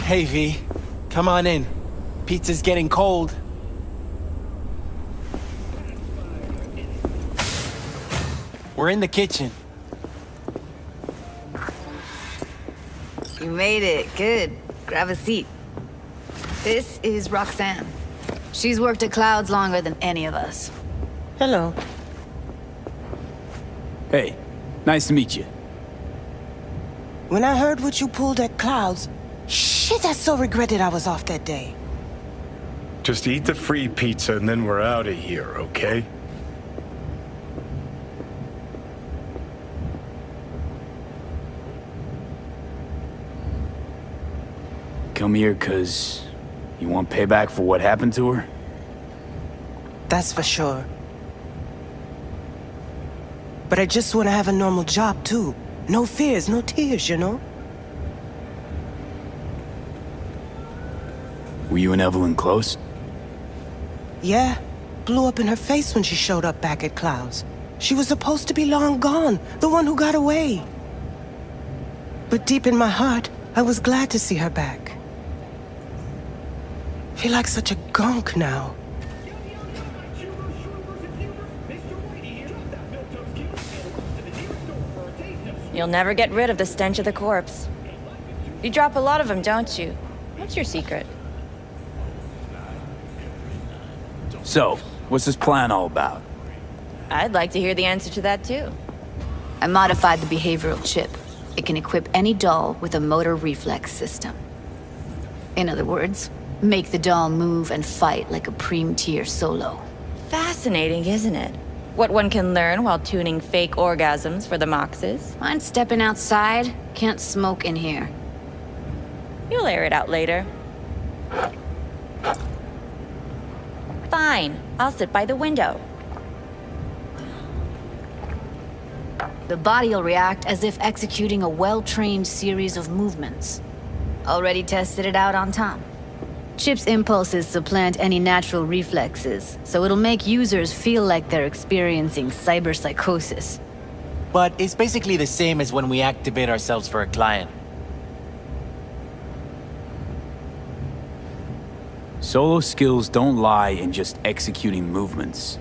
Hey, V. Come on in. Pizza's getting cold. We're in the kitchen. You made it. Good. Grab a seat. This is Roxanne. She's worked at Clouds longer than any of us. Hello. Hey, nice to meet you. When I heard what you pulled at Clouds, shit, I so regretted I was off that day. Just eat the free pizza and then we're out of here, okay? Come here 'cause you want payback for what happened to her? That's for sure. But I just want to have a normal job, too. No fears, no tears, you know? Were you and Evelyn close? Yeah. Blew up in her face when she showed up back at Clouds. She was supposed to be long gone, the one who got away. But deep in my heart, I was glad to see her back. Feel like such a gunk now. You'll never get rid of the stench of the corpse. You drop a lot of them, don't you? What's your secret? So, what's this plan all about? I'd like to hear the answer to that, too. I modified the behavioral chip. It can equip any doll with a motor reflex system. In other words, make the doll move and fight like a Preem-tier solo. Fascinating, isn't it? What one can learn while tuning fake orgasms for the Moxes. Mind stepping outside? Can't smoke in here. You'll air it out later. Fine, I'll sit by the window. The body'll react as if executing a well-trained series of movements. Already tested it out on Tom. Chip's impulses supplant any natural reflexes, so it'll make users feel like they're experiencing cyberpsychosis. But it's basically the same as when we activate ourselves for a client. Solo skills don't lie in just executing movements.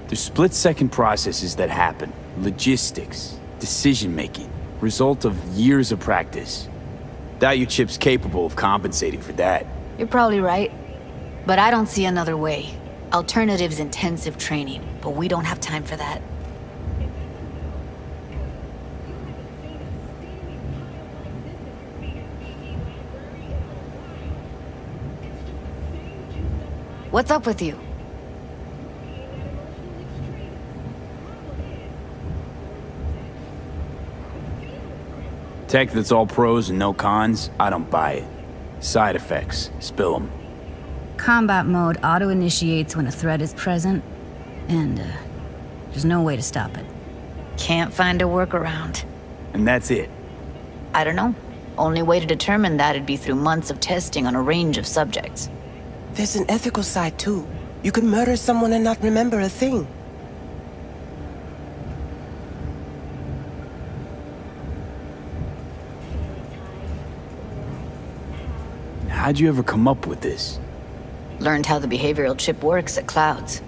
There's split-second processes that happen. Logistics, decision-making, result of years of practice. Doubt your chip's capable of compensating for that. You're probably right, but I don't see another way. Alternative's intensive training, but we don't have time for that. What's up with you? Tech that's all pros and no cons, I don't buy it. Side effects, spill them. Combat mode auto-initiates when a threat is present, and there's no way to stop it. Can't find a workaround. And that's it. I don't know. Only way to determine that'd be through months of testing on a range of subjects. There's an ethical side, too. You can murder someone and not remember a thing. How'd you ever come up with this? Learned how the behavioral chip works at Clouds.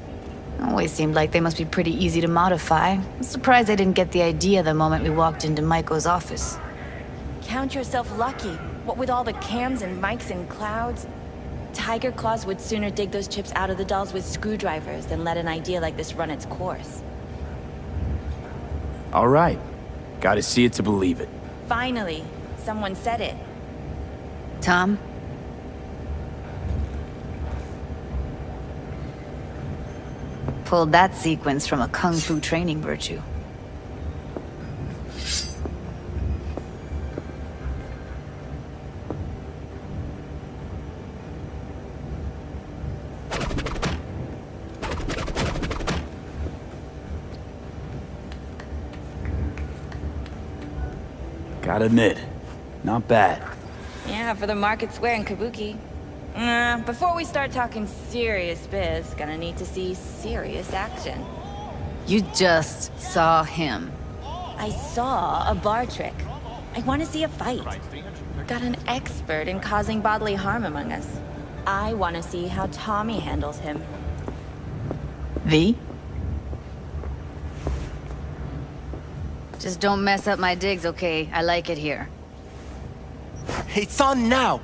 Always seemed like they must be pretty easy to modify. I'm surprised I didn't get the idea the moment we walked into Maiko's office. Count yourself lucky. What with all the cams and mics and Clouds? Tiger Claws would sooner dig those chips out of the dolls with screwdrivers than let an idea like this run its course. All right. Gotta see it to believe it. Finally, someone said it. Tom? Pulled that sequence from a kung fu training virtue. Gotta admit, not bad. Yeah, for the market square in Kabuki. Before we start talking serious biz, gonna need to see serious action. You just saw him. I saw a bar trick. I want to see a fight. Got an expert in causing bodily harm among us. I want to see how Tommy handles him. V? Just don't mess up my digs, okay? I like it here. It's on now!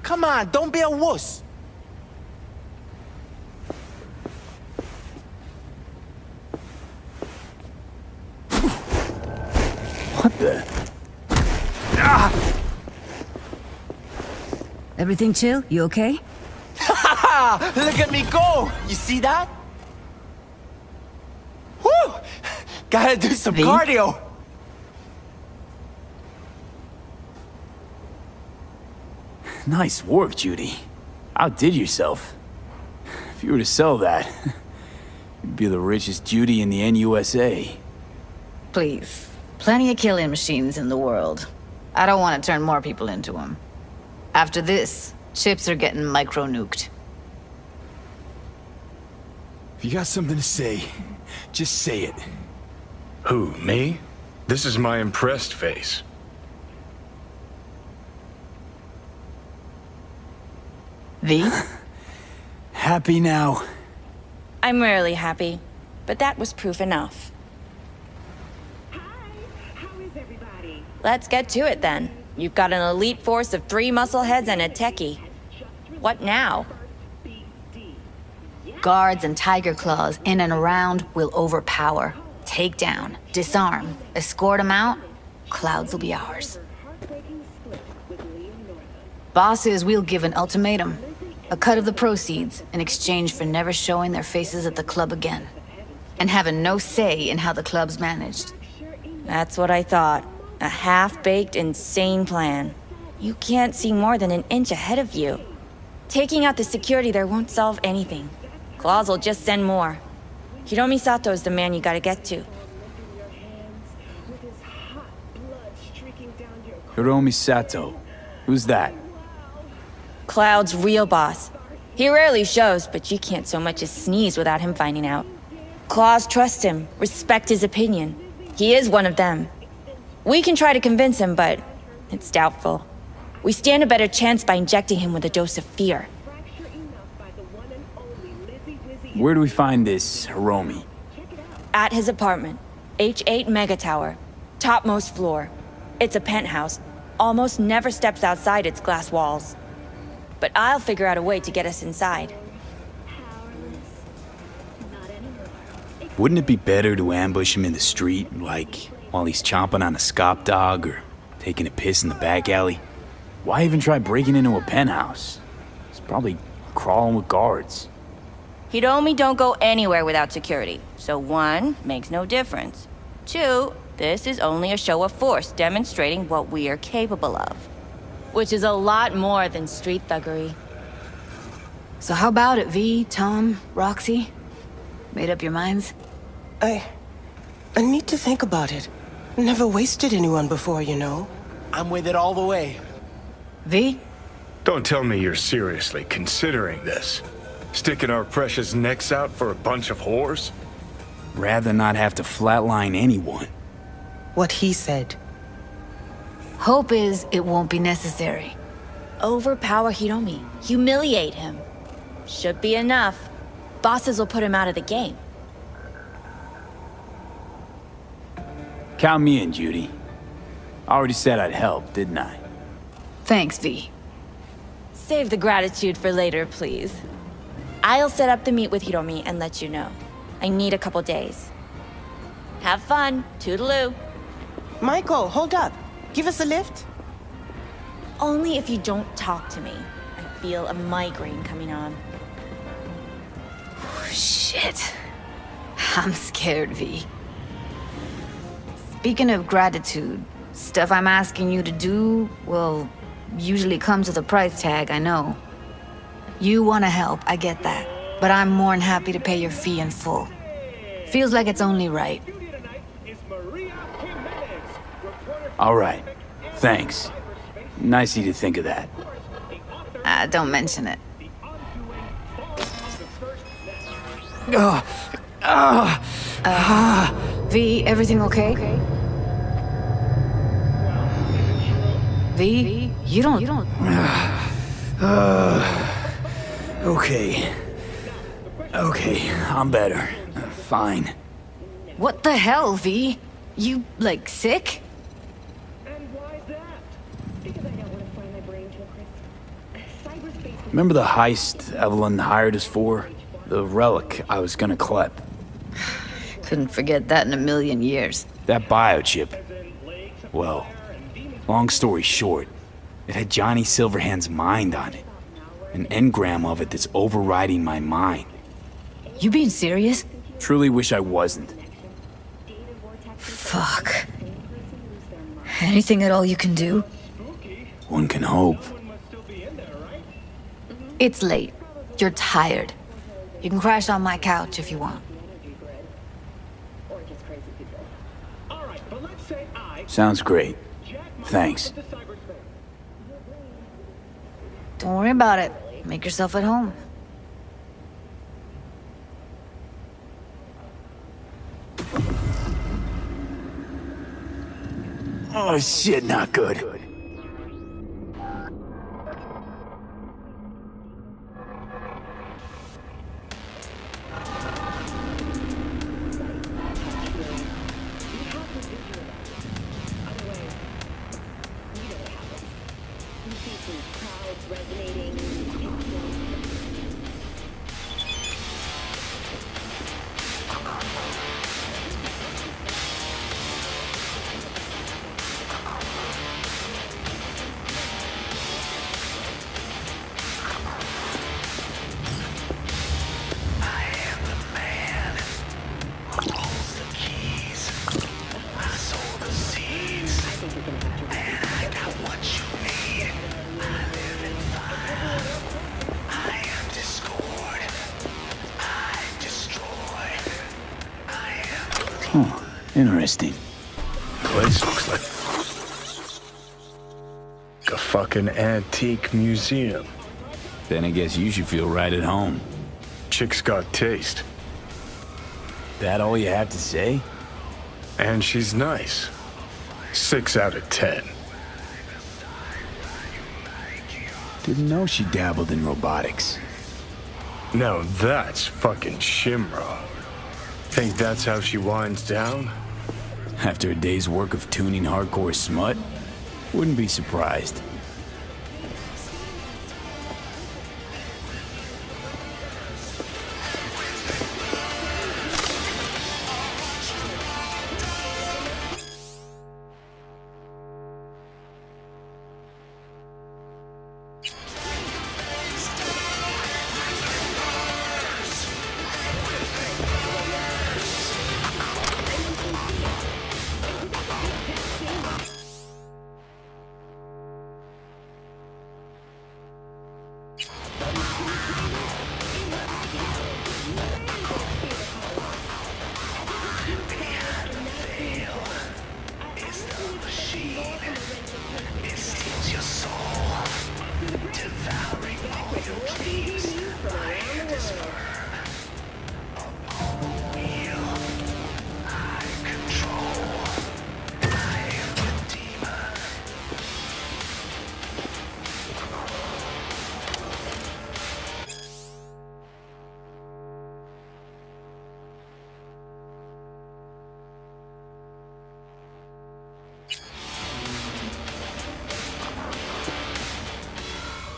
Come on, don't be a wuss! What the? Everything chill? You okay? Ha! Look at me go! You see that? Woo! Gotta do some V? cardio! Nice work, Judy. Outdid yourself. If you were to sell that, you'd be the richest Judy in the NUSA. Please. Plenty of killing machines in the world. I don't want to turn more people into them. After this, chips are getting micro-nuked. If you got something to say, just say it. Who, me? This is my impressed face. V? Happy now? I'm rarely happy, but that was proof enough. Hi, how is everybody? Let's get to it then. You've got an elite force of 3 muscleheads and a techie. What now? Guards and tiger claws in and around will overpower. Take down, disarm, escort them out. Clouds will be ours. Bosses, we'll give an ultimatum. A cut of the proceeds in exchange for never showing their faces at the club again. And having no say in how the club's managed. That's what I thought. A half-baked, insane plan. You can't see more than an inch ahead of you. Taking out the security there won't solve anything. Claws will just send more. Hiromi Sato's the man you gotta get to. Hiromi Sato. Who's that? Cloud's real boss. He rarely shows, but you can't so much as sneeze without him finding out. Claws trust him, respect his opinion. He is one of them. We can try to convince him, but it's doubtful. We stand a better chance by injecting him with a dose of fear. Where do we find this Hiromi? At his apartment, H8 Mega Tower, topmost floor. It's a penthouse, almost never steps outside its glass walls. But I'll figure out a way to get us inside. Wouldn't it be better to ambush him in the street, like while he's chomping on a scop dog or taking a piss in the back alley? Why even try breaking into a penthouse? He's probably crawling with guards. Hiromi don't go anywhere without security. So 1, makes no difference. 2, this is only a show of force demonstrating what we are capable of. Which is a lot more than street thuggery. So how about it, V, Tom, Roxy? Made up your minds? I need to think about it. Never wasted anyone before, you know. I'm with it all the way. V? Don't tell me you're seriously considering this. Sticking our precious necks out for a bunch of whores? Rather not have to flatline anyone. What he said. Hope is it won't be necessary. Overpower Hiromi. Humiliate him. Should be enough. Bosses will put him out of the game. Count me in, Judy. I already said I'd help, didn't I? Thanks, V. Save the gratitude for later, please. I'll set up the meet with Hiromi and let you know. I need a couple days. Have fun. Toodaloo. Michael, hold up. Give us a lift. Only if you don't talk to me. I feel a migraine coming on. Shit. I'm scared, V. Speaking of gratitude, stuff I'm asking you to do, well, usually comes with a price tag, I know. You want to help, I get that. But I'm more than happy to pay your fee in full. Feels like it's only right. All right. Thanks. Nice of you to think of that. Don't mention it. V, everything okay? V, you don't. Okay. Okay, I'm better. Fine. What the hell, V? You, like, sick? And why's that? Because I don't want to fry my brain to a crisp. Cyberspace. Remember the heist Evelyn hired us for? The relic I was gonna klep. Couldn't forget that in a million years. That biochip. Well, long story short, it had Johnny Silverhand's mind on it. An engram of it that's overriding my mind. You being serious? Truly wish I wasn't. Fuck. Anything at all you can do? One can hope. It's late. You're tired. You can crash on my couch if you want. Or just crazy people. All right, but let's say Sounds great. Thanks. Don't worry about it. Make yourself at home. Oh shit, not good. Huh, interesting. Place looks like a fucking antique museum. Then I guess you should feel right at home. Chick's got taste. That all you have to say? And she's nice. 6 out of 10. Didn't know she dabbled in robotics. Now that's fucking Shimra. Think that's how she winds down? After a day's work of tuning hardcore smut? Wouldn't be surprised.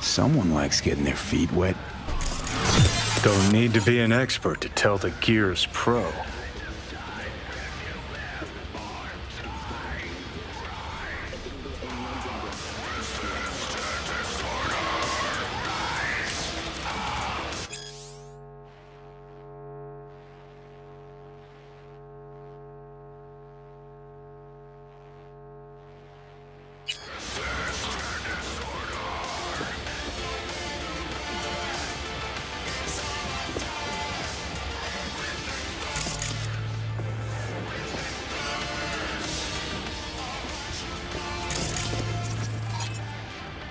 Someone likes getting their feet wet. Don't need to be an expert to tell the Gear's pro.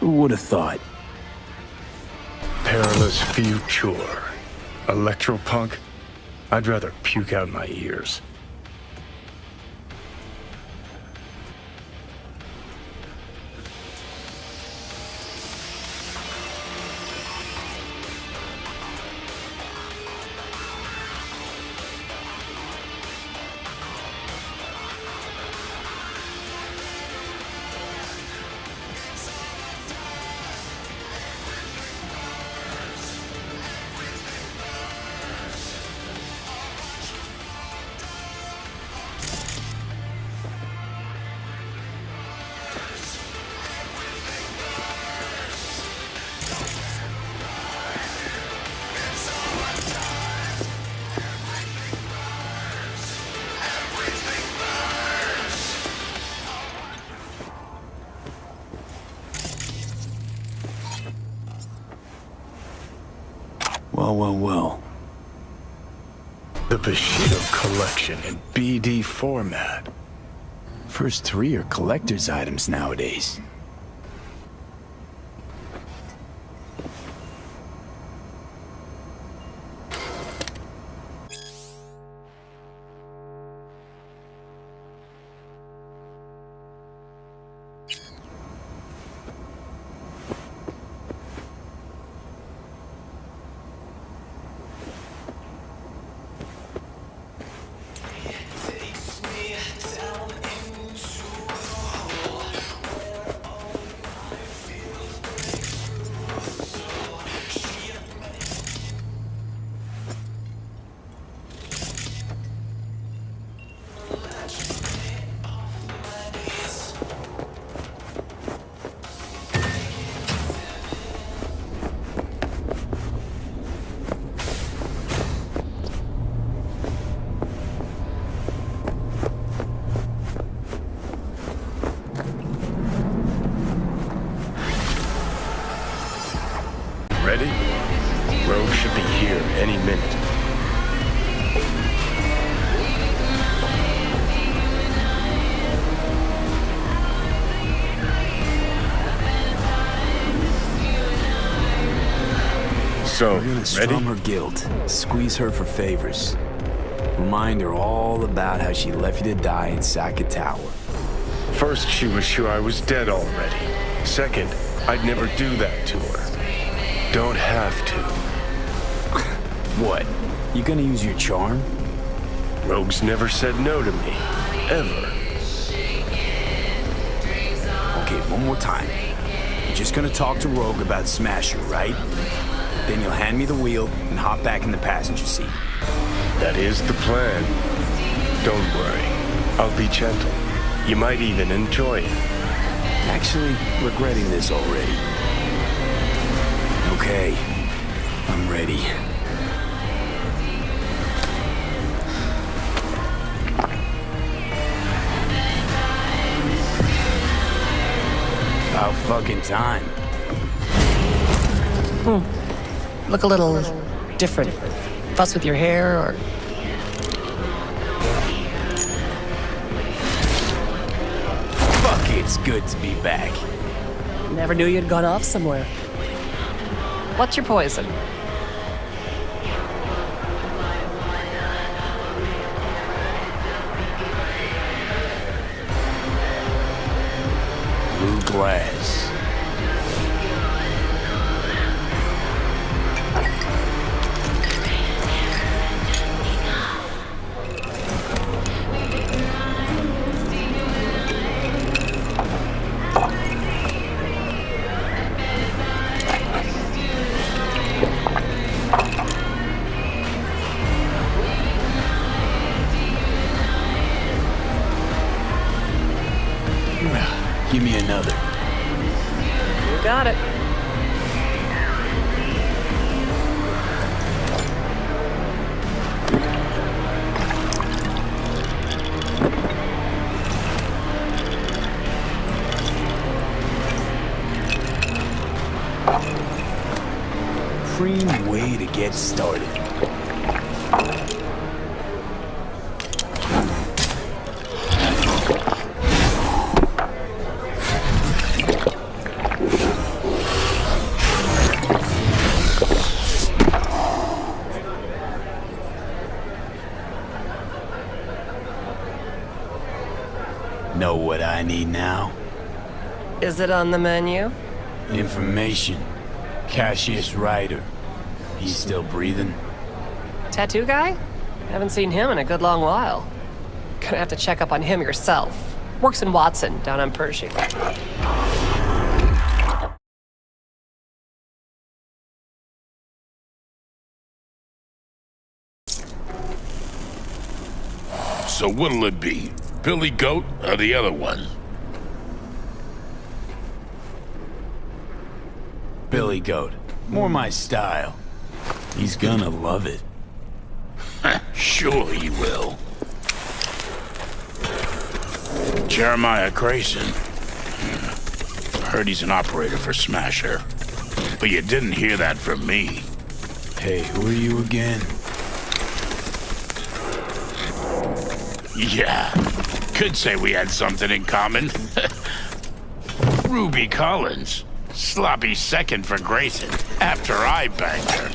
Who would have thought? Perilous future. Electropunk? I'd rather puke out my ears. Well. The Bushido collection in BD format. First 3 are collector's items nowadays. Ready? Rogue should be here any minute. So, We're gonna ready? strum her guilt, squeeze her for favors. Remind her all about how she left you to die in Saka Tower. First, she was sure I was dead already. Second, I'd never do that to her. Don't have to. What? You gonna use your charm? Rogue's never said no to me. Ever. Okay, one more time. You're just gonna talk to Rogue about Smasher, right? Then you'll hand me the wheel and hop back in the passenger seat. That is the plan. Don't worry. I'll be gentle. You might even enjoy it. Actually, regretting this already. Okay, I'm ready. About fucking time. Look a little different. Fuss with your hair, or... Fuck, it's good to be back. Never knew you'd gone off somewhere. What's your poison? Blue glass. Give me another. You got it. Supreme way to get started. need now? Is it on the menu? Information. Cassius Ryder. He's still breathing? Tattoo guy? Haven't seen him in a good long while. Gonna have to check up on him yourself. Works in Watson, down on Pershing. So what'll it be? Billy Goat or the other one? Billy Goat. More my style. He's gonna love it. Sure he will. Jeremiah Grayson. Heard he's an operator for Smasher. But you didn't hear that from me. Hey, who are you again? Yeah, could say we had something in common. Ruby Collins. Sloppy second for Grayson after I banged her.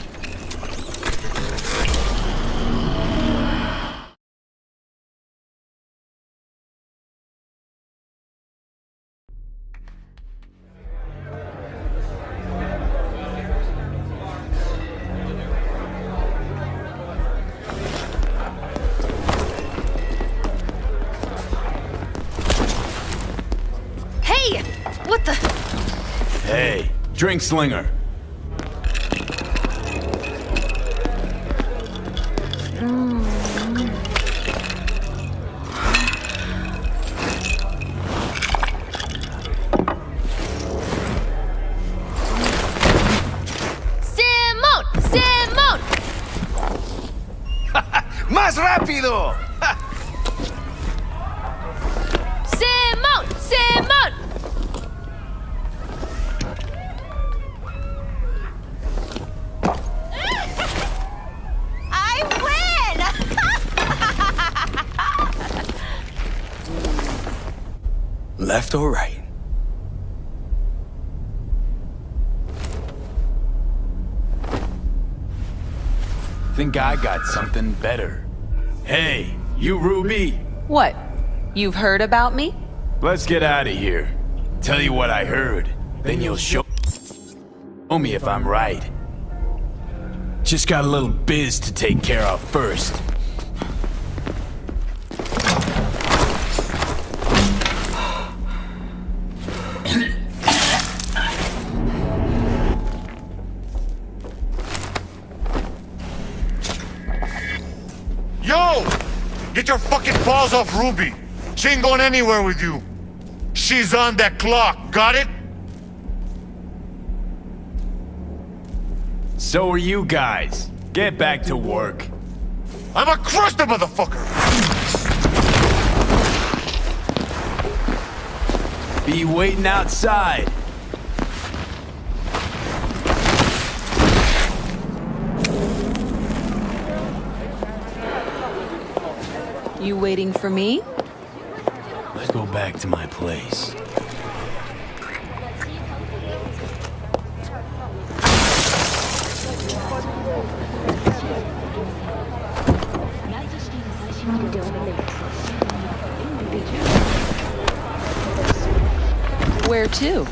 Hey! What the? Hey, drink slinger. Simón! Simón! ¡Más rápido! Simón! Simón! I win! Left or right? Think I got something better. Hey, you Ruby. What? You've heard about me? Let's get out of here. Tell you what I heard. Then you'll show me if I'm right. Just got a little biz to take care of first. Yo! Get your fucking paws off Ruby! She ain't going anywhere with you! She's on that clock, got it? So are you guys. Get back to work. I'ma crush the motherfucker! Be waiting outside. You waiting for me? Let's go back to my place. Where to?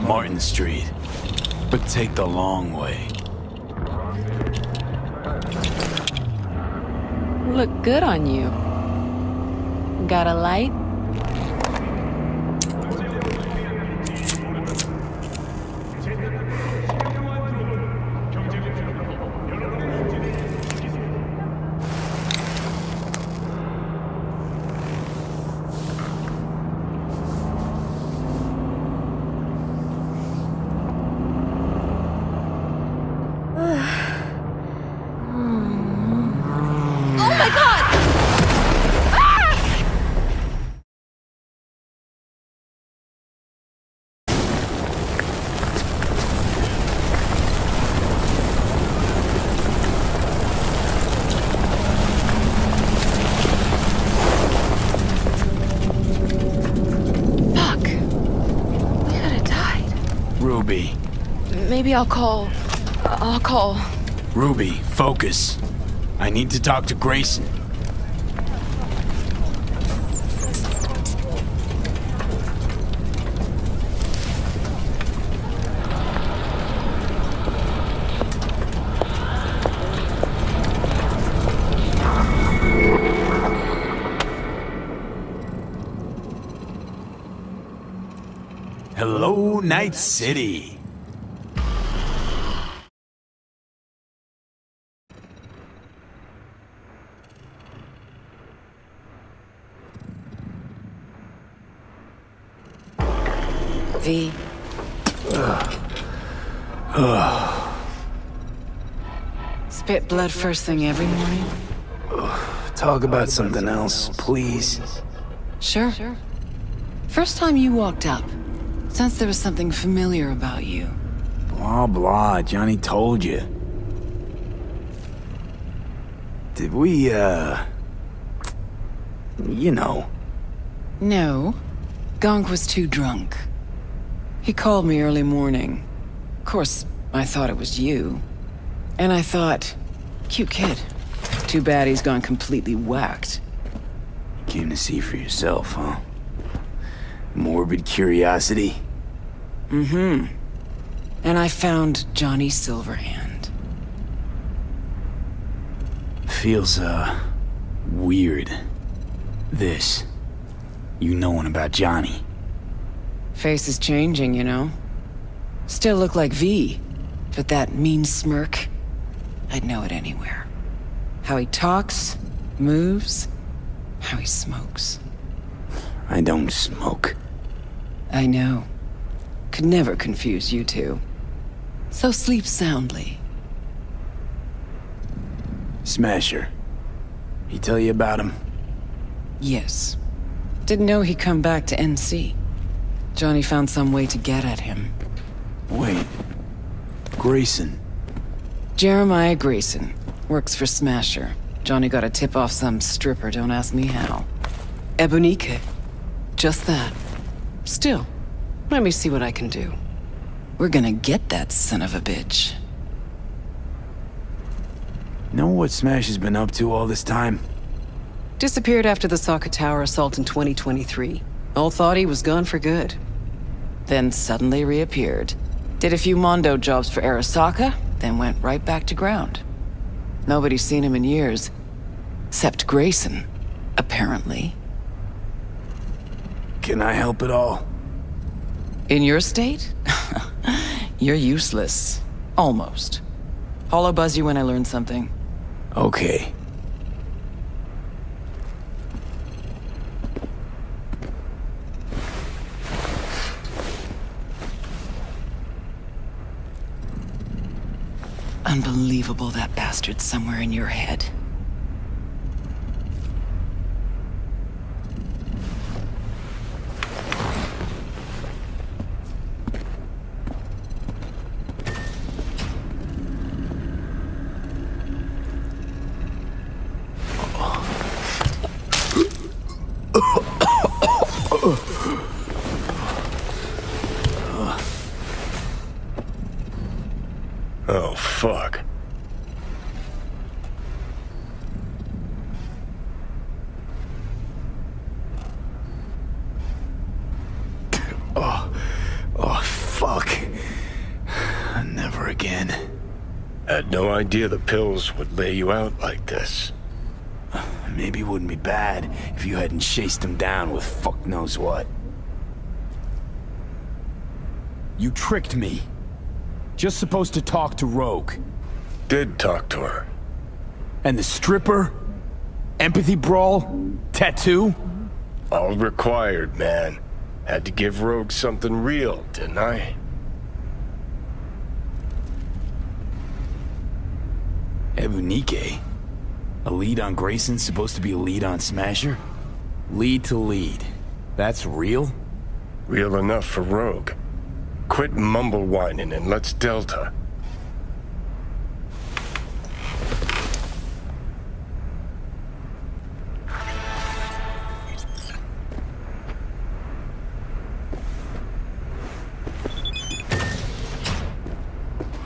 Martin Street. But take the long way. Look good on you. Got a light? Oh my god! Fuck. We could have died. Ruby. Maybe I'll call. Ruby, focus. I need to talk to Grayson. Hello, Night City. V. Spit blood first thing every morning? Talk about something else, please. Sure. First time you walked up, sensed there was something familiar about you. Blah, blah. Johnny told you. Did we, you know. No. Gonk was too drunk. He called me early morning. Of course, I thought it was you. And I thought, cute kid. Too bad he's gone completely whacked. You came to see for yourself, huh? Morbid curiosity? Mm-hmm. And I found Johnny Silverhand. Feels, weird. This. You knowing about Johnny. Face is changing, you know? Still look like V, but that mean smirk, I'd know it anywhere. How he talks, moves, how he smokes. I don't smoke. I know. Could never confuse you two. So sleep soundly. Smasher. He tell you about him? Yes. Didn't know he'd come back to NC. Johnny found some way to get at him. Wait. Grayson. Jeremiah Grayson. Works for Smasher. Johnny got a tip off some stripper, don't ask me how. Ebonique. Just that. Still, let me see what I can do. We're gonna get that son of a bitch. Know what Smash has been up to all this time? Disappeared after the Sokka Tower assault in 2023. All thought he was gone for good. Then suddenly reappeared. Did a few Mondo jobs for Arasaka, then went right back to ground. Nobody's seen him in years. Except Grayson, apparently. Can I help at all? In your state? You're useless. Almost. Hollow buzz you when I learn something. Okay. Unbelievable that bastard's somewhere in your head. Oh, fuck. Oh, fuck. Never again. Had no idea the pills would lay you out like this. Maybe it wouldn't be bad if you hadn't chased him down with fuck knows what. You tricked me. Just supposed to talk to Rogue. Did talk to her. And the stripper? Empathy brawl? Tattoo? All required, man. Had to give Rogue something real, didn't I? Ebunique? A lead on Grayson's supposed to be a lead on Smasher? Lead to lead. That's real? Real enough for Rogue. Quit mumble whining and let's Delta.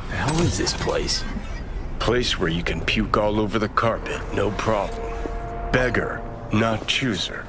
The hell is this place? Place where you can puke all over the carpet, no problem. Beggar, not chooser.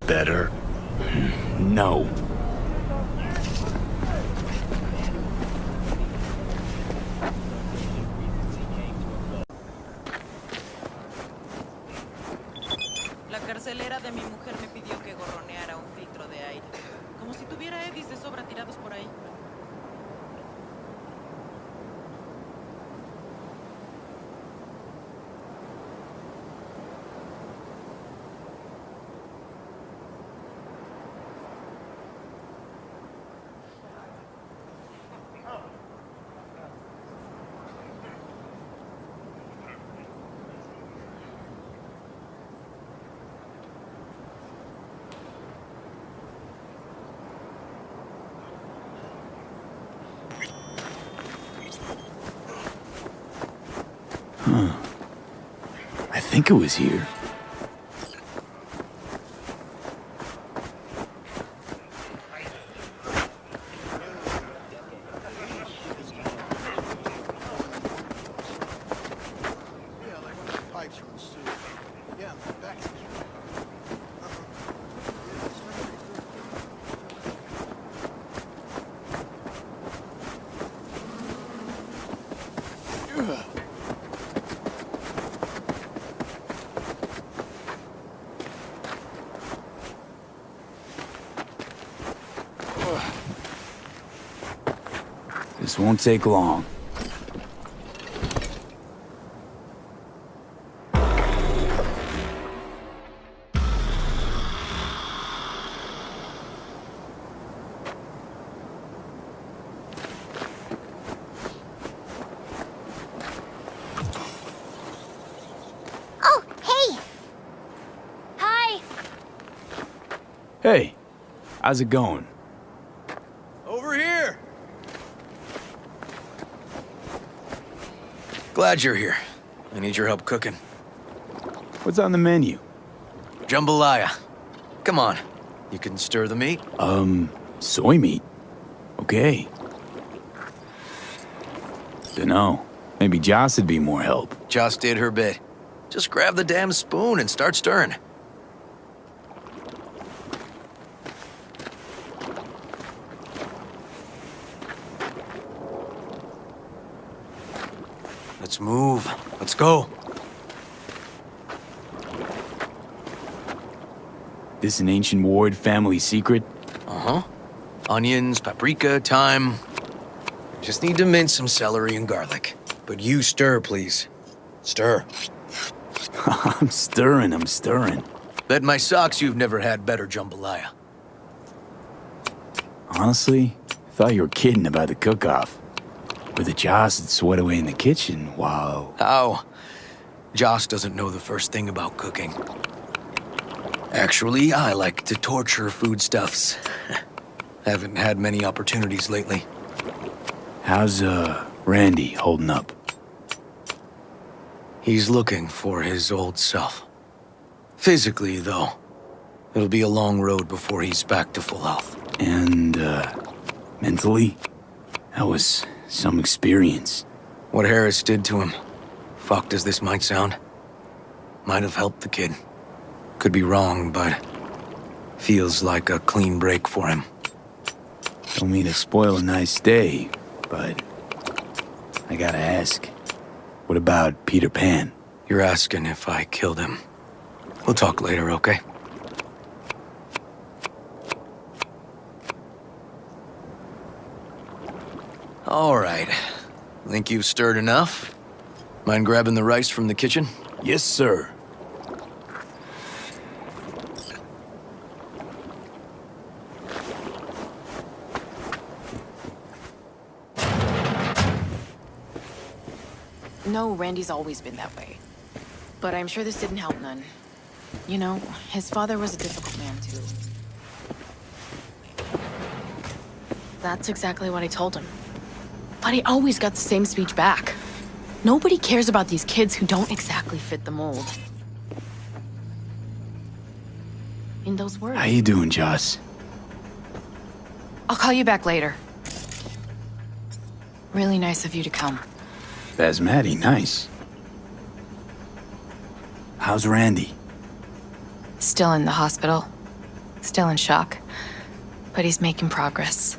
Better? No. La carcelera de mi mujer me pidió que gorroneara un filtro de aire. Como si tuviera eddies de sobra tirados por ahí. I think it was here. This won't take long. Oh, hey! Hi! Hey, how's it going? Over here! Glad you're here. I need your help cooking. What's on the menu? Jambalaya. Come on. You can stir the meat? Soy meat. Okay. Dunno. Maybe Joss would be more help. Joss did her bit. Just grab the damn spoon and start stirring. Let's move. Let's go. This an ancient Ward family secret? Uh-huh. Onions, paprika, thyme. Just need to mince some celery and garlic. But you stir, please. Stir. I'm stirring. Bet my socks you've never had better jambalaya. Honestly, I thought you were kidding about the cook-off. Where the Joss would sweat away in the kitchen, wow. How? Joss doesn't know the first thing about cooking. Actually, I like to torture foodstuffs. Haven't had many opportunities lately. How's, Randy holding up? He's looking for his old self. Physically, though, it'll be a long road before he's back to full health. And, mentally? That was some experience. What Harris did to him, fucked as this might sound, might have helped the kid. Could be wrong, but feels like a clean break for him. Don't mean to spoil a nice day, but I gotta ask. What about Peter Pan? You're asking if I killed him. We'll talk later, okay? All right. Think you've stirred enough? Mind grabbing the rice from the kitchen? Yes, sir. No, Randy's always been that way. But I'm sure this didn't help none. You know, his father was a difficult man, too. That's exactly what I told him. But I always got the same speech back. Nobody cares about these kids who don't exactly fit the mold. In those words. How you doing, Joss? I'll call you back later. Really nice of you to come. Basmati, nice. How's Randy? Still in the hospital. Still in shock. But he's making progress.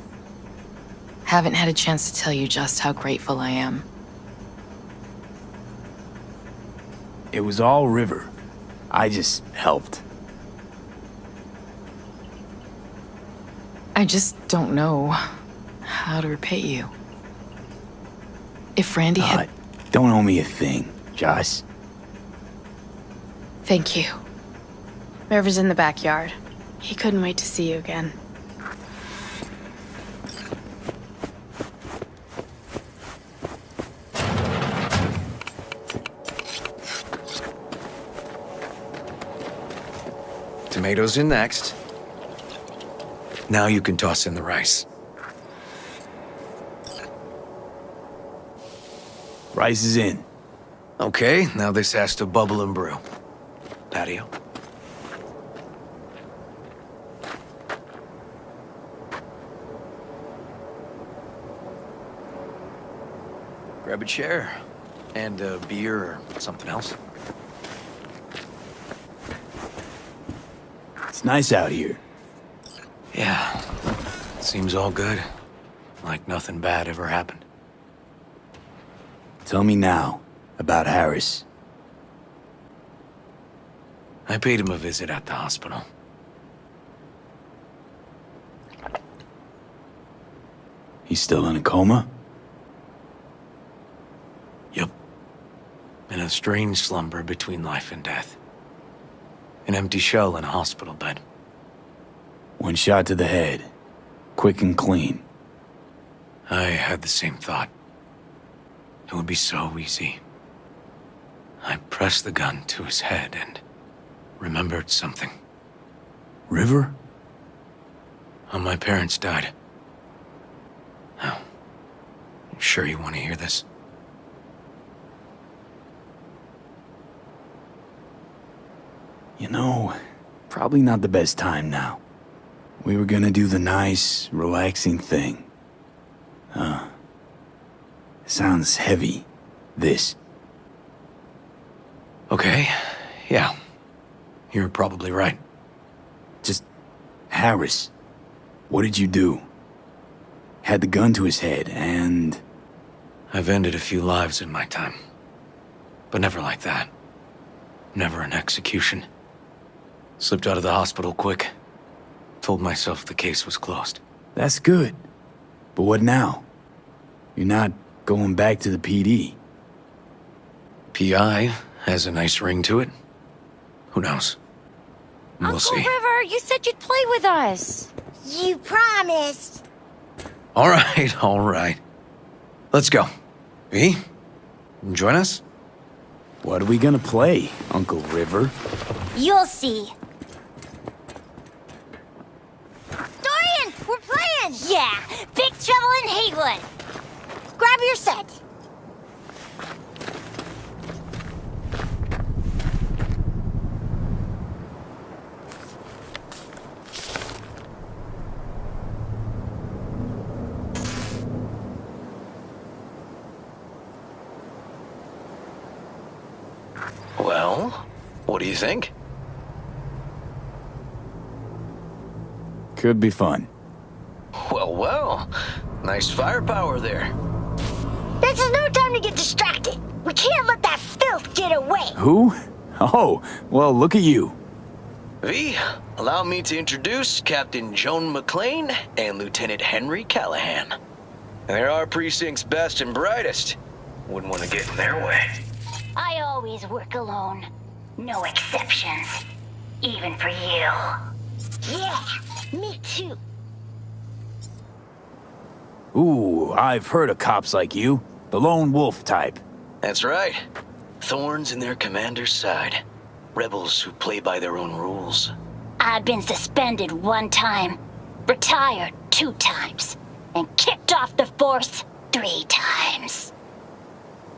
Haven't had a chance to tell you just how grateful I am. It was all River. I just helped. I just don't know how to repay you. If Randy had... Don't owe me a thing, Joss. Thank you. River's in the backyard. He couldn't wait to see you again. Tomatoes in next. Now you can toss in the rice. Rice is in. Okay, now this has to bubble and brew. Patio. Grab a chair. And a beer or something else. It's nice out here. Yeah. Seems all good. Like nothing bad ever happened. Tell me now about Harris. I paid him a visit at the hospital. He's still in a coma? Yup. In a strange slumber between life and death. An empty shell in a hospital bed. One shot to the head. Quick and clean. I had the same thought. It would be so easy. I pressed the gun to his head and remembered something. River? How my parents died. Oh, I'm sure you want to hear this. You know, probably not the best time now. We were gonna do the nice, relaxing thing. Sounds heavy, this. Okay, yeah. You're probably right. Just, Harris, what did you do? Had the gun to his head, and... I've ended a few lives in my time. But never like that. Never an execution. Slipped out of the hospital quick. Told myself the case was closed. That's good. But what now? You're not going back to the PD. PI has a nice ring to it. Who knows? We'll Uncle see. River, you said you'd play with us. You promised. All right. Let's go. V, join us? What are we gonna play, Uncle River? You'll see. Dorian, we're playing! Yeah, big trouble in Haywood. Grab your set. Well, what do you think? Could be fun. Well, well. Nice firepower there. This is no time to get distracted. We can't let that filth get away. Who? Oh, well, look at you. V, allow me to introduce Captain Joan McClane and Lieutenant Henry Callahan. They're our precinct's best and brightest. Wouldn't want to get in their way. I always work alone. No exceptions. Even for you. Yeah, me too. Ooh, I've heard of cops like you. The lone wolf type. That's right. Thorns in their commander's side. Rebels who play by their own rules. I've been suspended 1 time, retired 2 times, and kicked off the force 3 times.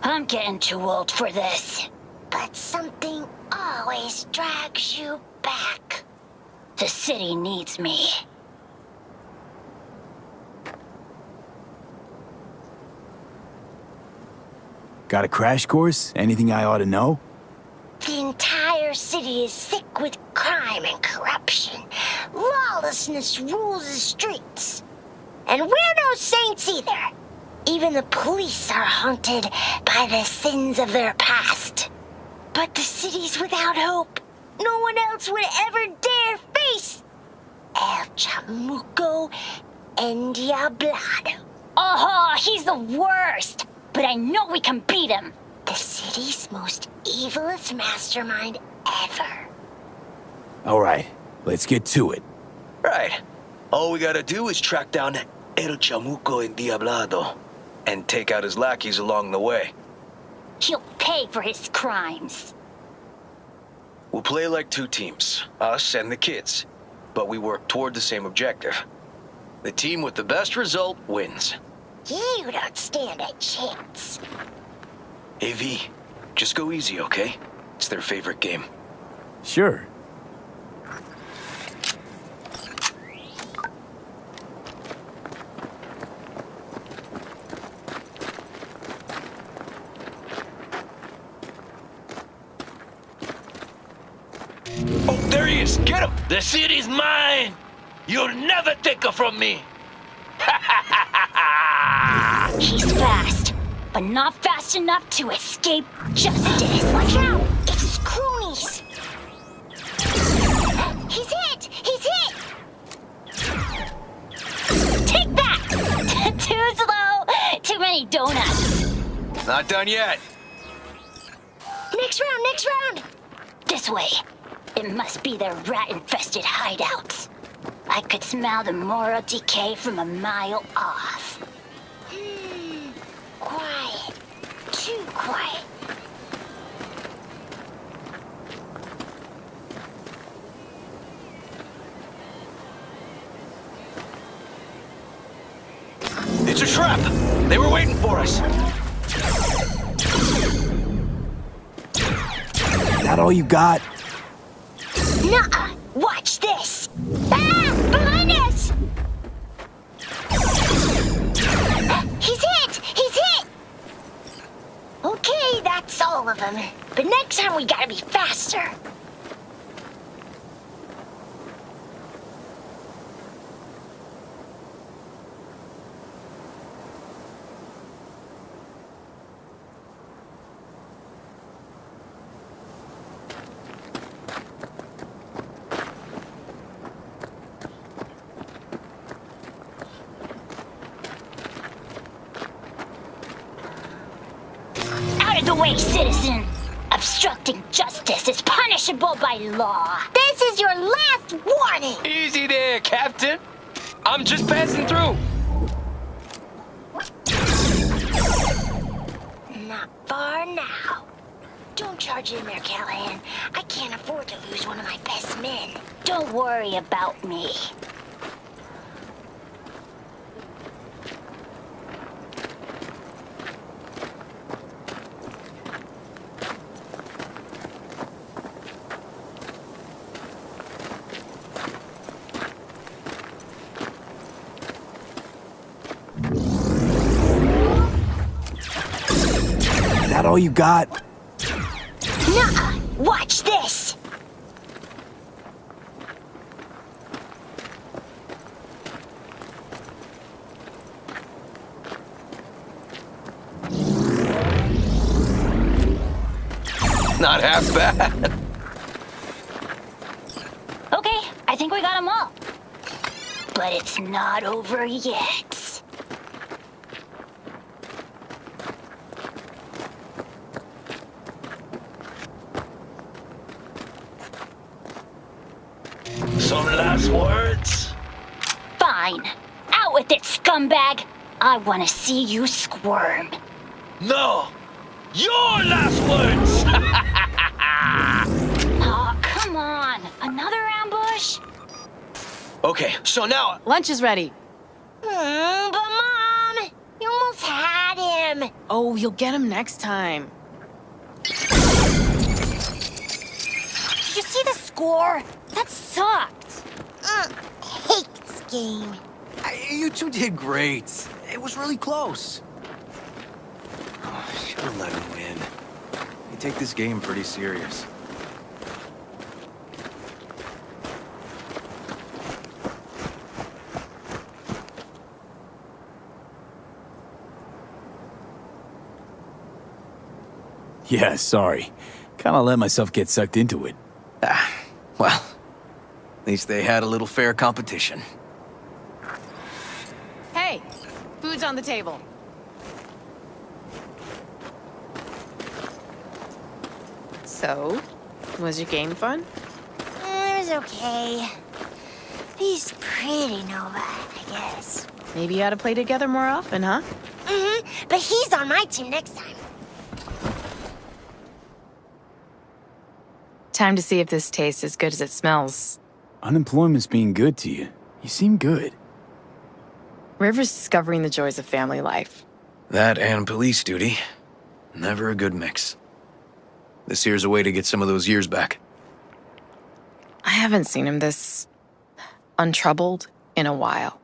I'm getting too old for this. But something always drags you back. The city needs me. Got a crash course? Anything I ought to know? The entire city is sick with crime and corruption. Lawlessness rules the streets. And we're no saints either. Even the police are haunted by the sins of their past. But the city's without hope. No one else would ever dare face El Chamuco Endiablado. Oh, he's the worst. But I know we can beat him. The city's most evilest mastermind ever. All right, let's get to it. Right. All we gotta do is track down El Chamuco Endiablado and take out his lackeys along the way. He'll pay for his crimes. We'll play like 2 teams, us and the kids, but we work toward the same objective. The team with the best result wins. You don't stand a chance. Hey V, just go easy, okay? It's their favorite game. Sure. Oh, there he is! Get him! The city's mine! You'll never take her from me! He's fast, but not fast enough to escape justice. Watch out! It's cronies! He's hit! He's hit! Take that! Too slow! Too many donuts! Not done yet. Next round! Next round! This way. It must be their rat-infested hideouts. I could smell the moral decay from a mile off. Quiet. Too quiet. It's a trap! They were waiting for us! That all you got? Nuh-uh! Watch this! Ah! Behind us! He's hit! He's hit! Okay, that's all of them. But next time we gotta be faster. Out of the way, citizen! Obstructing justice is punishable by law. This is your last warning! Easy there, Captain. I'm just passing through. Not far now. Don't charge in there, Callahan. I can't afford to lose one of my best men. Don't worry about me. all you got? Nuh-uh. Watch this. Not half bad. Okay, I think we got them all. But it's not over yet. Some last words? Fine. Out with it, scumbag. I want to see you squirm. No! Your last words! Oh, come on. Another ambush? Okay, so now... Lunch is ready. But Mom, you almost had him. Oh, you'll get him next time. Did you see the score? That sucked. I hate this game. You two did great. It was really close. Should have let him win. You take this game pretty serious. Yeah, sorry. Kinda let myself get sucked into it. Well, at least they had a little fair competition. Hey, food's on the table. So, was your game fun? It was okay. He's pretty Nova, I guess. Maybe you ought to play together more often, huh? Mm-hmm. But he's on my team next time. Time to see if this tastes as good as it smells. Unemployment's being good to you. You seem good. River's discovering the joys of family life. That and police duty. Never a good mix. This here's a way to get some of those years back. I haven't seen him this untroubled in a while.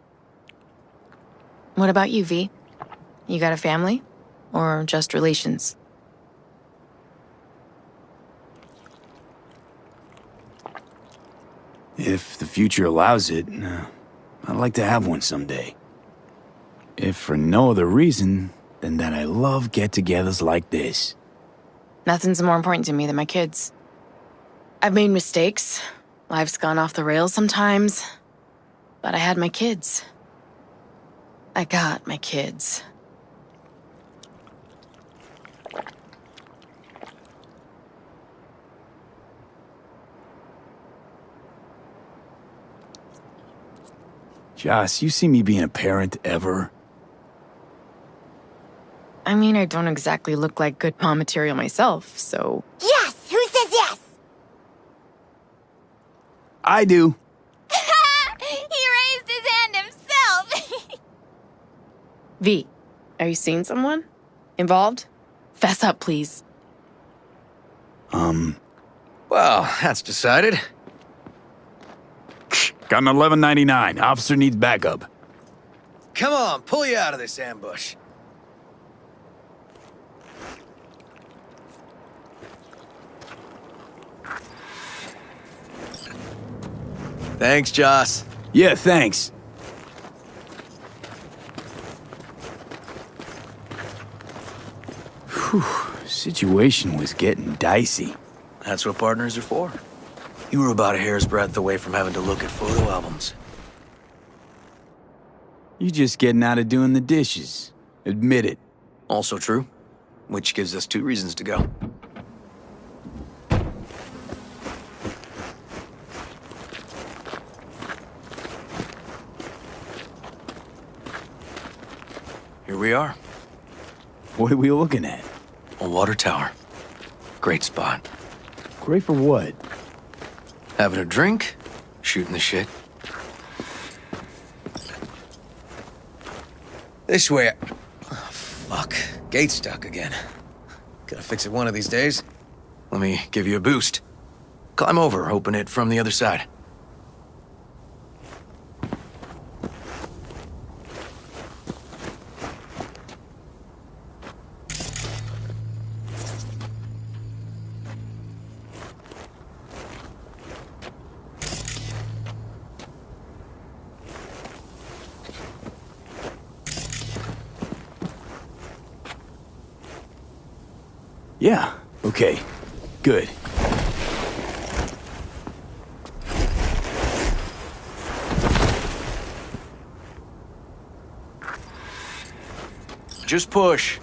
What about you, V? You got a family? Or just relations? If the future allows it, I'd like to have one someday. If for no other reason than that I love get-togethers like this. Nothing's more important to me than my kids. I've made mistakes. Life's gone off the rails sometimes. But I had my kids. I got my kids. Joss, you see me being a parent ever? I mean, I don't exactly look like good mom material myself, so... Yes! Who says yes? I do. He raised his hand himself! V, are you seeing someone? Involved? Fess up, please. Well, that's decided. Got an 1199. Officer needs backup. Come on, pull you out of this ambush. Thanks, Joss. Yeah, thanks. Whew, situation was getting dicey. That's what partners are for. You were about a hair's breadth away from having to look at photo albums. You just getting out of doing the dishes. Admit it. Also true. Which gives us 2 reasons to go. Here we are. What are we looking at? A water tower. Great spot. Great for what? Having a drink, shooting the shit. This way. Oh, fuck. Gate's stuck again. Gotta fix it one of these days. Let me give you a boost. Climb over, open it from the other side. Yeah, okay. Good. Just push.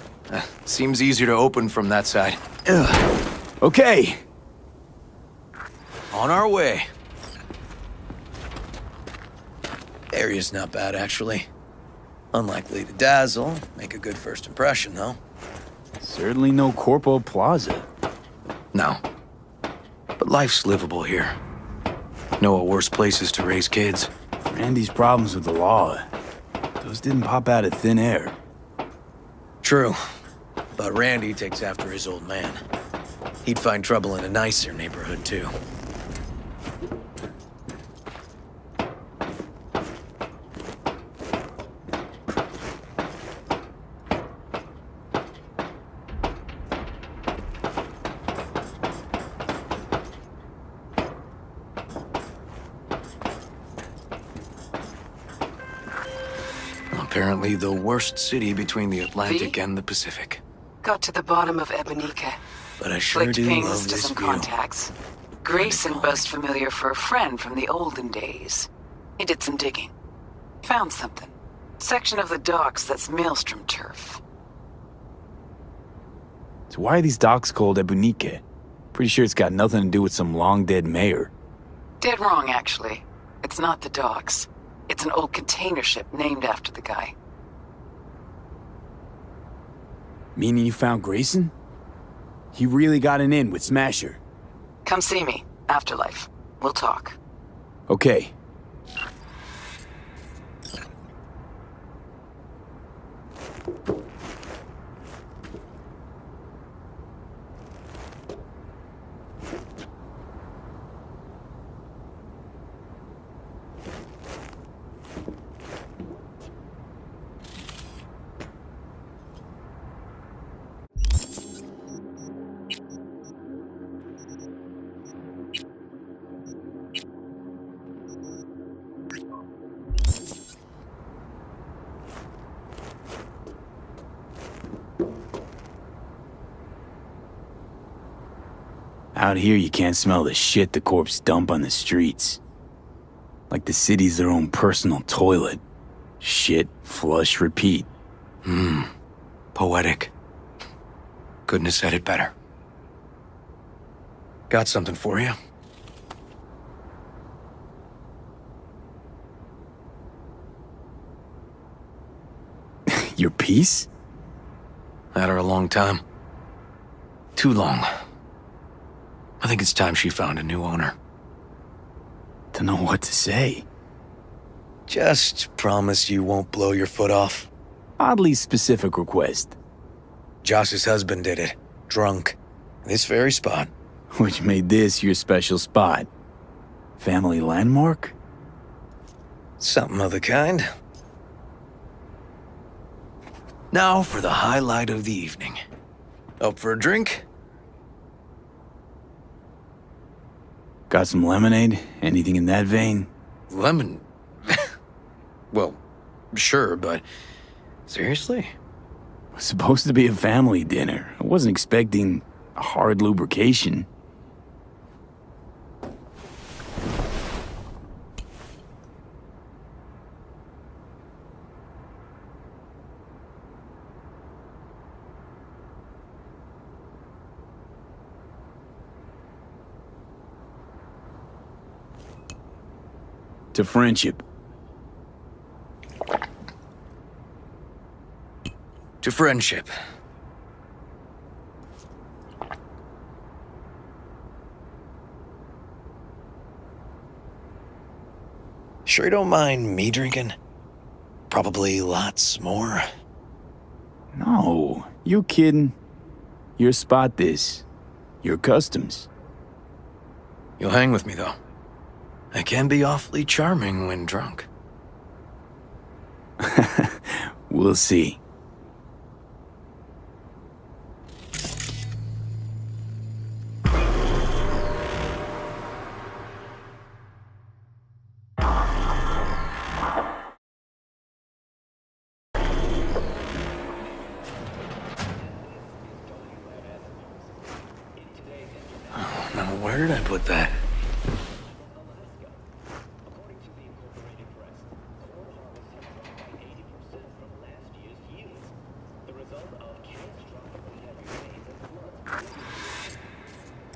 Seems easier to open from that side. Okay. On our way. Area's not bad, actually. Unlikely to dazzle. Make a good first impression, though. Certainly no Corpo Plaza. No. But life's livable here. Know of worse places to raise kids. Randy's problems with the law, those didn't pop out of thin air. True. But Randy takes after his old man. He'd find trouble in a nicer neighborhood, too. Apparently the worst city between the Atlantic and the Pacific. Got to the bottom of Ebonique. But I sure Flicked do pings love to this some view. contacts. Grayson best familiar for a friend from the olden days. He did some digging. Found something. Section of the docks that's Maelstrom turf. So why are these docks called Ebonique? Pretty sure it's got nothing to do with some long-dead mayor. Dead wrong, actually. It's not the docks. It's an old container ship named after the guy. Meaning you found Grayson? He really got an in with Smasher. Come see me. Afterlife. We'll talk. Okay. Out here, you can't smell the shit the corpse dump on the streets. Like the city's their own personal toilet. Shit, flush, repeat. Poetic. Couldn't have said it better. Got something for you. Your piece? Had her a long time. Too long. I think it's time she found a new owner. Don't know what to say. Just promise you won't blow your foot off. Oddly specific request. Josh's husband did it. Drunk. In this very spot. Which made this your special spot. Family landmark? Something of the kind. Now for the highlight of the evening. Up for a drink? Got some lemonade? Anything in that vein? Lemon? Well, sure, but seriously? It was supposed to be a family dinner. I wasn't expecting a hard lubrication. To friendship. To friendship. Sure you don't mind me drinking? Probably lots more. No, you kidding. Your spot this. Your customs. You'll hang with me, though. I can be awfully charming when drunk. We'll see. with that.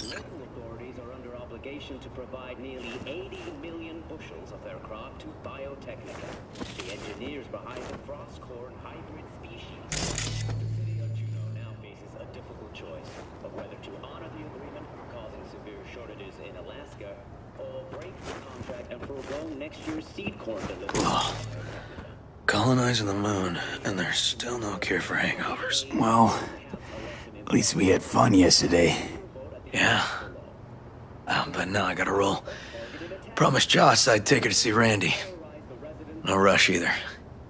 Local authorities are under obligation to provide nearly 80 million bushels of their crop to Biotechnica, the engineers behind the frost corn hybrid species. The city of Juneau now faces a difficult choice of whether to honor the agreement, causing severe shortages in Alaska, or break the contract and forego next year's seed corn delivery. Colonizing the moon, and there's still no cure for hangovers. Well, at least we had fun yesterday. Yeah. But now I gotta roll. Promised Joss I'd take her to see Randy. No rush either.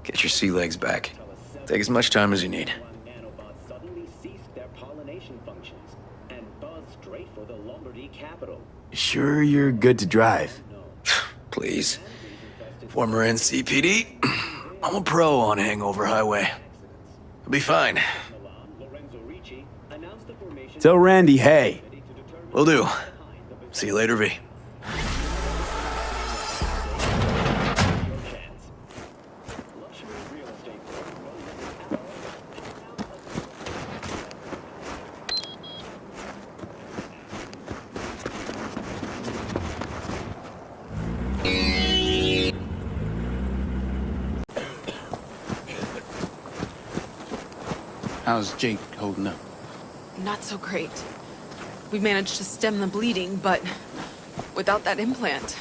Get your sea legs back. Take as much time as you need. Sure you're good to drive? Please. Former NCPD. I'm a pro on Hangover Highway. I'll be fine. Tell Randy, hey. Will do. See you later, V. How's Jake holding up? Not so great. We managed to stem the bleeding, but without that implant.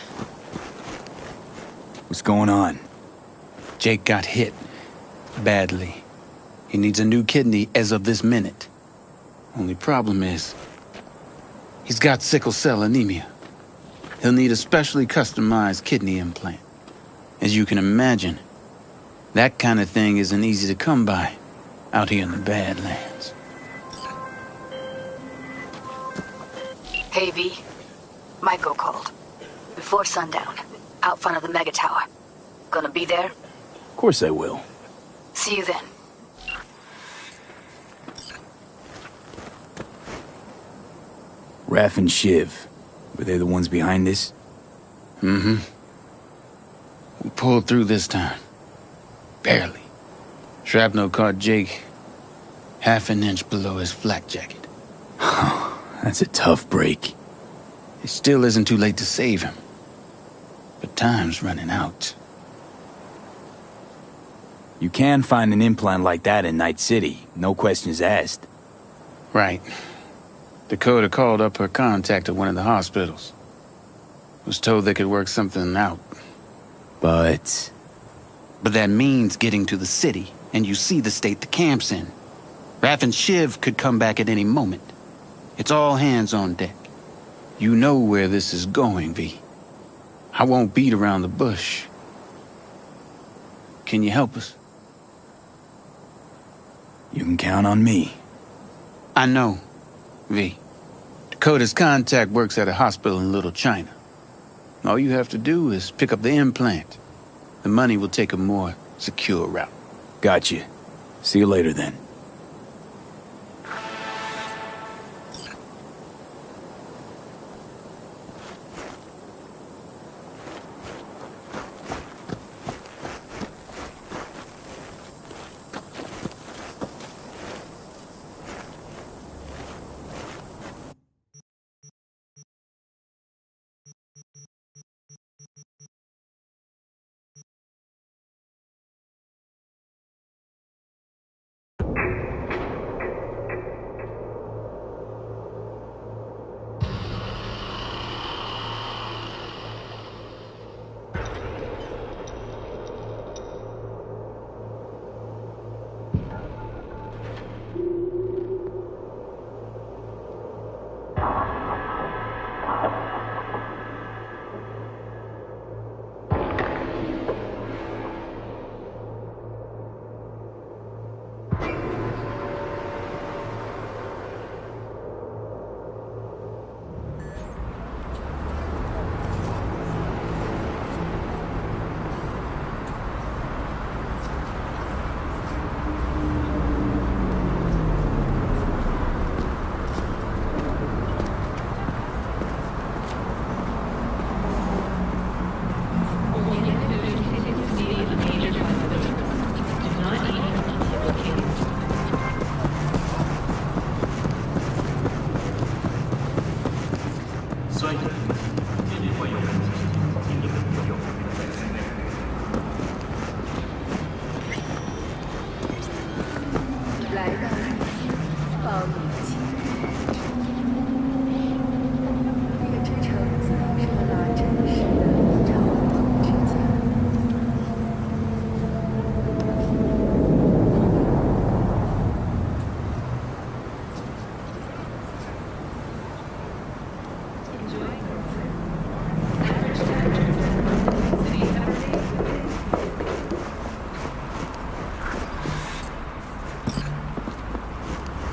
What's going on? Jake got hit. Badly. He needs a new kidney as of this minute. Only problem is, he's got sickle cell anemia. He'll need a specially customized kidney implant. As you can imagine, that kind of thing isn't easy to come by out here in the Badlands. Hey, V. Michael called. Before sundown. Out front of the Mega Tower. Gonna be there? Of course I will. See you then. Raph and Shiv. Were they the ones behind this? Mm-hmm. We pulled through this time. Barely. Shrapnel caught Jake half an inch below his flak jacket. That's a tough break. It still isn't too late to save him. But time's running out. You can find an implant like that in Night City, no questions asked. Right. Dakota called up her contact at one of the hospitals. Was told they could work something out. But that means getting to the city, and you see the state the camp's in. Raph and Shiv could come back at any moment. It's all hands on deck. You know where this is going, V. I won't beat around the bush. Can you help us? You can count on me. I know, V. Dakota's contact works at a hospital in Little China. All you have to do is pick up the implant. The money will take a more secure route. Gotcha. See you later then.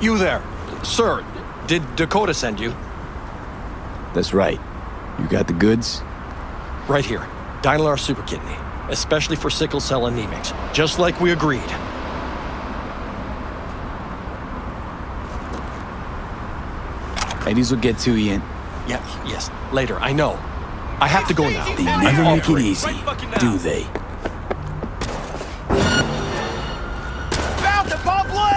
You there. Sir, did Dakota send you? That's right. You got the goods? Right here. Dynalar Super Kidney. Especially for sickle cell anemics. Just like we agreed. Hey, these will get to you in... Yeah, yes. Later, I know. I have to go now. They never make it easy, do they? Found the bubbling!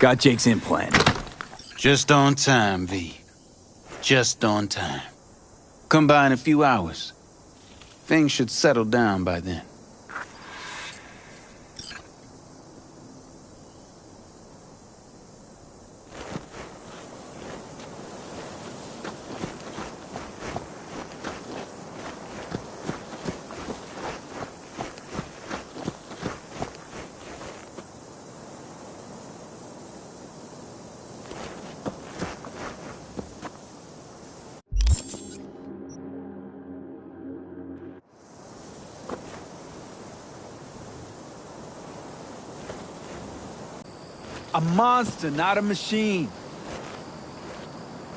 Got Jake's implant. Just on time, V. Just on time. Come by in a few hours. Things should settle down by then. A monster, not a machine.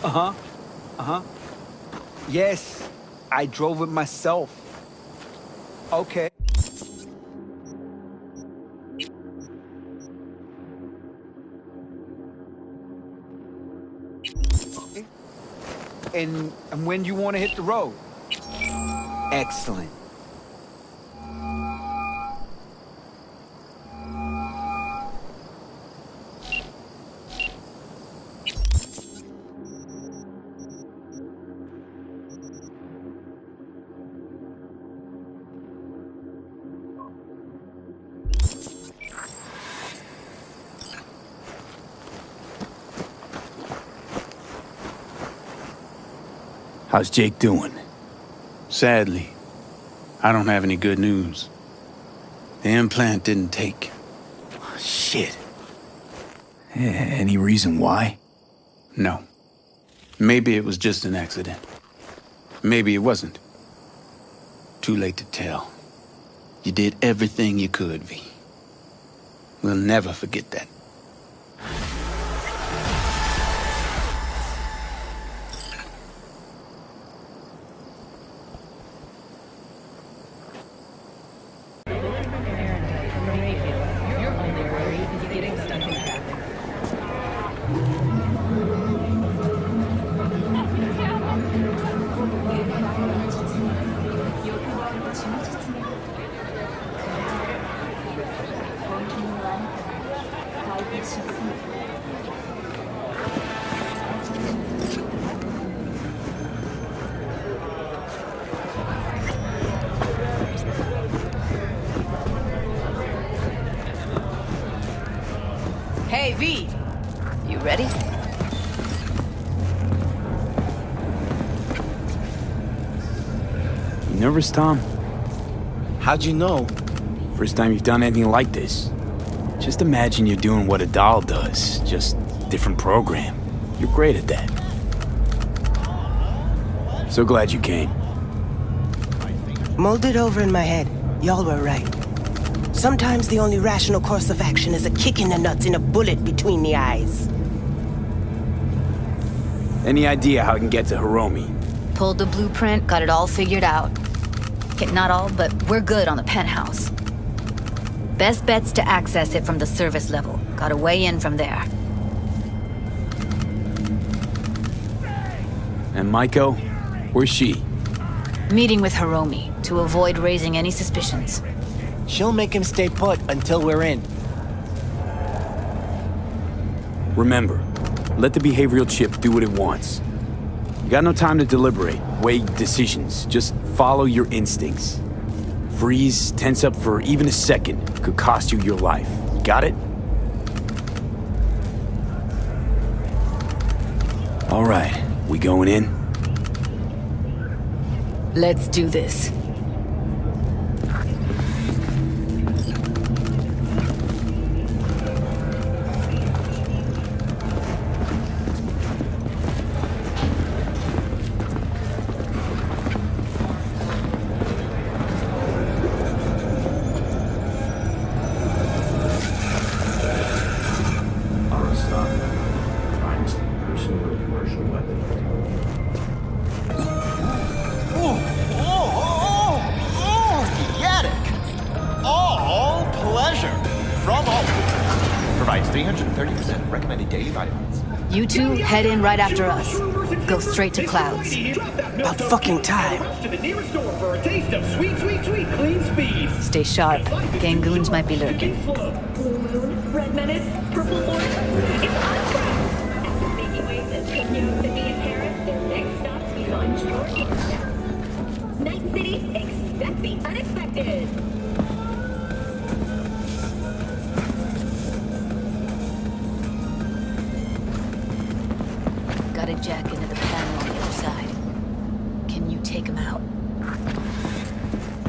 Uh-huh. Uh-huh. Yes, I drove it myself. Okay. And when you want to hit the road? Excellent. How's Jake doing? Sadly, I don't have any good news. The implant didn't take. Shit. Any reason why? No. Maybe it was just an accident. Maybe it wasn't. Too late to tell. You did everything you could, V. We'll never forget that. Hey, V. You ready? You nervous, Tom? How'd you know? First time you've done anything like this. Just imagine you're doing what a doll does, just different program. You're great at that. So glad you came. Mulled it over in my head. Y'all were right. Sometimes the only rational course of action is a kick in the nuts and a bullet between the eyes. Any idea how I can get to Hiromi? Pulled the blueprint, got it all figured out. Okay, not all, but we're good on the penthouse. Best bet's to access it from the service level. Got a way in from there. And Maiko? Where's she? Meeting with Hiromi to avoid raising any suspicions. She'll make him stay put until we're in. Remember, let the behavioral chip do what it wants. You got no time to deliberate, weigh decisions. Just follow your instincts. Freeze, tense up for even a second could cost you your life. Got it? All right, we going in? Let's do this. Provides 330% recommended daily vitamins. You two head in right after us. Go straight to Clouds. About fucking time. To the nearest store for a taste of sweet, sweet, sweet clean speed. Stay sharp. Gangoons might be lurking. Blue Moon, Red Menace, Purple Force. It's us, friends. After making waves in Tokyo, Sydney, and Paris, their next stop is on your doorstep. Night City, expect the unexpected. Got a jack into the panel on the other side. Can you take him out?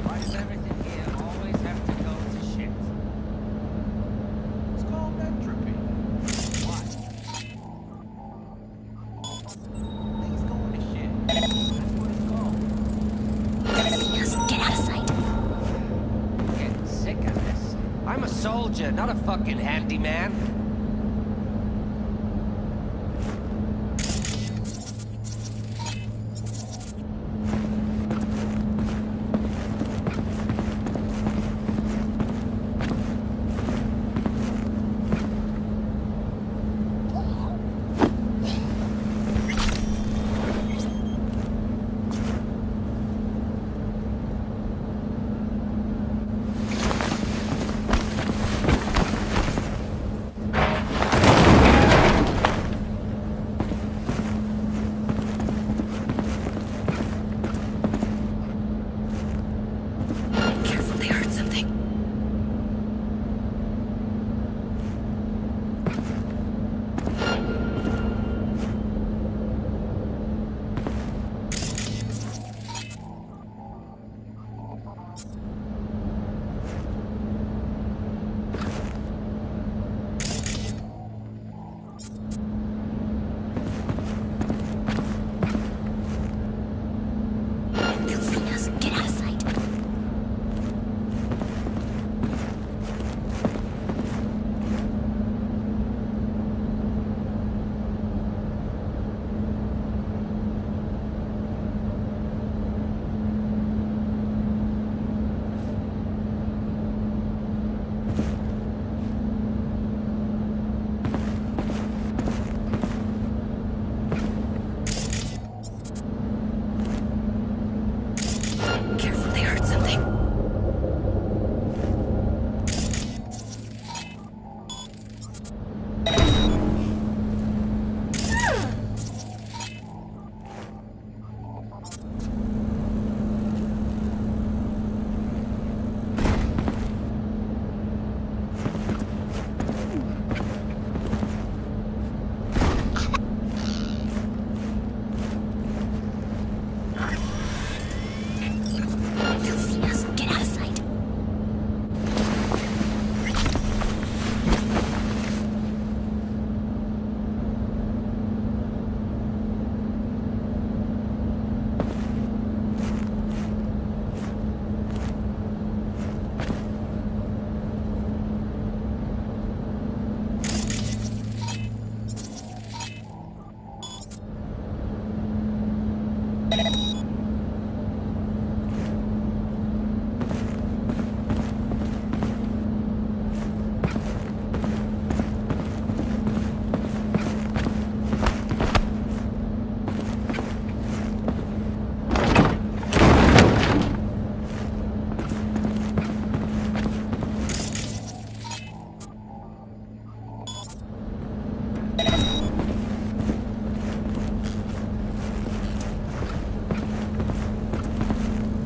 Why does everything here always have to go to shit? It's called entropy. Why? Things going to shit. That's what it's called. Yes, get out of sight. Getting sick of this. I'm a soldier, not a fucking handyman.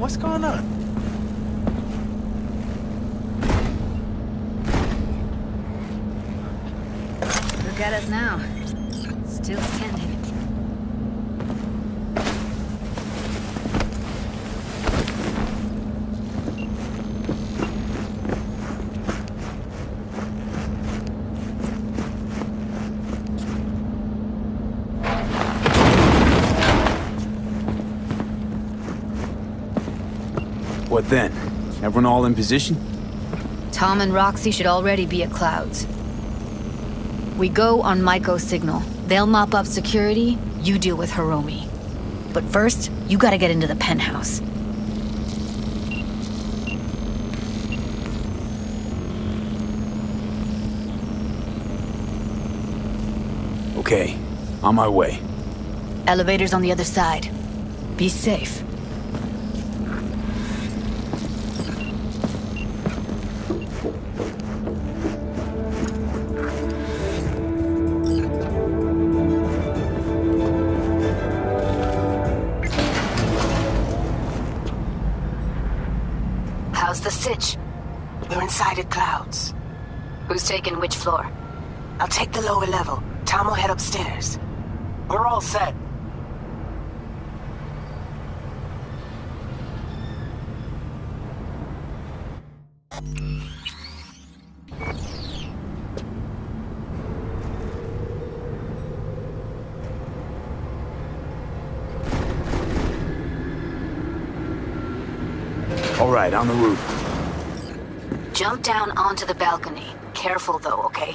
What's going on? Look at us now. Still standing. What then? Everyone all in position? Tom and Roxy should already be at Clouds. We go on Maiko's signal. They'll mop up security, you deal with Hiromi. But first, you gotta get into the penthouse. Okay, on my way. Elevator's on the other side. Be safe. How's the sitch? We're inside at Clouds. Who's taking which floor? I'll take the lower level. Tom will head upstairs. We're all set. All right, on the roof. Jump down onto the balcony. Careful though, okay?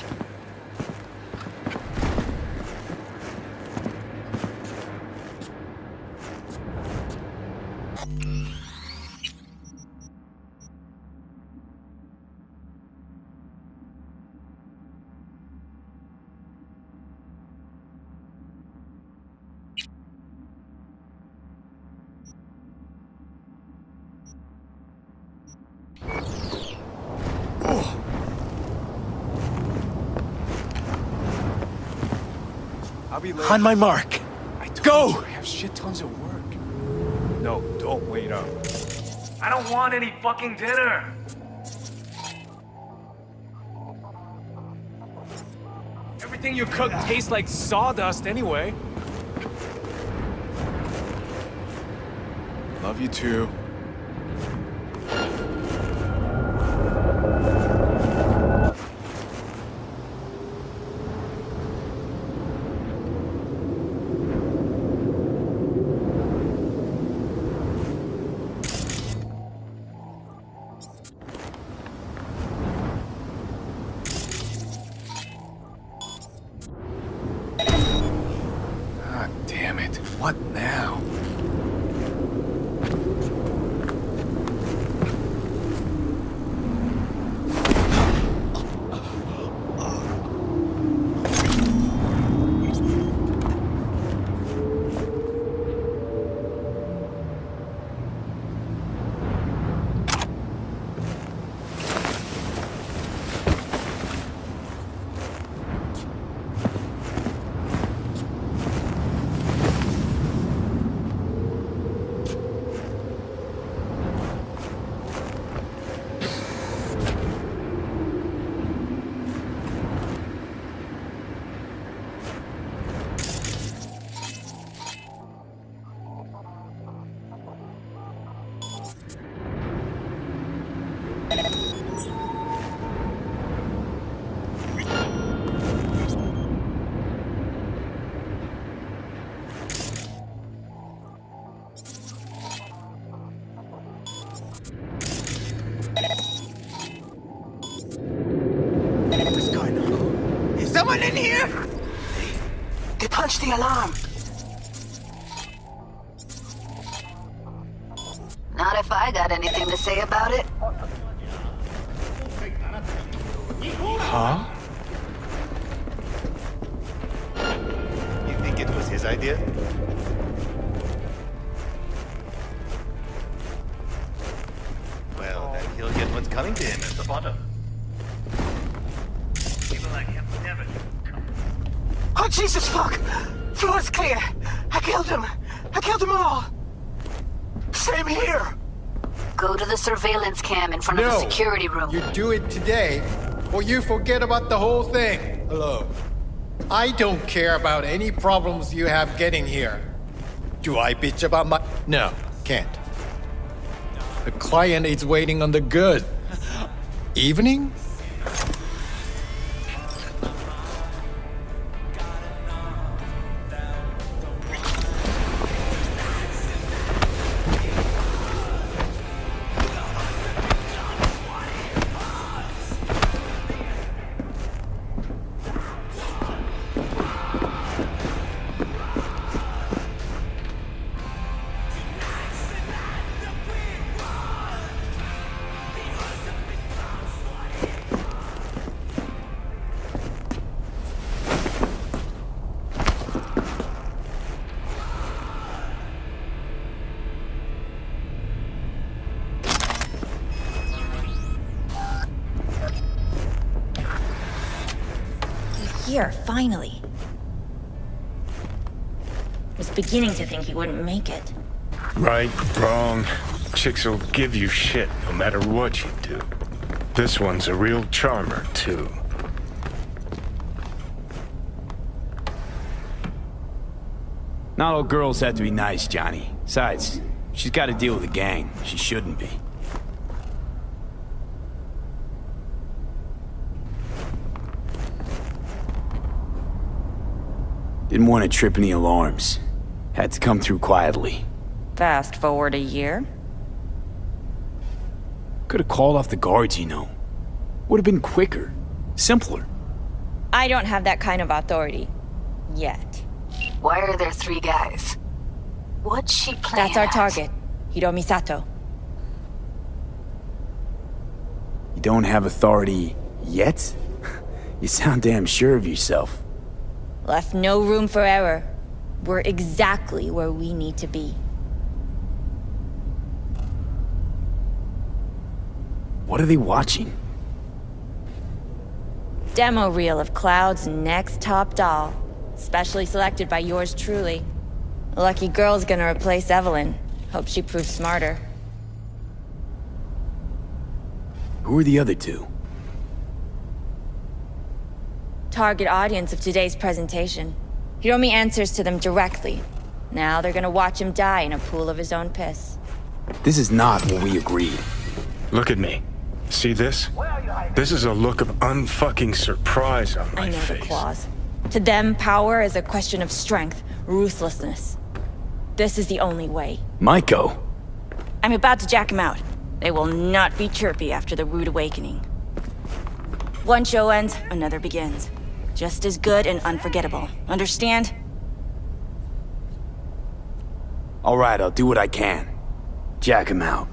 On my mark. Go! I have shit tons of work. No, don't wait up. I don't want any fucking dinner. Everything you cook tastes like sawdust anyway. Love you too. God damn it. What now? What's going on? Is someone in here? They punched the alarm. Not if I got anything to say about it. Huh? You think it was his idea? Well, then he'll get what's coming to him at the bottom. People like him never. Oh, Jesus, fuck! Floor's clear. I killed him. I killed them all. Same here. Go to the surveillance cam in front of the security room. You do it today, or you forget about the whole thing. Hello. I don't care about any problems you have getting here. Do I bitch about my... No, can't. The client is waiting on the good. Evening? Here, finally. Was beginning to think he wouldn't make it. Right, wrong. Chicks will give you shit no matter what you do. This one's a real charmer, too. Not all girls have to be nice, Johnny. Besides, she's got to deal with a gang. She shouldn't be. Didn't want to trip any alarms. Had to come through quietly. Fast forward a year. Could have called off the guards, you know. Would have been quicker. Simpler. I don't have that kind of authority. Yet. Why are there 3 guys? What's she playing That's our at? target. Hiromi Sato. You don't have authority yet? You sound damn sure of yourself. Left no room for error. We're exactly where we need to be. What are they watching? Demo reel of Cloud's next top doll. Specially selected by yours truly. Lucky girl's gonna replace Evelyn. Hope she proves smarter. Who are the other 2? Target audience of today's presentation. Hiromi answers to them directly. Now they're gonna watch him die in a pool of his own piss. This is not what we agreed. Look at me. See this? This is a look of unfucking surprise on my I know face. the claws. To them, power is a question of strength, ruthlessness. This is the only way. Maiko! I'm about to jack him out. They will not be chirpy after the rude awakening. One show ends, another begins. Just as good and unforgettable. Understand? All right, I'll do what I can. Jack him out.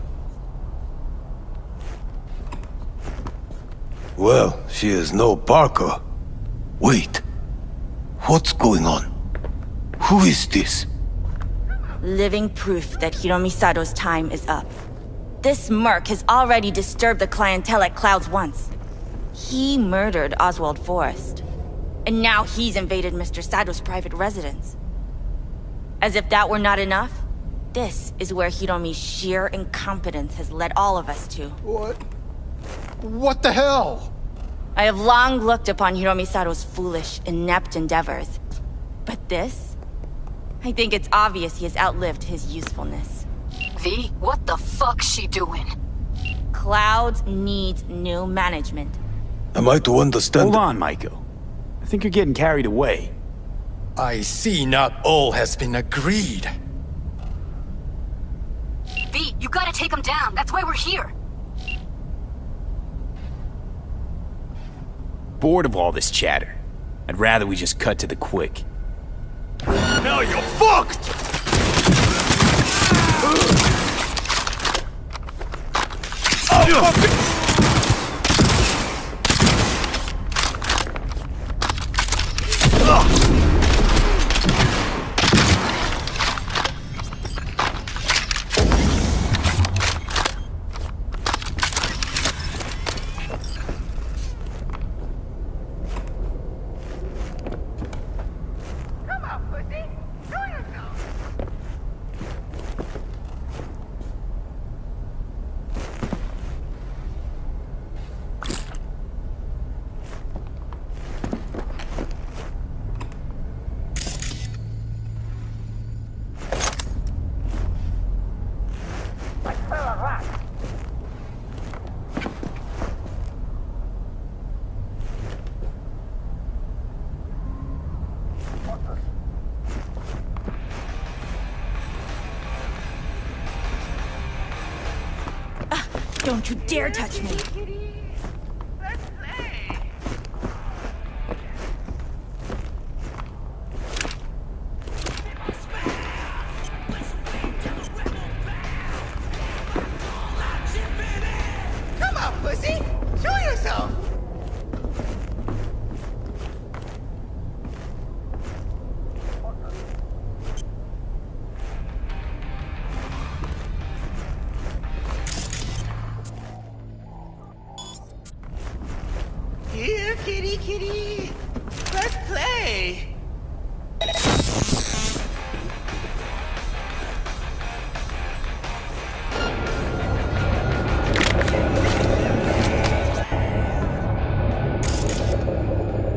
Well, she is no Parker. Wait. What's going on? Who is this? Living proof that Hiromi Sato's time is up. This merc has already disturbed the clientele at Clouds once. He murdered Oswald Forrest. And now he's invaded Mr. Sato's private residence. As if that were not enough, this is where Hiromi's sheer incompetence has led all of us to. What the hell? I have long looked upon Hiromi Sato's foolish, inept endeavors. But this? I think it's obvious he has outlived his usefulness. V, what the fuck's she doing? Clouds needs new management. Am I to understand? Hold on, Maiko. I think you're getting carried away. I see not all has been agreed. V, you gotta take him down. That's why we're here. Bored of all this chatter. I'd rather we just cut to the quick. Now you're fucked! Don't you dare touch me! Come on, pussy! Show yourself! Here, kitty, kitty. Let's play.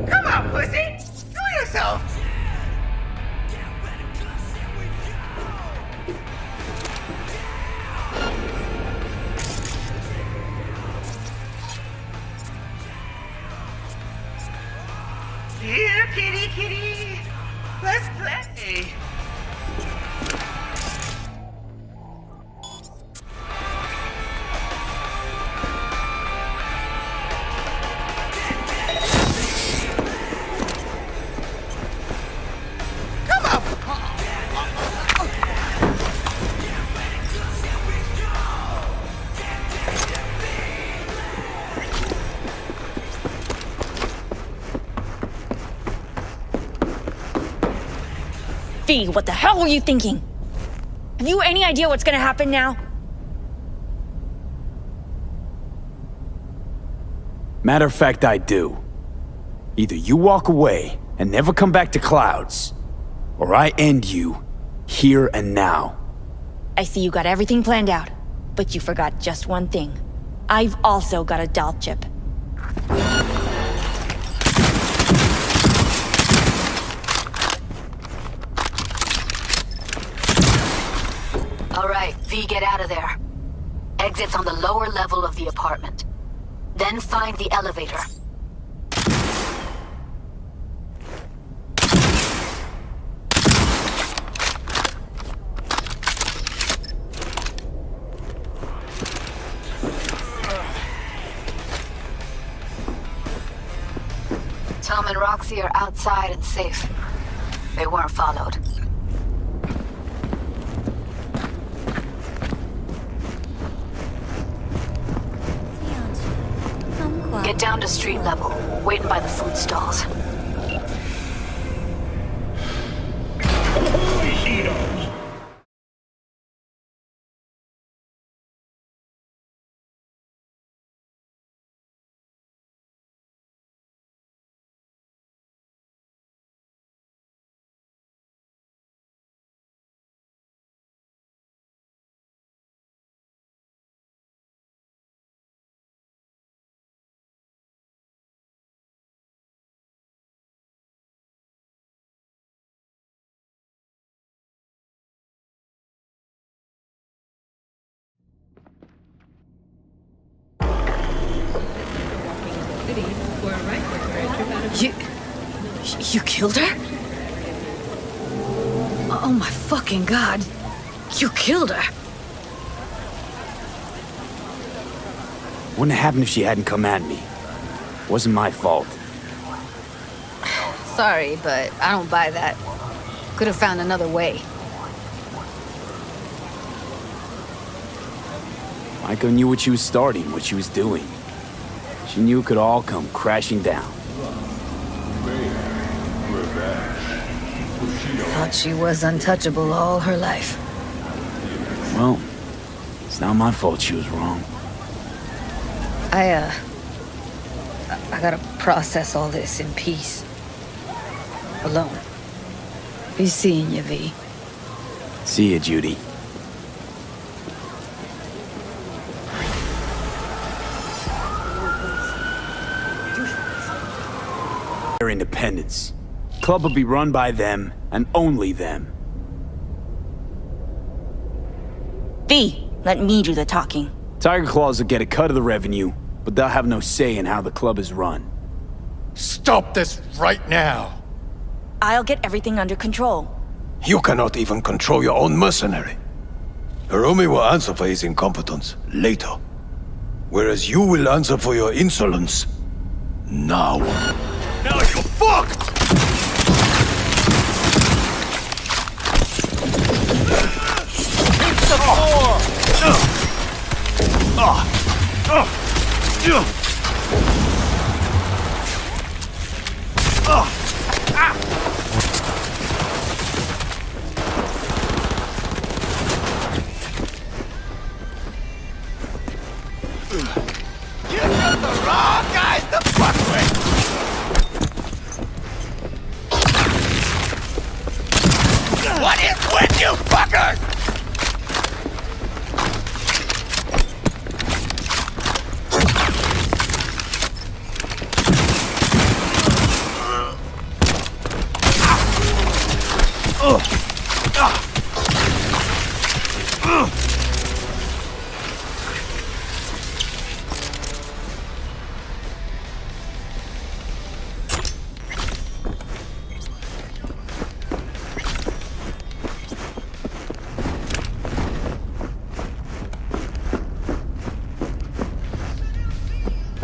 Come on, pussy. Do yourself. Here, kitty, kitty. Let's play. Come on. V, what the hell were you thinking? Have you any idea what's gonna happen now? Matter of fact, I do. Either you walk away and never come back to Clouds, or I end you here and now. I see you got everything planned out, but you forgot just one thing. I've also got a doll chip. All right, V, get out of there. Exit's on the lower level of the apartment. Then find the elevator. Tom and Roxy are outside and safe. They weren't followed. Get down to street level, waiting by the food stalls. You killed her? Oh my fucking god. You killed her. Wouldn't have happened if she hadn't come at me. Wasn't my fault. Sorry, but I don't buy that. Could have found another way. Micah knew what she was starting, what she was doing. She knew it could all come crashing down. Thought she was untouchable all her life. Well, it's not my fault she was wrong. I gotta process all this in peace. Alone. Be seeing you, V. See ya, Judy. Their independence. Club will be run by them, and only them. V, let me do the talking. Tiger Claws will get a cut of the revenue, but they'll have no say in how the club is run. Stop this right now! I'll get everything under control. You cannot even control your own mercenary. Hirumi will answer for his incompetence later. whereas you will answer for your insolence. Now. Now you're fucked! Hit the floor! You got the wrong guys to fuck with! What is with you fuckers?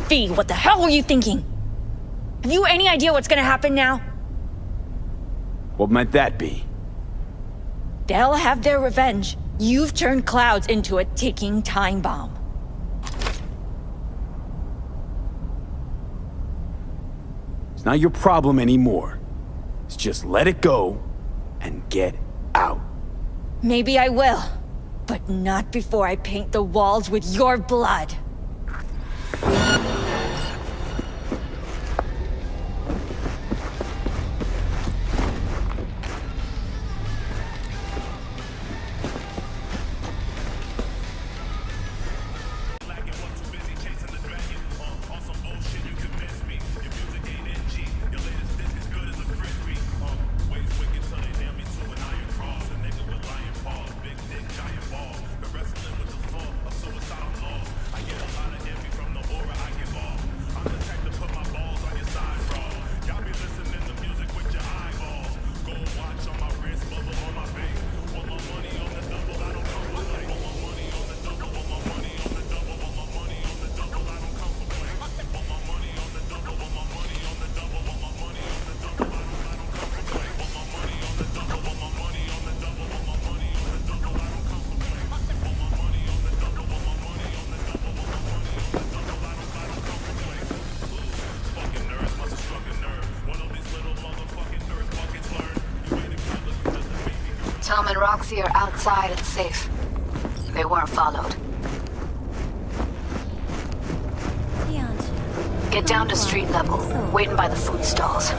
V, what the hell were you thinking? Have you any idea what's gonna happen now? What might that be? They'll have their revenge. You've turned Clouds into a ticking time bomb. It's not your problem anymore. It's just let it go and get out. Maybe I will, but not before I paint the walls with your blood. Tom and Roxy are outside and safe. They weren't followed. Get down to street level, waiting by the food stalls.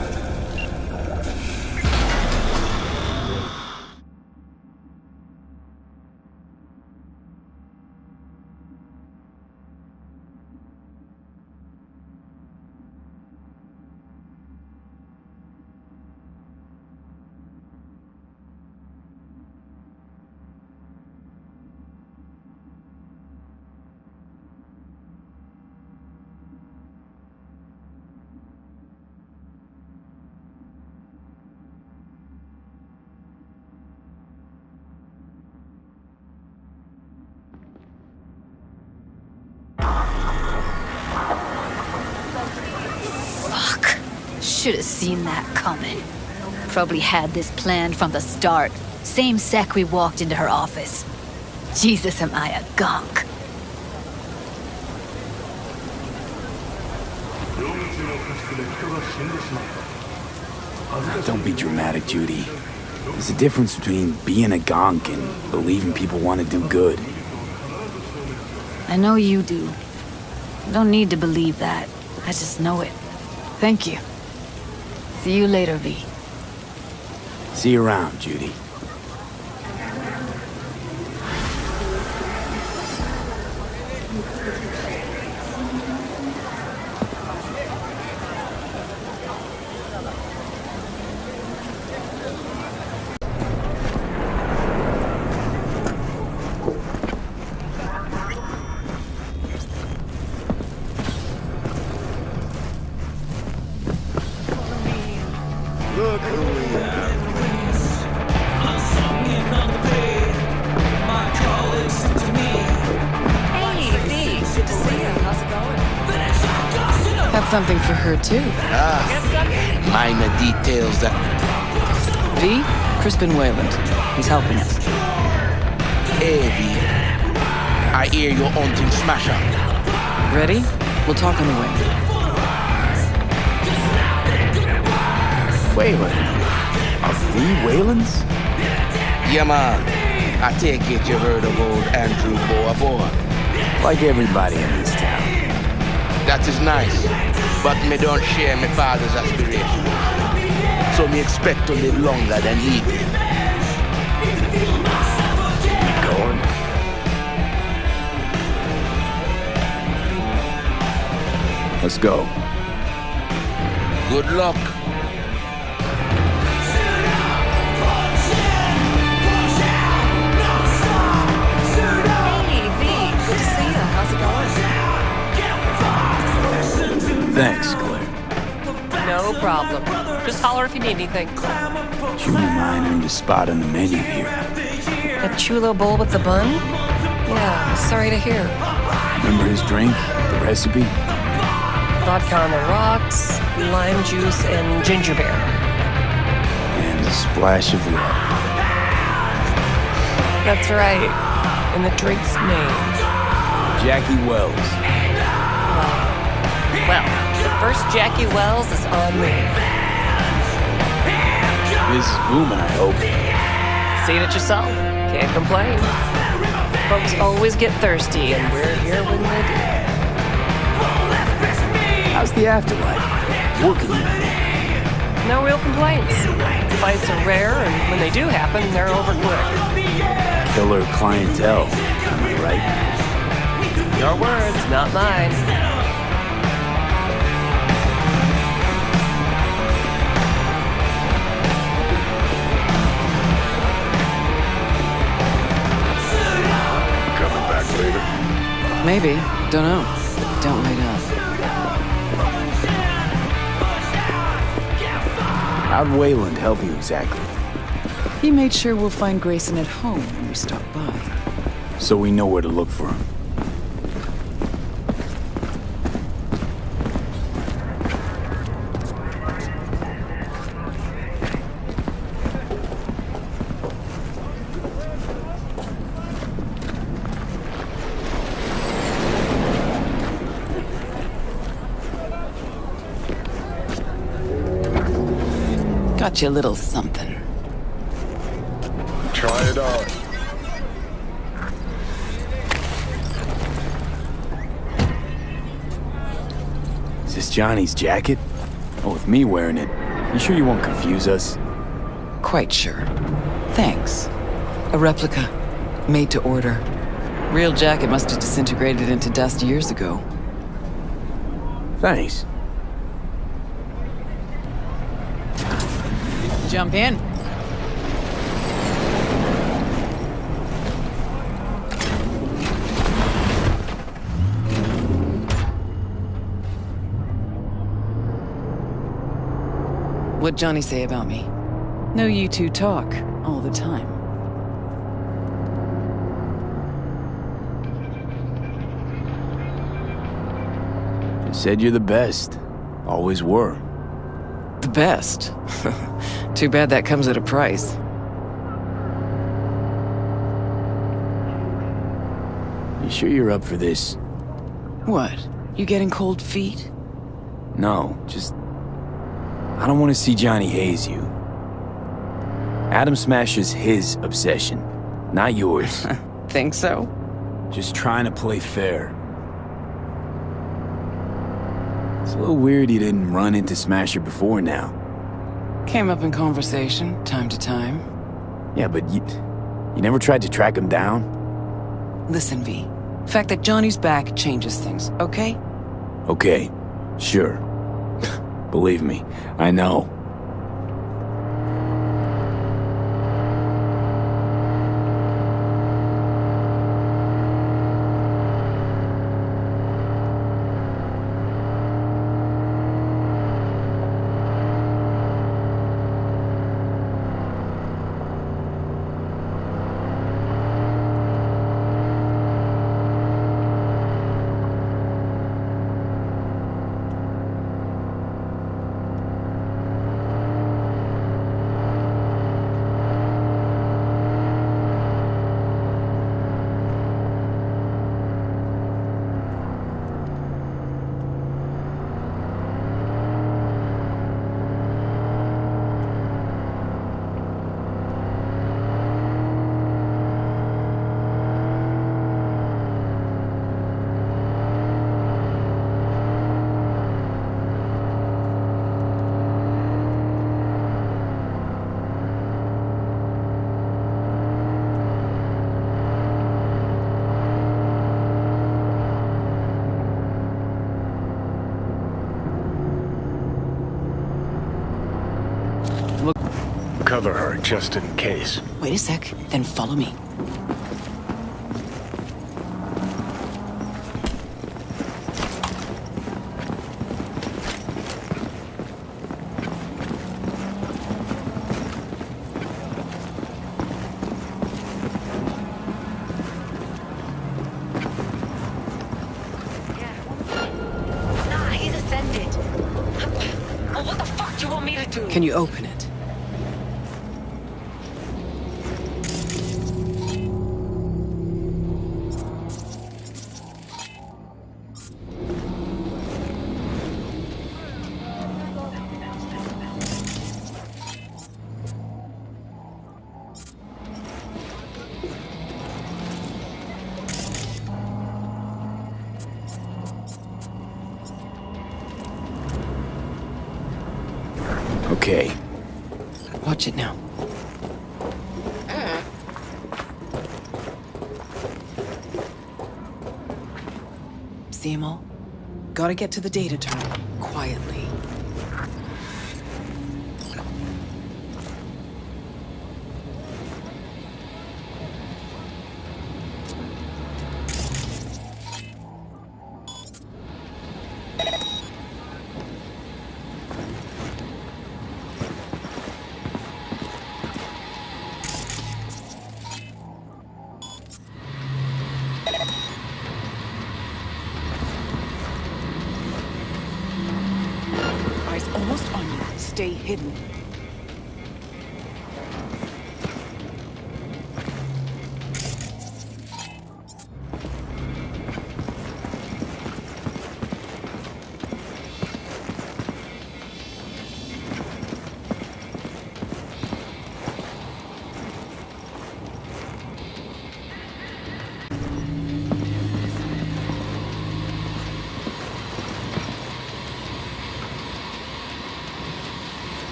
Should have seen that coming. Probably had this planned from the start. Same sec we walked into her office. Jesus, am I a gonk. Don't be dramatic, Judy. There's a difference between being a gonk and believing people want to do good. I know you do. I don't need to believe that. I just know it. Thank you. See you later, V. See you around, Judy. Look who we have. something for her, too. Minor details that... V, Crispin Wayland. He's helping us. Hey, V. I hear you're hunting Smasher. Ready? We'll talk on the way. Wayland? Are V Waylands? Yeah, man. I take it you heard of old Andrew Boa. Like everybody in this town. That is nice, but me don't share my father's aspirations. So me expect to live longer than he did. You going? Let's go. Good luck. Thanks, Claire. No problem. Just holler if you need anything. Junior mine earned a spot on the menu here. A chulo bowl with the bun? Yeah, sorry to hear. Remember his drink? The recipe? Vodka on the rocks, lime juice, and ginger beer. And a splash of love. That's right. And the drink's name. Jackie Wells. Well, the first Jackie Wells is on me. This is booming, I hope. Seen it yourself. Can't complain. Folks always get thirsty, and we're here when they do. How's the afterlife? Working on it. No real complaints. Fights are rare, and when they do happen, they're over quick. Killer clientele, am I right? Your words, not mine. Later. Maybe. Don't know. Don't wait up. How'd Wayland help you exactly? He made sure we'll find Grayson at home when we stop by. So we know where to look for him. Got you a little something. Try it on. Is this Johnny's jacket? Oh, with me wearing it, you sure you won't confuse us? Quite sure. Thanks. A replica. Made to order. Real jacket must have disintegrated into dust years ago. Thanks. Jump in. What'd Johnny say about me? No, you two talk all the time. He said you're the best. Always were. The best? Too bad that comes at a price. You sure you're up for this? What? You getting cold feet? No, just... I don't want to see Johnny haze you. Adam Smasher's his obsession, not yours. Think so? Just trying to play fair. It's a little weird you didn't run into Smasher before now. Came up in conversation, time to time. Yeah, but you never tried to track him down? Listen, V. The fact that Johnny's back changes things, okay? Okay, sure. Believe me, I know. cover her just in case. Wait a sec, then follow me. Nah, he's ascended. Oh, what the fuck do you want me to do? Can you open it? Okay. Watch it now. See 'em all? Gotta get to the data terminal, quietly. Eyes almost on you. Stay hidden.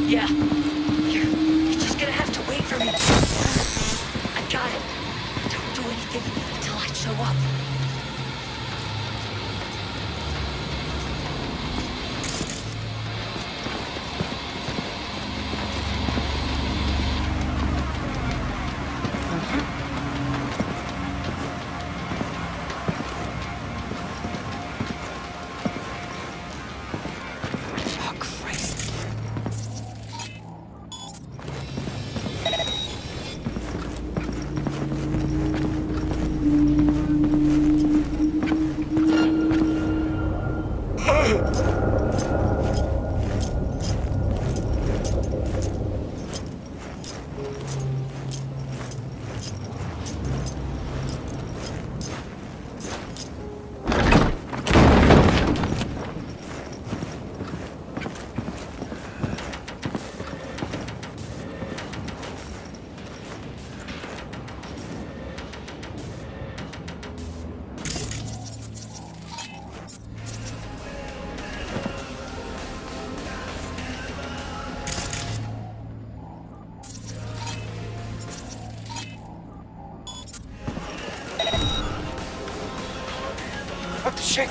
Yeah. You're just gonna have to wait for me. I got it. Don't do anything until I show up. Oh, Christ. What the shit?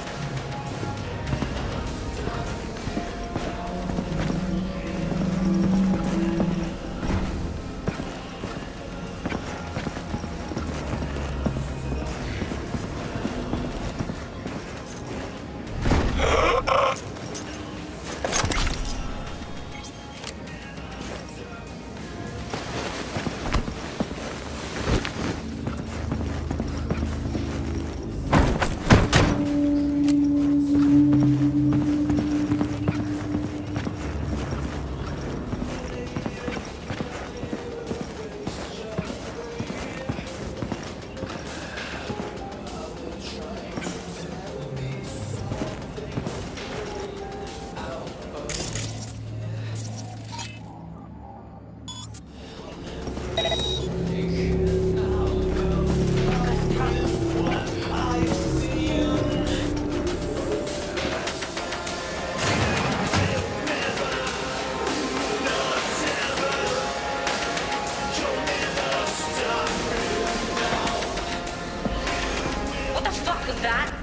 off the bat?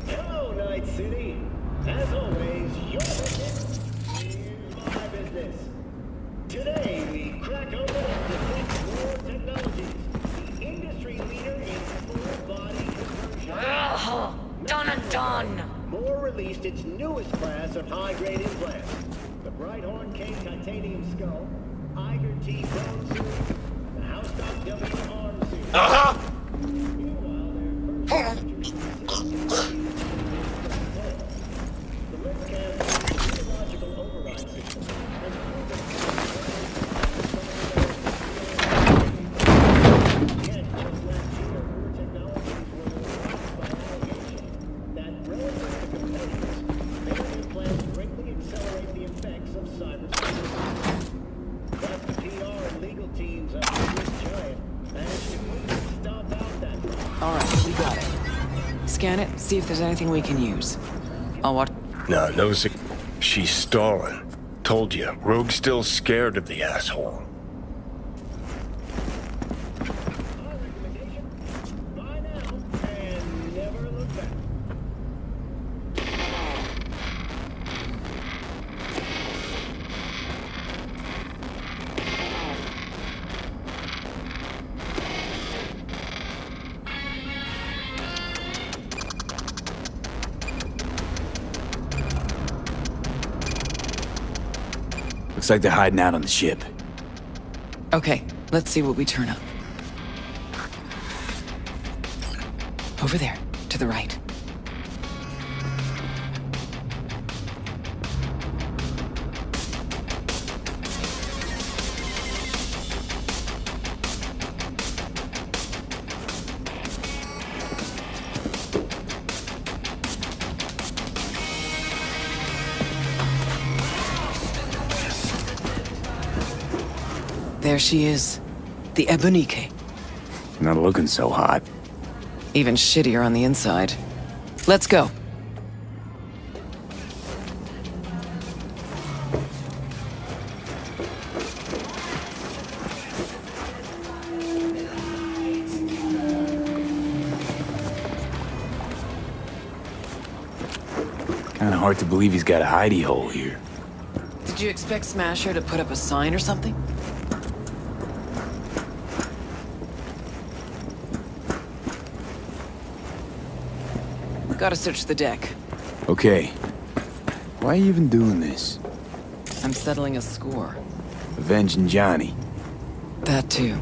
Hello, Night City. As always, your business is my business. Today, we crack open Defense War Technologies, the industry leader in full-body conversion. Done and done. Moore released its newest class of high-grade implants. The Brighthorn K titanium skull, Iger T bone suit, the Housestock W arm suit. Meanwhile, their first the Litzcam neurological override system has Yet, just last year, Moore Technologies were released by allegations that relative to competitors, their implants greatly accelerate the effects of cybersecurity. Thus, the PR and legal teams of the Swiss giant managed to quickly stomp out that problem. All right, we got it. Scan it, see if there's anything we can use. I'll watch. No, she's stalling. Told you, Rogue's still scared of the asshole. Looks like they're hiding out on the ship. Okay, let's see what we turn up. Over there, to the right. There she is. The Ebonique. Not looking so hot. Even shittier on the inside. Let's go. Kinda hard to believe he's got a hidey hole here. Did you expect Smasher to put up a sign or something? Gotta search the deck. Okay. Why are you even doing this? I'm settling a score. Avenging Johnny. That too.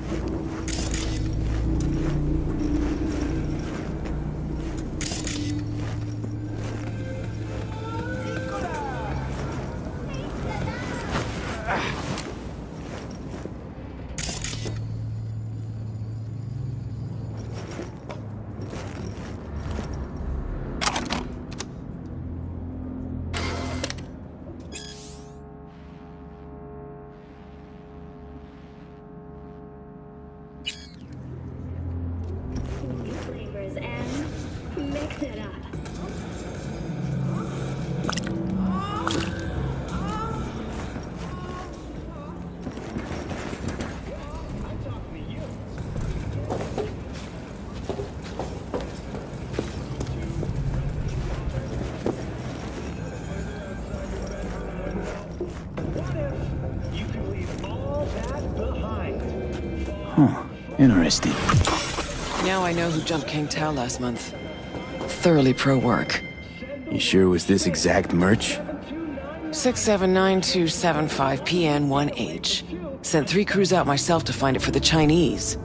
Flavors and mix it up. Huh. Interesting. Now I know who jumped King Tao last month. Thoroughly pro-work. You sure it was this exact merch? 679275PN1H. Sent 3 crews out myself to find it for the Chinese.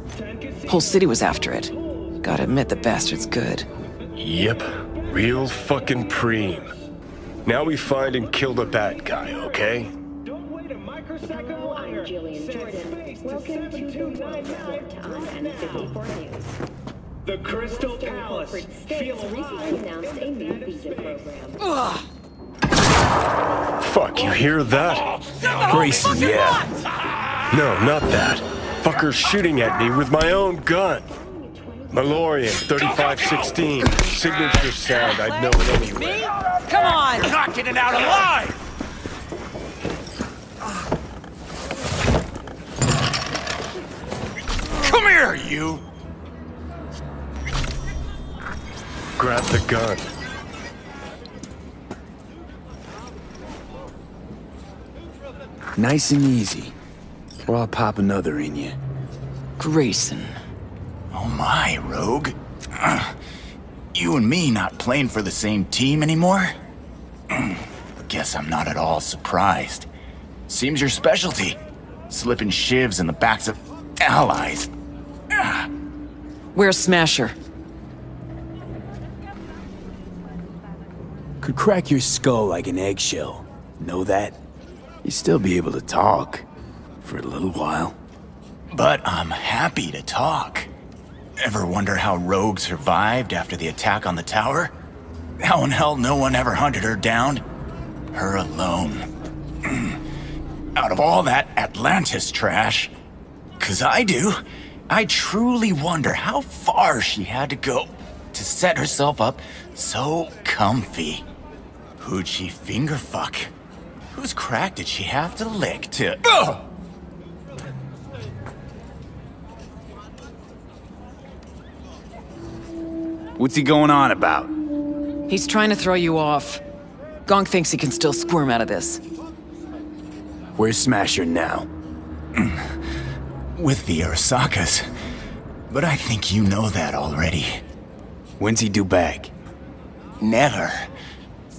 Whole city was after it. Gotta admit the bastard's good. Yep. Real fucking preem. Now we find and kill the bad guy, okay? Hello, I'm Jillian Jordan. Welcome to the World Report on N54 News. The Crystal Western Palace. corporate states recently announced a new visa program. Fuck, you hear that? Grayson, yeah. No, not that. Fucker's shooting at me with my own gun. Malorian, 3516. Signature sound, I'd know it anyway. Come on! You're not getting out alive! Come here, you! grab the gun. Nice and easy. Or I'll pop another in you. Grayson. Oh my, Rogue. You and me not playing for the same team anymore? Guess I'm not at all surprised. Seems your specialty. Slipping shivs in the backs of allies. Where's Smasher? Could crack your skull like an eggshell. Know that? You'd still be able to talk. For a little while. But I'm happy to talk. Ever wonder how Rogue survived after the attack on the tower? How in hell no one ever hunted her down? Her alone. Out of all that Atlantis trash, 'cause I do, I truly wonder how far she had to go to set herself up so comfy. Who'd she finger fuck? Whose crack did she have to lick to... Ugh! What's he going on about? He's trying to throw you off. Gong thinks he can still squirm out of this. Where's Smasher now? With the Arasakas. But I think you know that already. When's he due back? Never.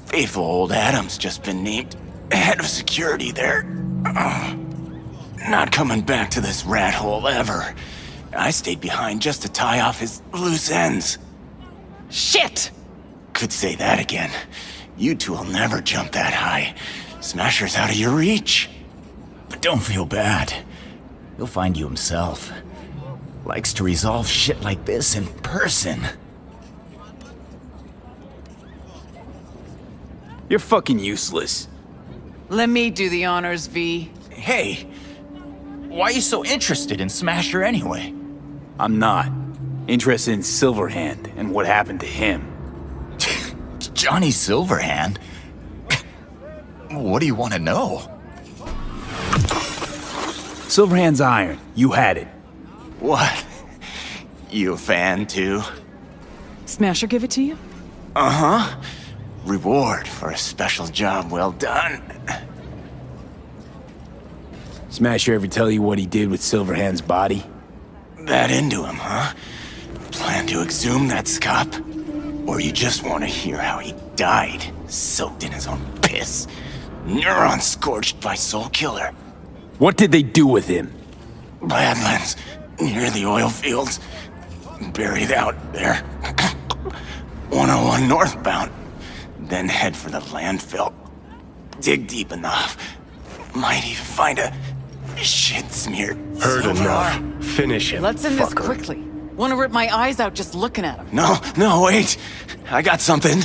Faithful old Adam's just been named head of security there. Not coming back to this rat hole ever. I stayed behind just to tie off his loose ends. Shit! Could say that again. You two will never jump that high. Smasher's out of your reach. But don't feel bad. He'll find you himself. Likes to resolve shit like this in person. You're fucking useless. Let me do the honors, V. Hey, why are you so interested in Smasher anyway? I'm not. Interested in Silverhand and what happened to him. Johnny Silverhand? What do you want to know? Silverhand's iron. You had it. What? You a fan too? Smasher give it to you? Uh-huh. Reward for a special job well done. Smasher ever tell you what he did with Silverhand's body? That into him, huh? Plan to exhume that scop? Or you just want to hear how he died, soaked in his own piss? Neurons scorched by Soul Killer. What did they do with him? Badlands, near the oil fields. Buried out there. 101 northbound. Then head for the landfill. Dig deep enough. Might even find a shit-smeared Heard silver enough. arm. Finish him, Let's end this fucker. quickly. Want to rip my eyes out just looking at him. No, wait. I got something.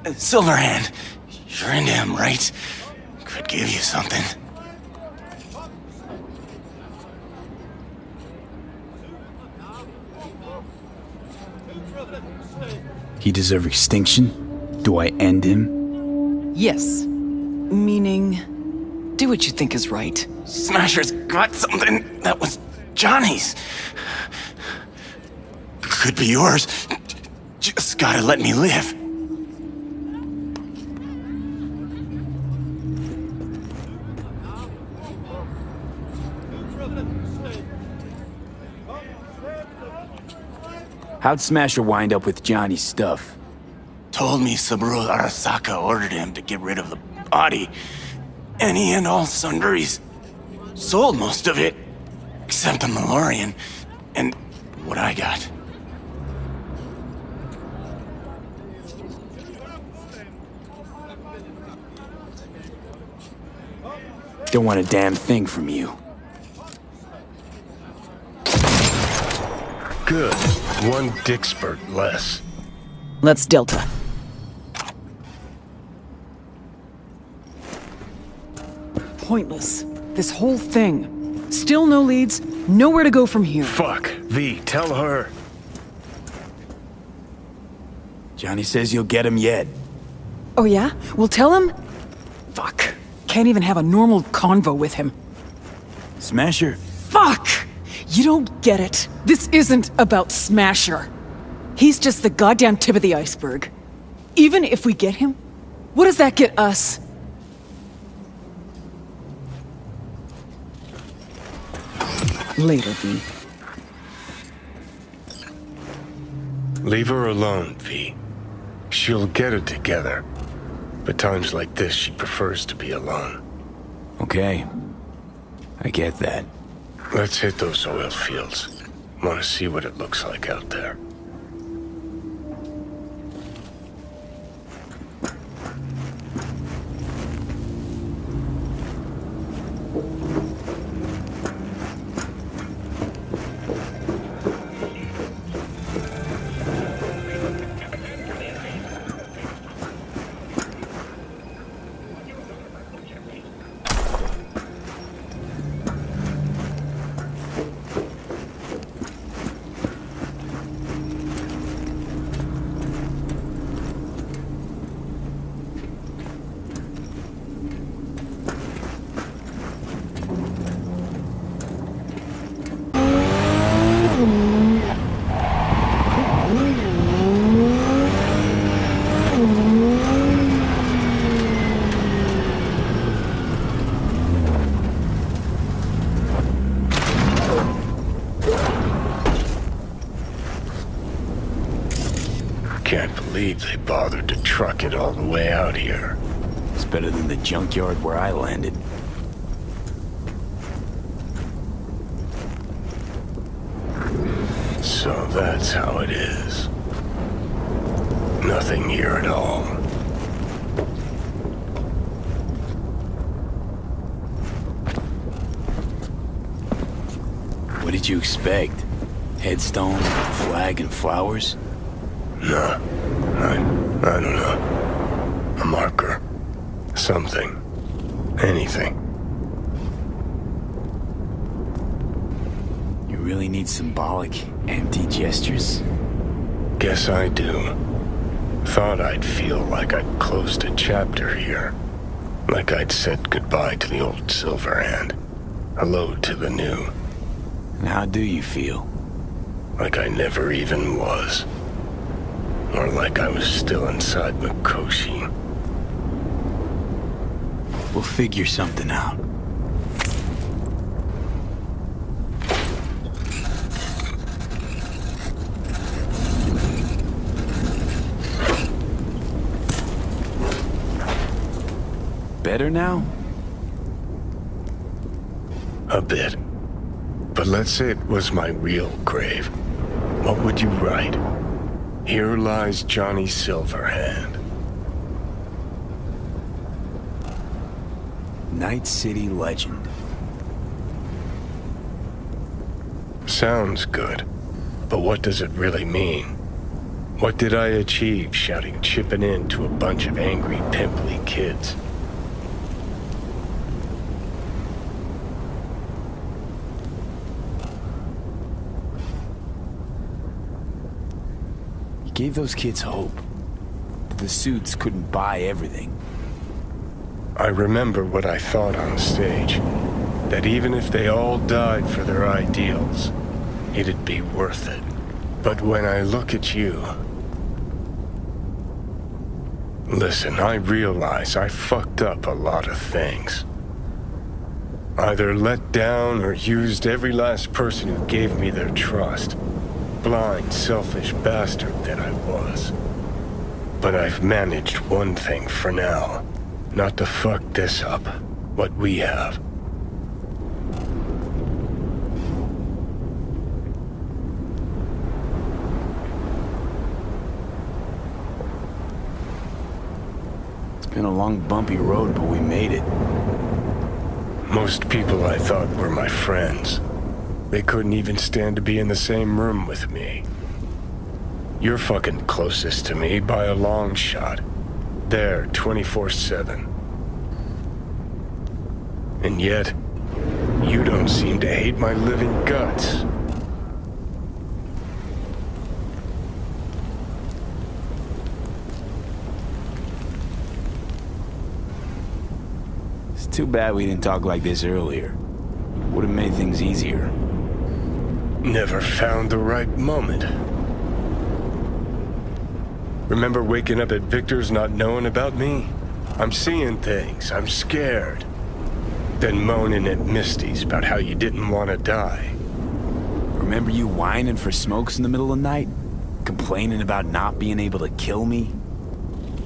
Silverhand. You're into him, right? Could give you something. He deserve extinction? Do I end him? Yes. Meaning, do what you think is right. Smasher's got something that was Johnny's. Could be yours. Just gotta let me live. How'd Smasher wind up with Johnny's stuff? Told me Saburo Arasaka ordered him to get rid of the body. Any and all sundries. Sold most of it. Except the Malorian. And what I got. Don't want a damn thing from you. Good. One dick spurt less. Let's Delta. Pointless. This whole thing. Still no leads, nowhere to go from here. Fuck. V, tell her. Johnny says you'll get him yet. Oh yeah? We'll tell him? Fuck. Can't even have a normal convo with him. Smasher? Fuck! You don't get it. This isn't about Smasher. He's just the goddamn tip of the iceberg. Even if we get him, what does that get us? Later, V. Leave her alone, V. She'll get it together. But times like this, she prefers to be alone. Okay. I get that. Let's hit those oil fields. Want to see what it looks like out there. Can't believe they bothered to truck it all the way out here. It's better than the junkyard where I landed. So that's how it is. Nothing here at all. What did you expect? Headstone, flag, and flowers? No. I don't know. A marker. Something. Anything. You really need symbolic, empty gestures? Guess I do. Thought I'd feel like I'd closed a chapter here. Like I'd said goodbye to the old Silverhand. Hello to the new. And how do you feel? Like I never even was. Or like I was still inside Mikoshi. We'll figure something out. Better now? A bit. But let's say it was my real grave. What would you write? Here lies Johnny Silverhand. Night City legend. Sounds good. But what does it really mean? What did I achieve shouting chipping in to a bunch of angry, pimply kids? Gave those kids hope. The suits couldn't buy everything. I remember what I thought on stage. That even if they all died for their ideals, it'd be worth it. But when I look at you... Listen, I realize I fucked up a lot of things. Either let down or used every last person who gave me their trust. Blind, selfish bastard that I was. But I've managed one thing for now. Not to fuck this up. What we have. It's been a long, bumpy road, but we made it. Most people I thought were my friends. They couldn't even stand to be in the same room with me. You're fucking closest to me by a long shot. There, 24/7. And yet, you don't seem to hate my living guts. It's too bad we didn't talk like this earlier. Would have made things easier. Never found the right moment. Remember waking up at Victor's not knowing about me? I'm seeing things. I'm scared. Then moaning at Misty's about how you didn't want to die. Remember you whining for smokes in the middle of the night? Complaining about not being able to kill me?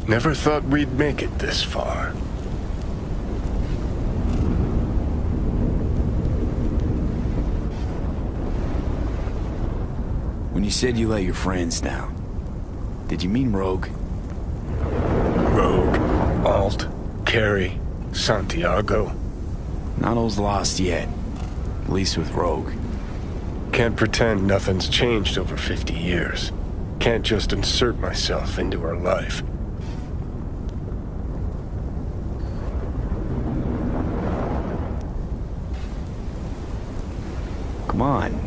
Never thought we'd make it this far. When you said you let your friends down, did you mean Rogue? Rogue, Alt, Carrie, Santiago. Not all's lost yet. At least with Rogue. Can't pretend nothing's changed over 50 years. Can't just insert myself into her life. Come on,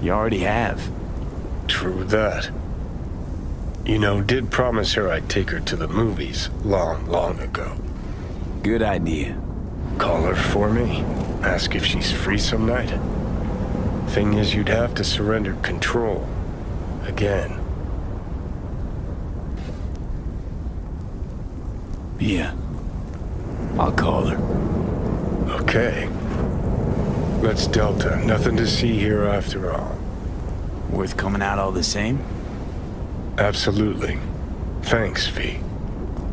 you already have. True that. You know, did promise her I'd take her to the movies long ago. Good idea. Call her for me. Ask if she's free some night. Thing is, you'd have to surrender control. Again. Yeah. I'll call her. Okay. Let's Delta. Nothing to see here after all. Worth coming out all the same? Absolutely. Thanks, V.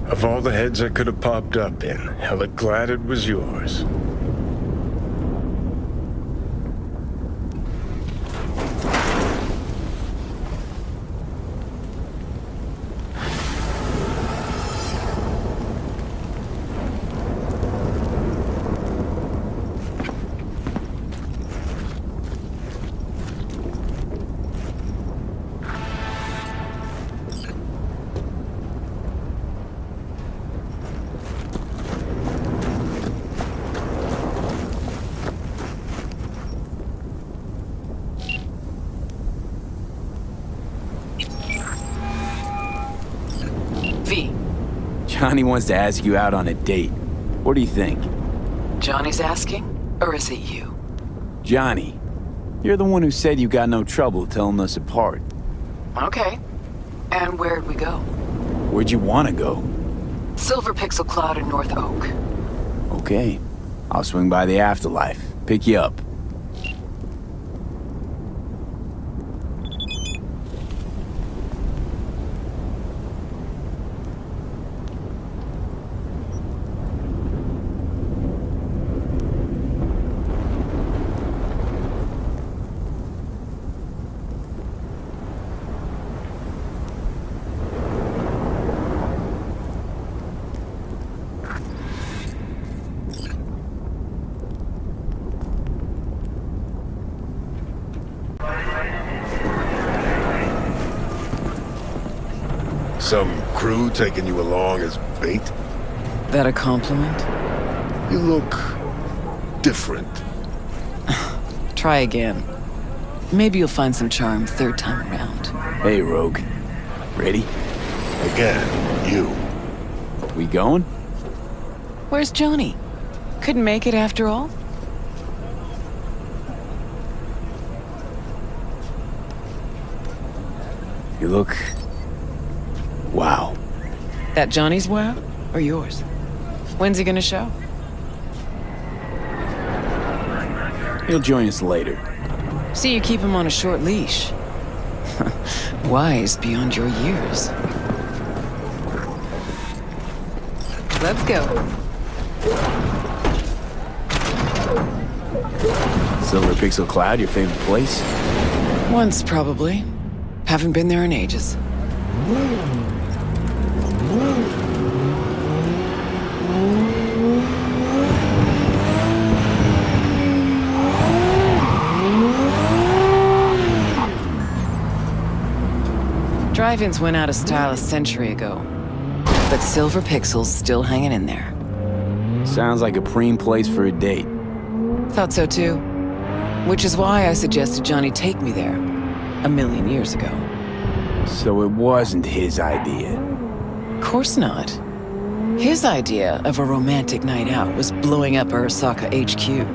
Of all the heads I could have popped up in, hella glad it was yours. Johnny wants to ask you out on a date. What do you think? Johnny's asking? Or is it you? Johnny, you're the one who said you got no trouble telling us apart. Okay. And where'd we go? Where'd you want to go? Silver Pixel Cloud in North Oak. Okay. I'll swing by the afterlife. Pick you up. Some crew taking you along as bait? That a compliment? You look different. Try again. Maybe you'll find some charm third time around. Hey, Rogue. Ready? Again, you. We going? Where's Johnny? Couldn't make it after all? You look... wow. That Johnny's wow? Or yours? When's he gonna show? He'll join us later. See, you keep him on a short leash. Wise beyond your years. Let's go. Silver Pixel Cloud, your favorite place? Once, probably. Haven't been there in ages. Drive-ins went out of style a century ago. But Silver Pixel's still hanging in there. Sounds like a preem place for a date. Thought so too. Which is why I suggested Johnny take me there. 1,000,000 years ago. So it wasn't his idea? Course not. His idea of a romantic night out was blowing up Arasaka HQ.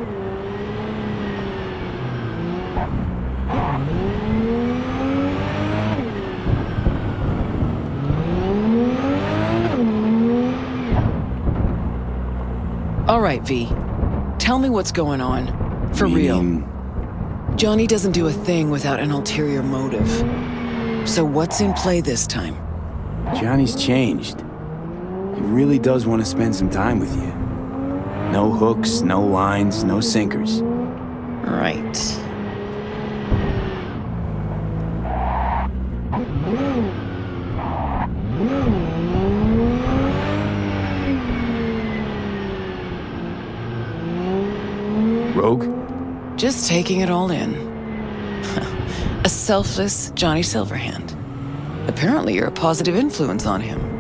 All right, V. Tell me what's going on. For real. Johnny doesn't do a thing without an ulterior motive. So what's in play this time? Johnny's changed. He really does want to spend some time with you. No hooks, no lines, no sinkers. Right. Rogue? Just taking it all in. A selfless Johnny Silverhand. Apparently you're a positive influence on him.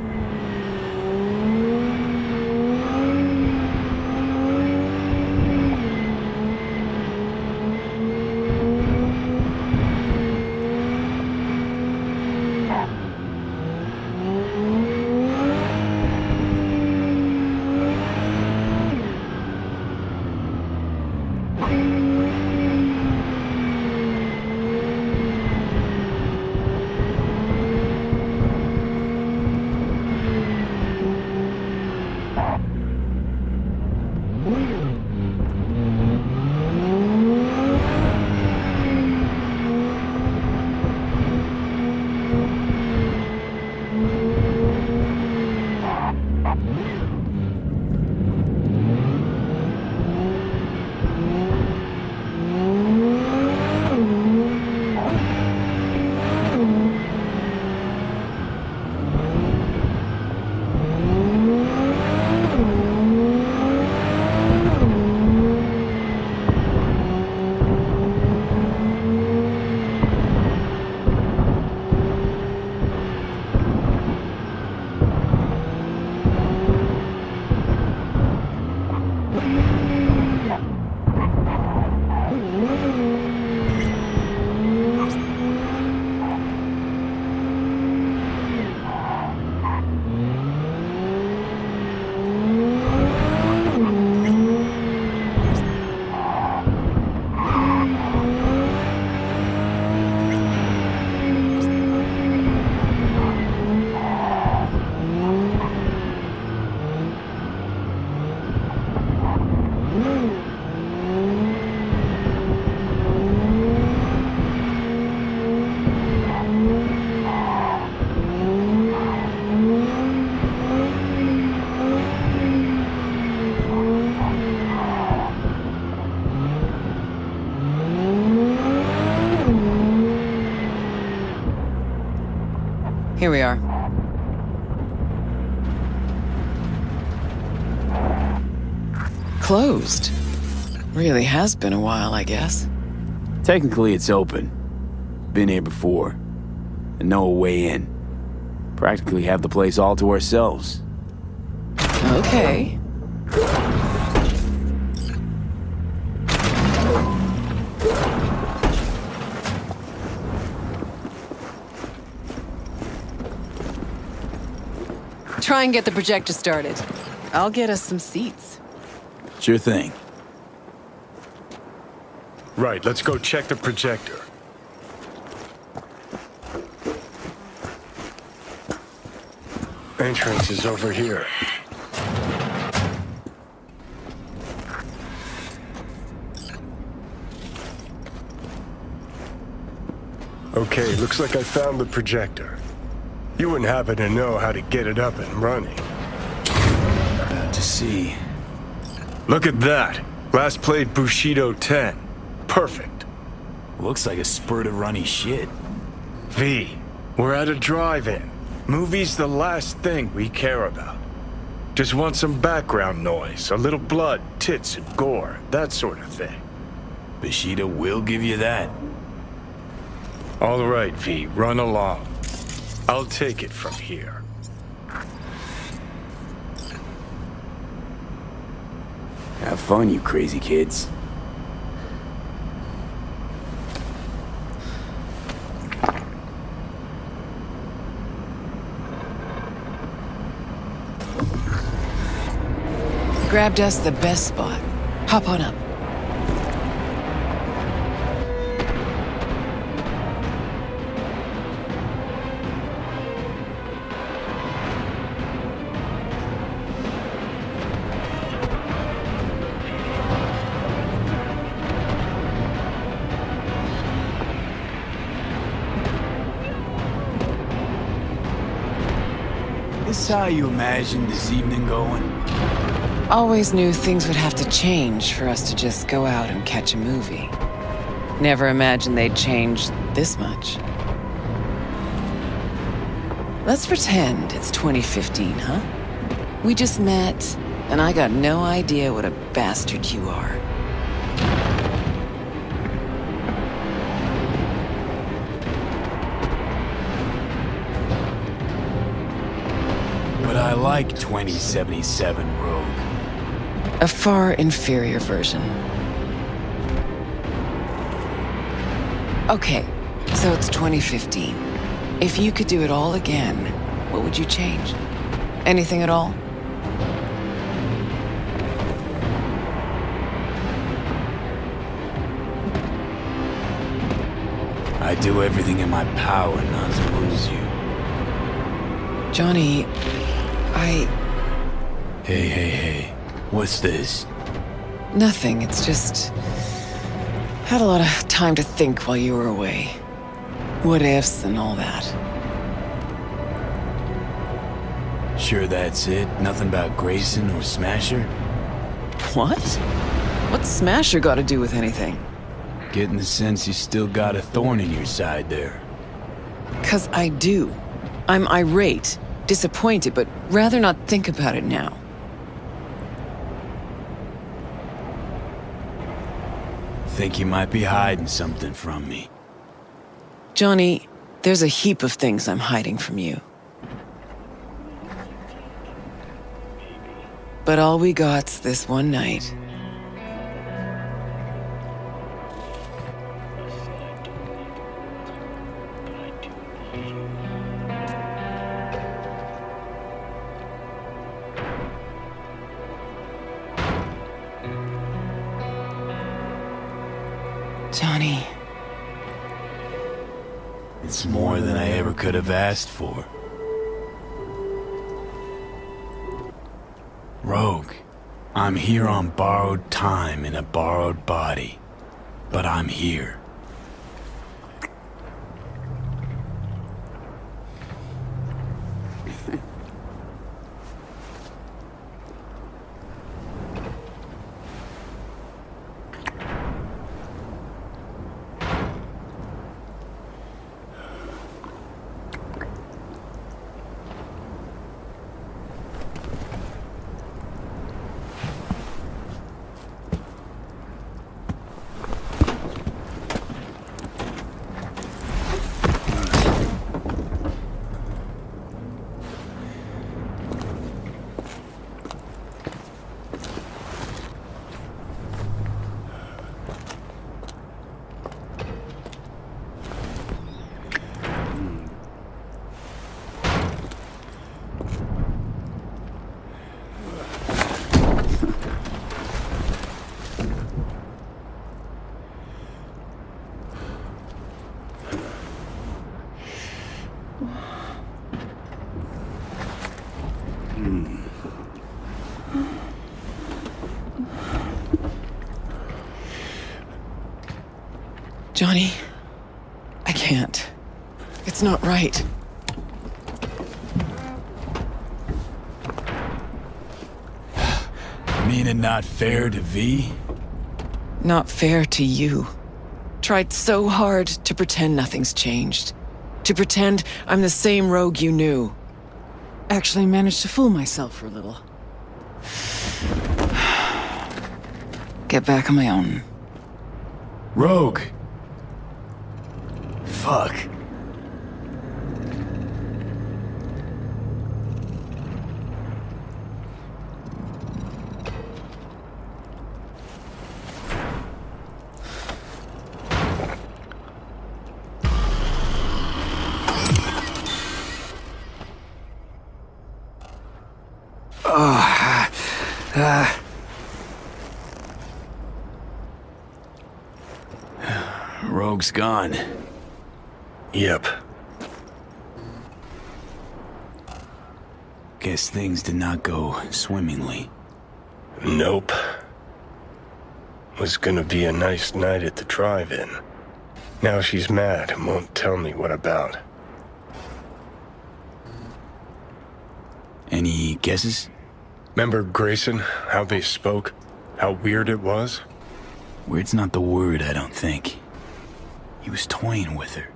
Here we are. Closed. Really has been a while, I guess. Technically, it's open. Been here before. And no way in. Practically have the place all to ourselves. Okay. Try and get the projector started. I'll get us some seats. Sure thing. Right, let's go check the projector. Entrance is over here. Okay, looks like I found the projector. You wouldn't happen to know how to get it up and running. About to see. Look at that. Last played Bushido 10. Perfect. Looks like a spurt of runny shit. V, we're at a drive-in. Movie's the last thing we care about. Just want some background noise, a little blood, tits, and gore, that sort of thing. Bushido will give you that. All right, V, run along. I'll take it from here. Have fun, you crazy kids. Grabbed us the best spot. Hop on up. this how you imagined this evening going? Always knew things would have to change for us to just go out and catch a movie. Never imagined they'd change this much. Let's pretend it's 2015, huh? We just met, and I got no idea what a bastard you are. But I like 2077 Rogue. A far inferior version. Okay, so it's 2015. If you could do it all again, what would you change? Anything at all? I do everything in my power not to lose you. Johnny, Hey. What's this? Nothing, it's just... Had a lot of time to think while you were away. What ifs and all that. Sure that's it? Nothing about Grayson or Smasher? What? What's Smasher got to do with anything? Getting the sense you still got a thorn in your side there. 'Cause I do. I'm irate, disappointed, but rather not think about it now. Think you might be hiding something from me. Johnny, there's a heap of things I'm hiding from you. But all we got's this one night. Johnny. It's more than I ever could have asked for. Rogue, I'm here on borrowed time in a borrowed body. But I'm here. Johnny, I can't. It's not right. Meaning not fair to V? Not fair to you. Tried so hard to pretend nothing's changed. To pretend I'm the same Rogue you knew. Actually managed to fool myself for a little. Get back on my own. Rogue! Fuck. Rogue's gone. Yep. Guess things did not go swimmingly. Nope. Was gonna be a nice night at the drive-in. Now she's mad and won't tell me what about. Any guesses? Remember Grayson, how they spoke? How weird it was? Weird's not the word, I don't think. He was toying with her.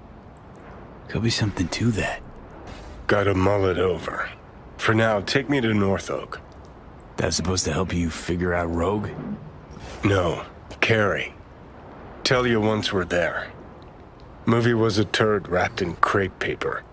Could be something to that. Gotta mull it over. For now, take me to North Oak. That's supposed to help you figure out Rogue? No, Carrie. Tell you once we're there. Movie was a turd wrapped in crepe paper.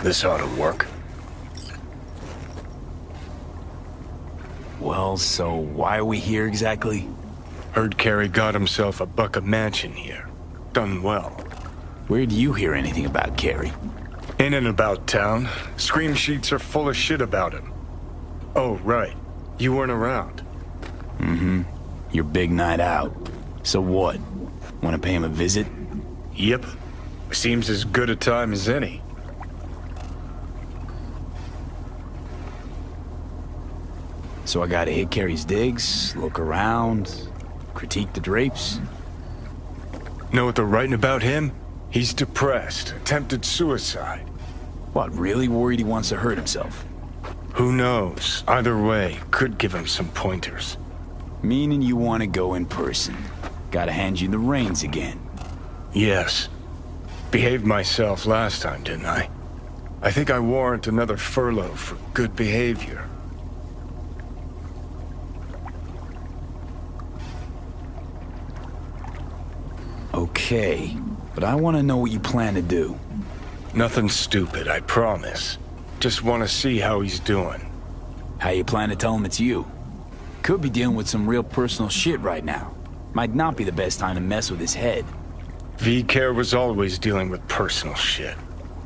This ought to work. Well, so why are we here exactly? Heard Carey got himself a buck-a mansion here. Done well. Where'd you hear anything about Carey? In and about town. Scream sheets are full of shit about him. Oh, right. You weren't around. Mm-hmm. Your big night out. So what? Want to pay him a visit? Yep. Seems as good a time as any. So I gotta hit Carey's digs, look around, critique the drapes? Know what they're writing about him? He's depressed, attempted suicide. What, really worried he wants to hurt himself? Who knows? Either way, could give him some pointers. Meaning you want to go in person. Gotta hand you the reins again. Yes. Behaved myself last time, didn't I? I think I warrant another furlough for good behavior. Okay, but I want to know what you plan to do. Nothing stupid, I promise. Just want to see how he's doing. How you plan to tell him it's you? Could be dealing with some real personal shit right now. Might not be the best time to mess with his head. V-Care was always dealing with personal shit.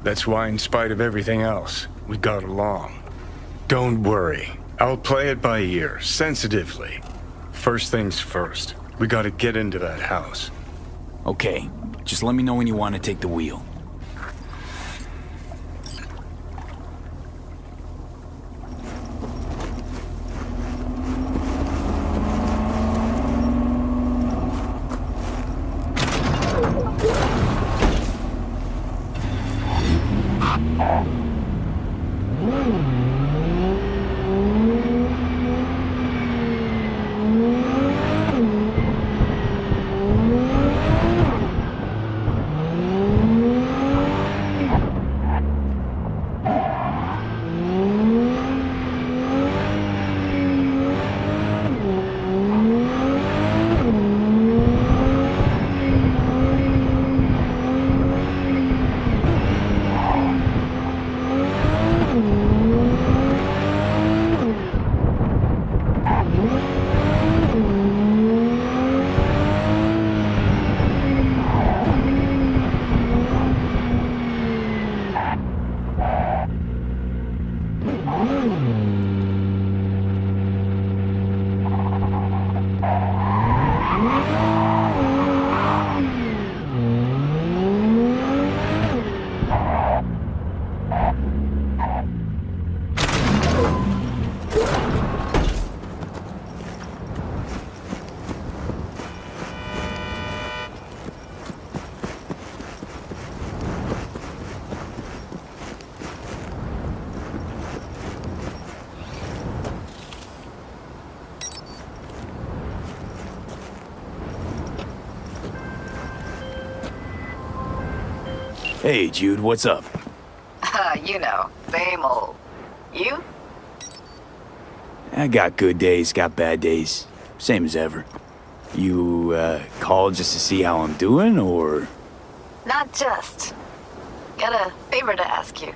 That's why, in spite of everything else, we got along. Don't worry. I'll play it by ear, sensitively. First things first. We gotta get into that house. Okay, just let me know when you want to take the wheel. Hey, Jude, what's up? You know, same old. You? I got good days, got bad days. Same as ever. You, called just to see how I'm doing, or...? Not just. Got a favor to ask you.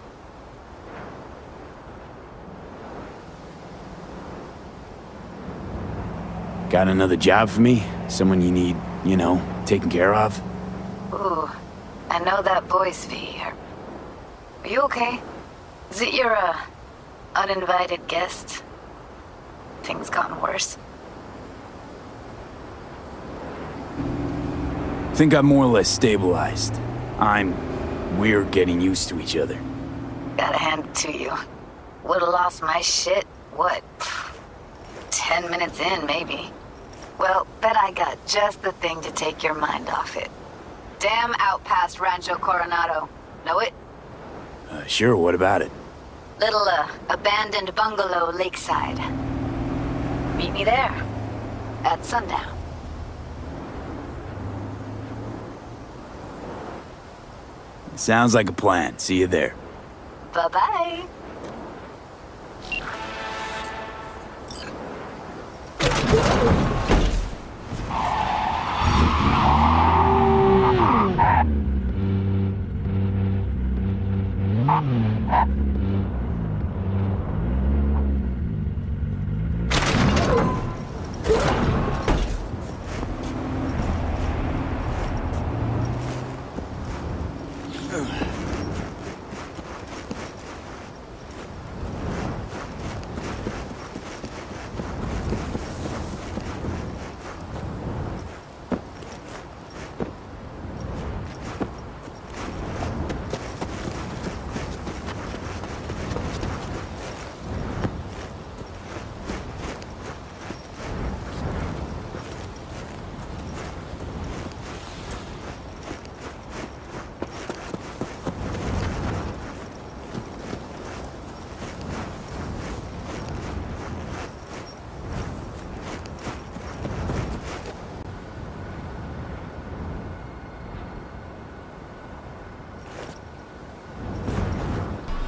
Got another job for me? Someone you need, you know, taken care of? Ooh, I know that voice, V. Are you okay? Is it your, uninvited guest? Things gotten worse? Think I'm more or less stabilized. We're getting used to each other. Gotta hand it to you. Would've lost my shit, what? 10 minutes in, maybe. Well, bet I got just the thing to take your mind off it. Damn out past Rancho Coronado. Know it? Sure, what about it? Little, abandoned bungalow lakeside. Meet me there. At sundown. Sounds like a plan. See you there. Bye-bye.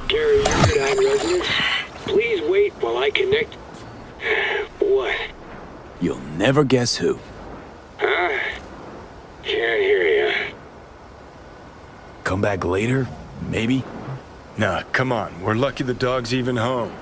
Gary, Rhode Island residents, please wait while I connect. What? You'll never guess who. Huh? Can't hear ya. Come back later? Maybe? Nah, come on. We're lucky the dog's even home.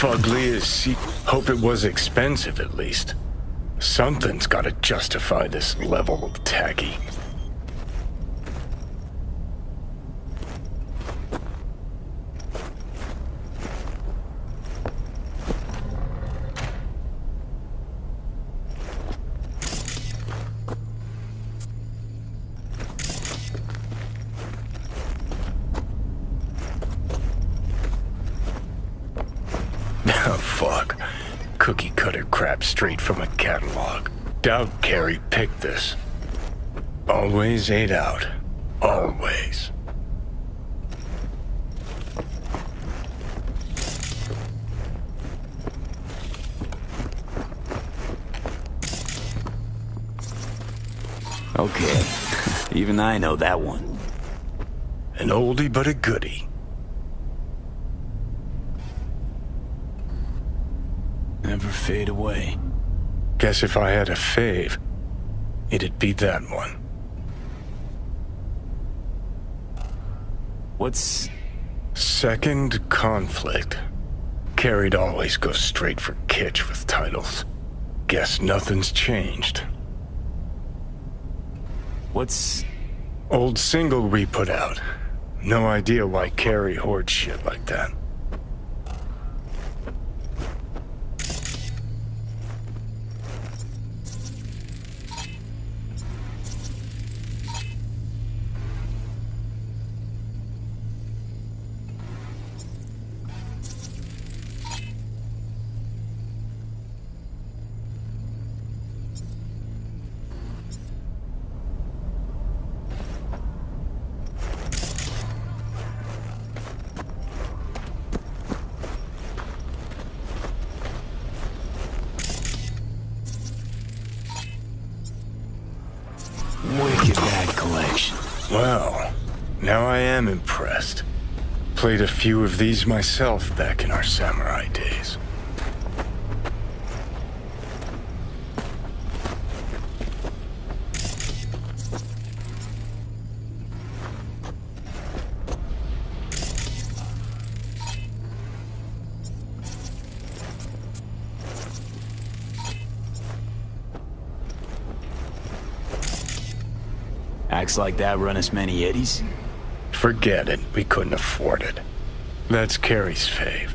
fugly as hope it was expensive at least. Something's gotta justify this level of tacky. Oh, fuck. Cookie cutter crap straight from a catalog. Doubt Carrie picked this. Always ate out. Always. Okay. Even I know that one. An oldie but a goodie. Never fade away. Guess if I had a fave, it'd be that one. What's... Second conflict. Carrie'd always go straight for kitsch with titles. Guess nothing's changed. What's... Old single we put out. No idea why Carrie hoards shit like that. Wicked bad collection. Well, now I am impressed. Played a few of these myself back in our samurai days. Acts like that run us many eddies? Forget it, we couldn't afford it. That's Carrie's fave.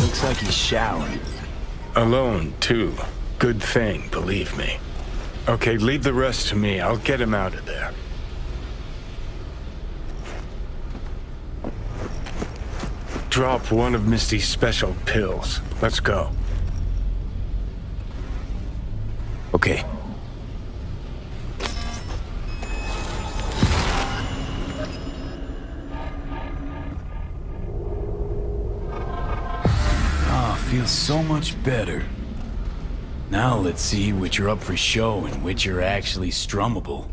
Looks like he's showering. Alone, too. Good thing, believe me. Okay, leave the rest to me. I'll get him out of there. Drop one of Misty's special pills. Let's go. Okay. Feels so much better. Now let's see which are up for show and which are actually strummable.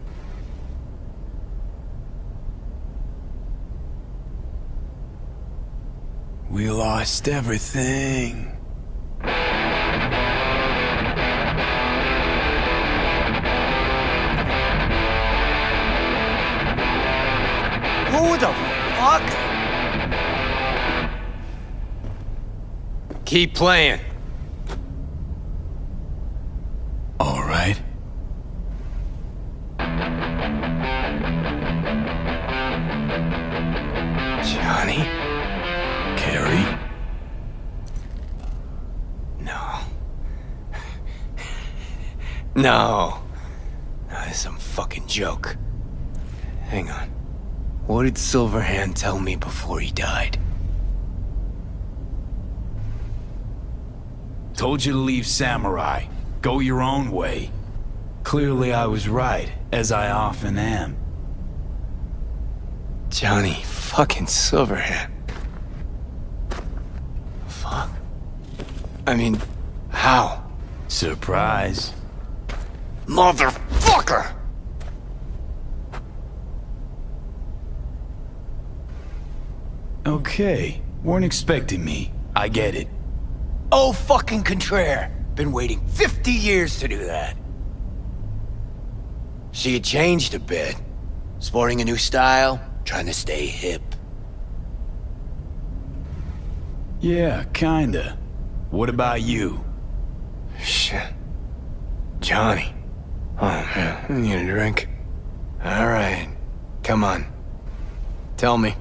We lost everything. Who the fuck? Keep playing. All right. Johnny? Carrie? No. No. That is some fucking joke. Hang on. What did Silverhand tell me before he died? Told you to leave Samurai. Go your own way. Clearly I was right, as I often am. Johnny fucking Silverhand. Fuck. I mean, how? Surprise. Motherfucker! Okay, weren't expecting me. I get it. Oh, fucking contraire. Been waiting 50 years to do that. She had changed a bit. Sporting a new style, trying to stay hip. Yeah, kinda. What about you? Shit. Johnny. Oh, man, I need a drink. All right, come on. Tell me,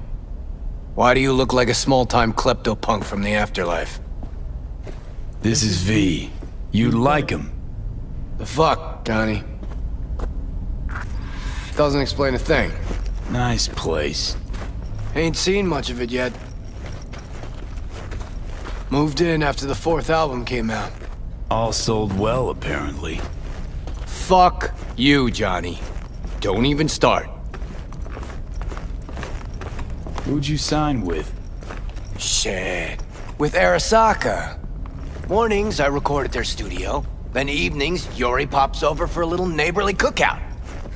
why do you look like a small-time klepto-punk from the afterlife? This is V. You'd like him. The fuck, Johnny? Doesn't explain a thing. Nice place. Ain't seen much of it yet. Moved in after the 4th album came out. All sold well, apparently. Fuck you, Johnny. Don't even start. Who'd you sign with? Shit. With Arasaka. Mornings, I record at their studio. Then evenings, Yori pops over for a little neighborly cookout.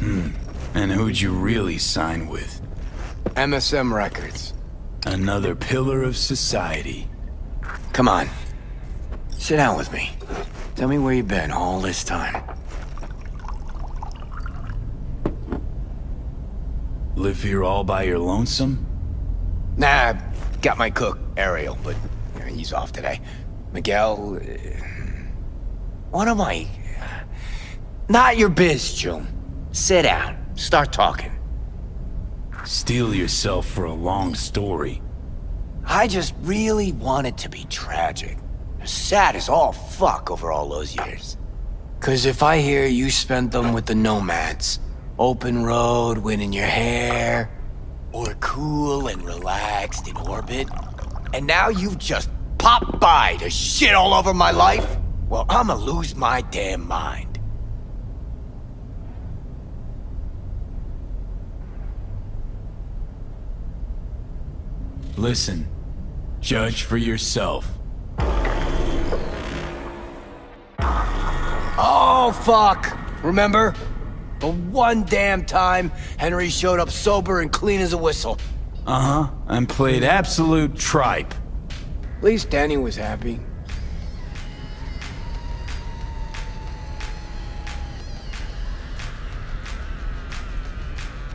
And who'd you really sign with? MSM Records. Another pillar of society. Come on. Sit down with me. Tell me where you've been all this time. Live here all by your lonesome? Nah, got my cook, Ariel, but he's off today. Miguel... what am I... Not your biz, June. Sit down. Start talking. Steel yourself for a long story. I just really want it to be tragic. Sad as all fuck over all those years. 'Cause if I hear you spent them with the Nomads, open road, wind in your hair, or cool and relaxed in orbit, and now you've just popped by to shit all over my life, well, I'ma lose my damn mind. Listen, judge for yourself. Oh, fuck! Remember? The one damn time Henry showed up sober and clean as a whistle. Uh-huh, and played absolute tripe. At least Danny was happy.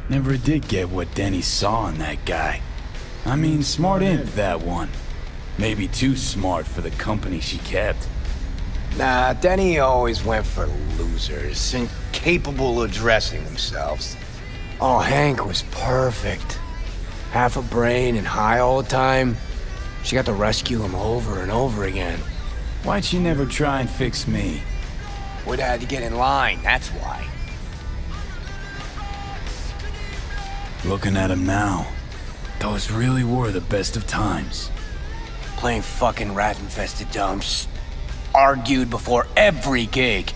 Never did get what Denny saw in that guy. I mean, smart imp, that one. Maybe too smart for the company she kept. Nah, Denny always went for losers, incapable of dressing themselves. Oh, Hank was perfect. Half a brain and high all the time. She got to rescue him over and over again. Why'd she never try and fix me? Would have had to get in line, that's why. Looking at him now, those really were the best of times. Playing fucking rat-infested dumps. Argued before every gig.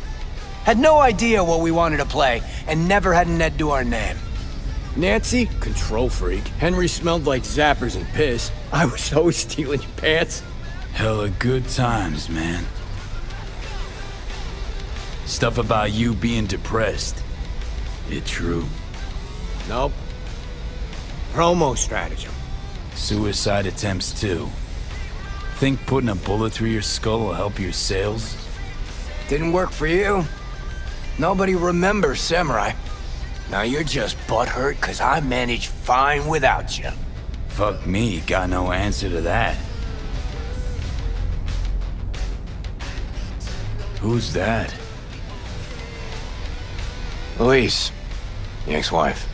Had no idea what we wanted to play, and never had an Ed do our name. Nancy, control freak. Henry smelled like zappers and piss. I was always stealing your pants. Hella good times, man. Stuff about you being depressed. It true? Nope. Promo stratagem. Suicide attempts too. Think putting a bullet through your skull will help your sales? Didn't work for you. Nobody remembers Samurai. Now you're just butthurt 'cause I managed fine without you. Fuck me, got no answer to that. Who's that? Louise, the ex-wife.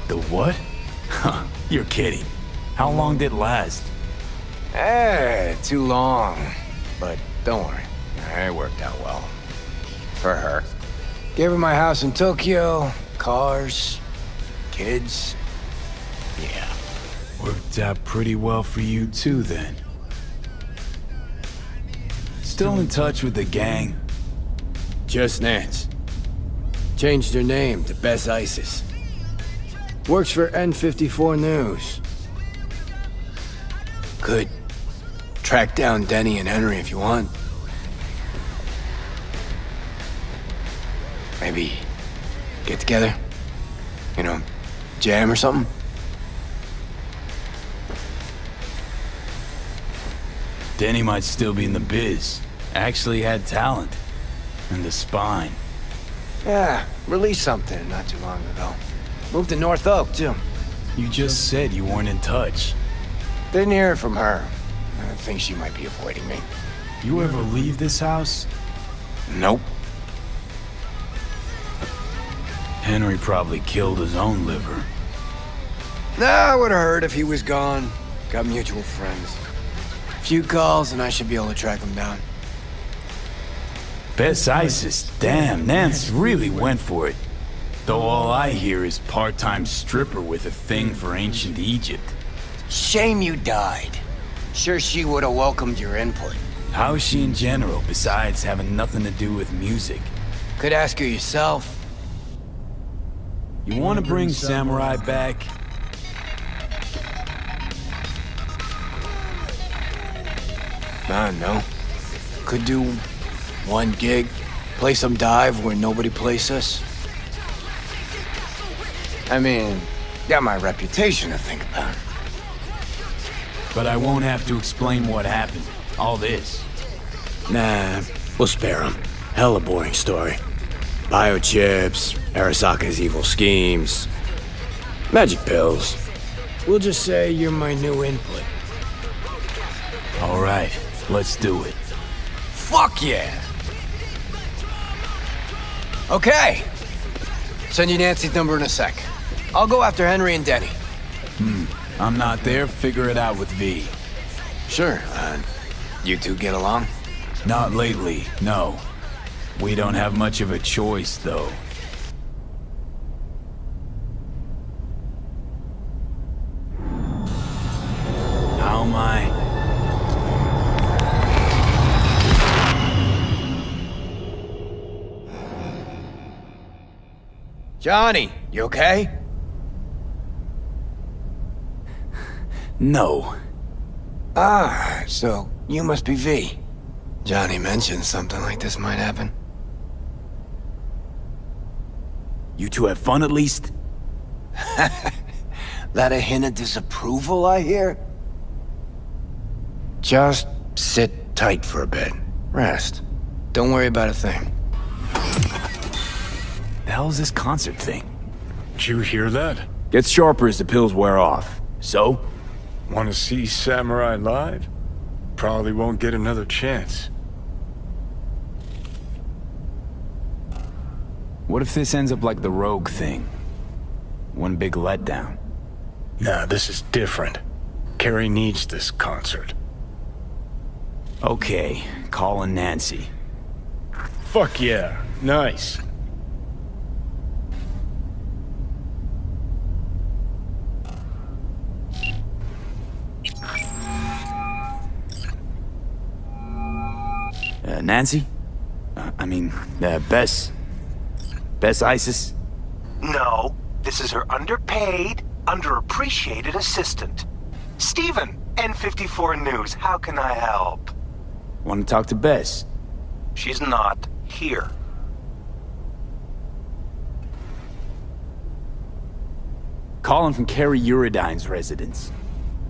The what? Huh, you're kidding. How long did it last? Too long. But don't worry, it worked out well. For her. Gave her my house in Tokyo, cars, kids. Yeah. Worked out pretty well for you too, then. Still in touch with the gang? Just Nance. Changed her name to Bess Isis. Works for N54 News. Could track down Denny and Henry if you want. Maybe get together? You know, jam or something? Denny might still be in the biz. Actually had talent. And the spine. Yeah, released something not too long ago. Moved to North Oak, too. You just said you weren't in touch. Didn't hear from her. I think she might be avoiding me. You ever leave this house? Nope. Henry probably killed his own liver. Nah, I would've heard if he was gone. Got mutual friends. Few calls and I should be able to track him down. Best ISIS. Damn, Nance really went for it. Though all I hear is part-time stripper with a thing for ancient Egypt. Shame you died. Sure she would've welcomed your input. How is she in general, besides having nothing to do with music? Could ask her yourself. You want to bring Samurai back? I don't know. Could do one gig, play some dive where nobody plays us. I mean, got my reputation to think about. But I won't have to explain what happened. All this. Nah, we'll spare him. Hella boring story. Biochips, Arasaka's evil schemes, magic pills. We'll just say you're my new input. All right, let's do it. Fuck yeah! Okay. Send you Nancy's number in a sec. I'll go after Henry and Denny. I'm not there. Figure it out with V. Sure. You two get along? Not lately, no. We don't have much of a choice, though. How am I? Johnny, you okay? No. Ah, so you must be V. Johnny mentioned something like this might happen. You two have fun at least? That a hint of disapproval, I hear? Just sit tight for a bit. Rest. Don't worry about a thing. The hell is this concert thing? Did you hear that? Gets sharper as the pills wear off. So? Want to see Samurai live? Probably won't get another chance. What if this ends up like the Rogue thing? One big letdown. Nah, this is different. Carrie needs this concert. Okay, calling Nancy. Fuck yeah, nice. Nancy? Bess? Bess Isis? No, this is her underpaid, underappreciated assistant. Steven, N54 News, how can I help? Want to talk to Bess? She's not here. Calling from Carrie Uridine's residence.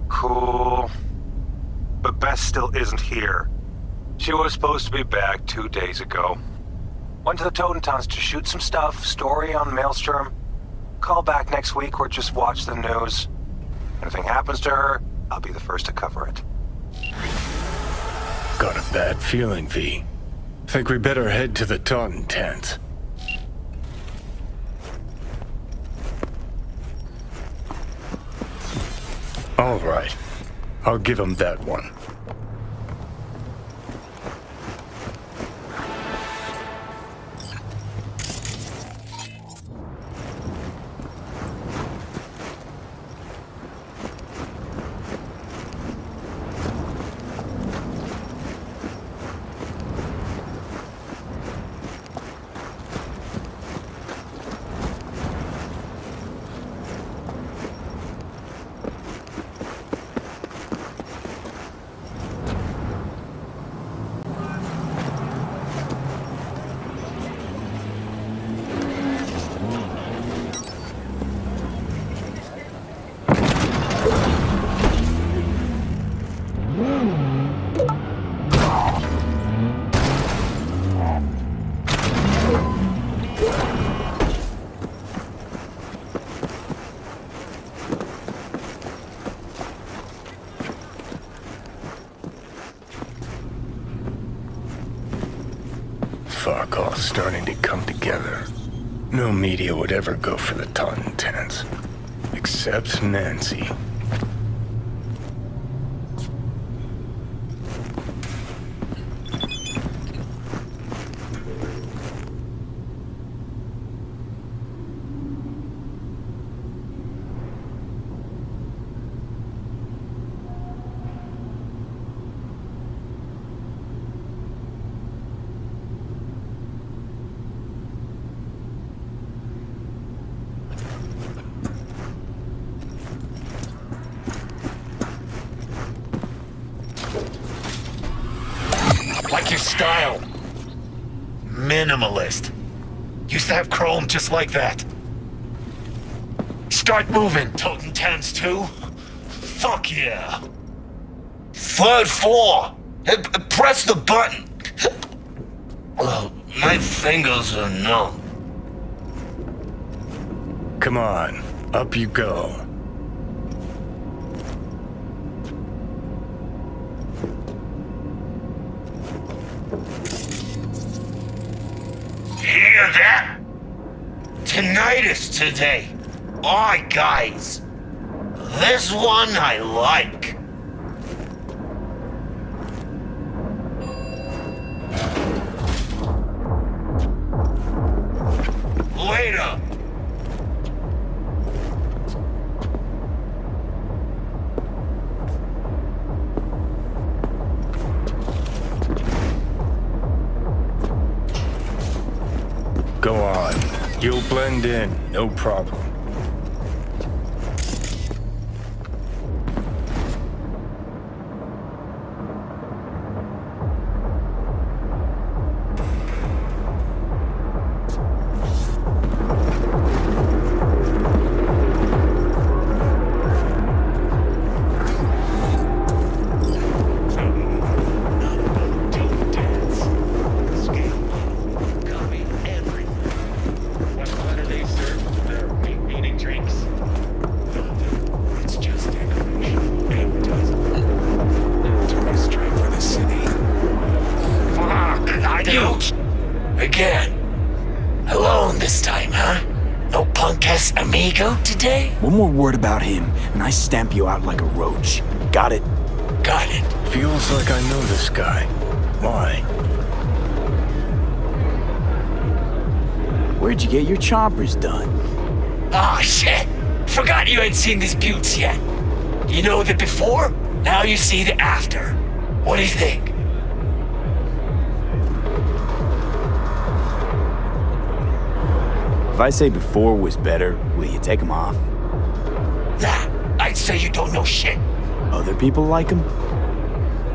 Cool. But Bess still isn't here. She was supposed to be back 2 days ago. Went to the Totentons to shoot some stuff, story on Maelstrom. Call back next week or just watch the news. If anything happens to her, I'll be the first to cover it. Got a bad feeling, V. Think we better head to the Taunton tent. All right. I'll give him that one. talk all starting to come together. No media would ever go for the Taunton tenants. Except Nancy. Like your style. Minimalist. Used to have chrome just like that. Start moving, Totem 10s too. Fuck yeah. Third floor. Press the button. My fingers are numb. Come on, up you go. Hear that? Tinnitus today. Aye, guys. This one I like. Later. Go on. You'll blend in, no problem. Again. Alone this time, huh? No punk-ass amigo today? One more word about him, and I stamp you out like a roach. Got it? Got it. Feels like I know this guy. Why? Where'd you get your choppers done? Ah, shit! Forgot you hadn't seen these buttes yet. You know the before, now you see the after. What do you think? If I say before was better, will you take them off? Nah, I'd say you don't know shit. Other people like them?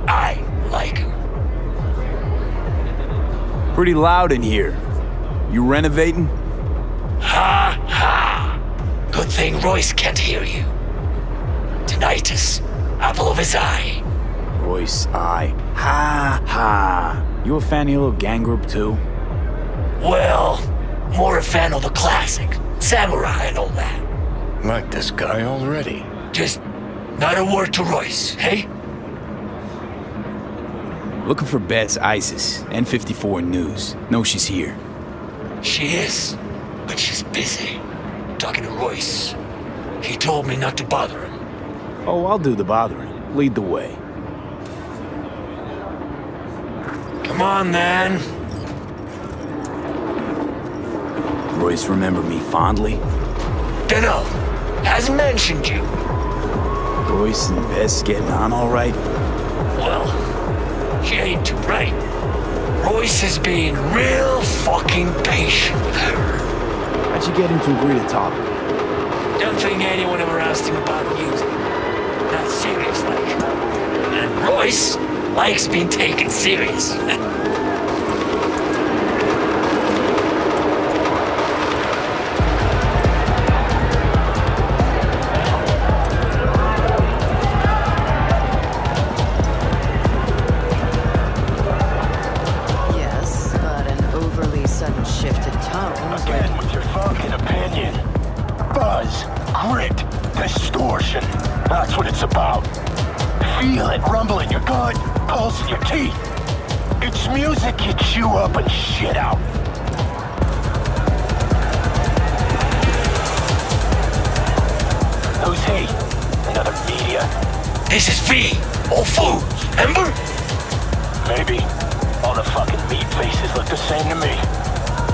I like him. Pretty loud in here. You renovating? Ha ha! Good thing Royce can't hear you. Tinnitus, apple of his eye. Royce, eye. Ha ha! You a fan of your little gang group too? Well, more a fan of the classic, Samurai and all that. Like this guy already. Just not a word to Royce, hey? Looking for Beth's ISIS, N54 News. Know she's here. She is, but she's busy. Talking to Royce. He told me not to bother him. Oh, I'll do the bothering. Lead the way. Come on, then. Royce remember me fondly? Dunno. Hasn't mentioned you. Royce and Bess getting on all right? Well, she ain't too bright. Royce is being real fucking patient with her. How'd you get him to agree to talk? Don't think anyone ever asked him about music. Not serious like. And Royce likes being taken serious. That's what it's about. Feel it rumble in your gut, pulse in your teeth. It's music you chew up and shit out. Who's he? Another media? This is V. All foods, remember? Maybe. All the fucking meat faces look the same to me.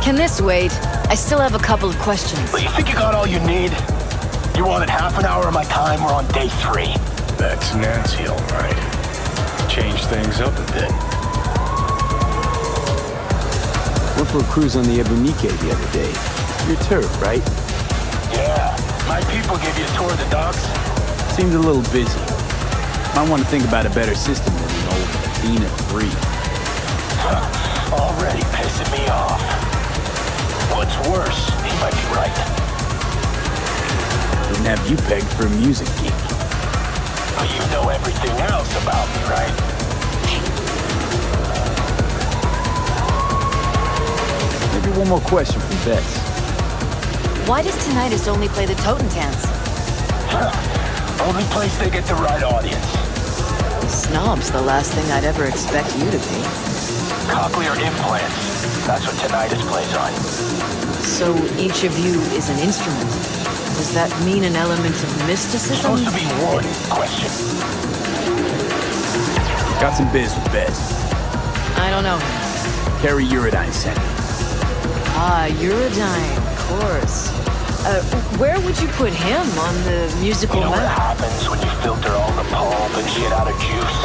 Can this wait? I still have a couple of questions. But you think you got all you need? You wanted half an hour of my time, we're on day 3. That's Nancy, all right. Change things up a bit. Went for a cruise on the Ebunique the other day. Your turf, right? Yeah. My people give you a tour of the docks? Seemed a little busy. Might want to think about a better system than an old Athena 3. Already pissing me off. What's worse, he might be right. Wouldn't have you pegged for a music geek. But you know everything else about me, right? Maybe one more question from Bess. Why does Tinnitus only play the Totentans? Only place they get the right audience. Snob's the last thing I'd ever expect you to be. Cochlear implants. That's what Tinnitus plays on. So each of you is an instrument. Does that mean an element of mysticism? Supposed to be one question. Got some biz with Bess. I don't know. Carrie Uridine sent me. Ah, Uridine, of course. Where would you put him on the musical You know what map? happens when you filter all the pulp and shit out of juice?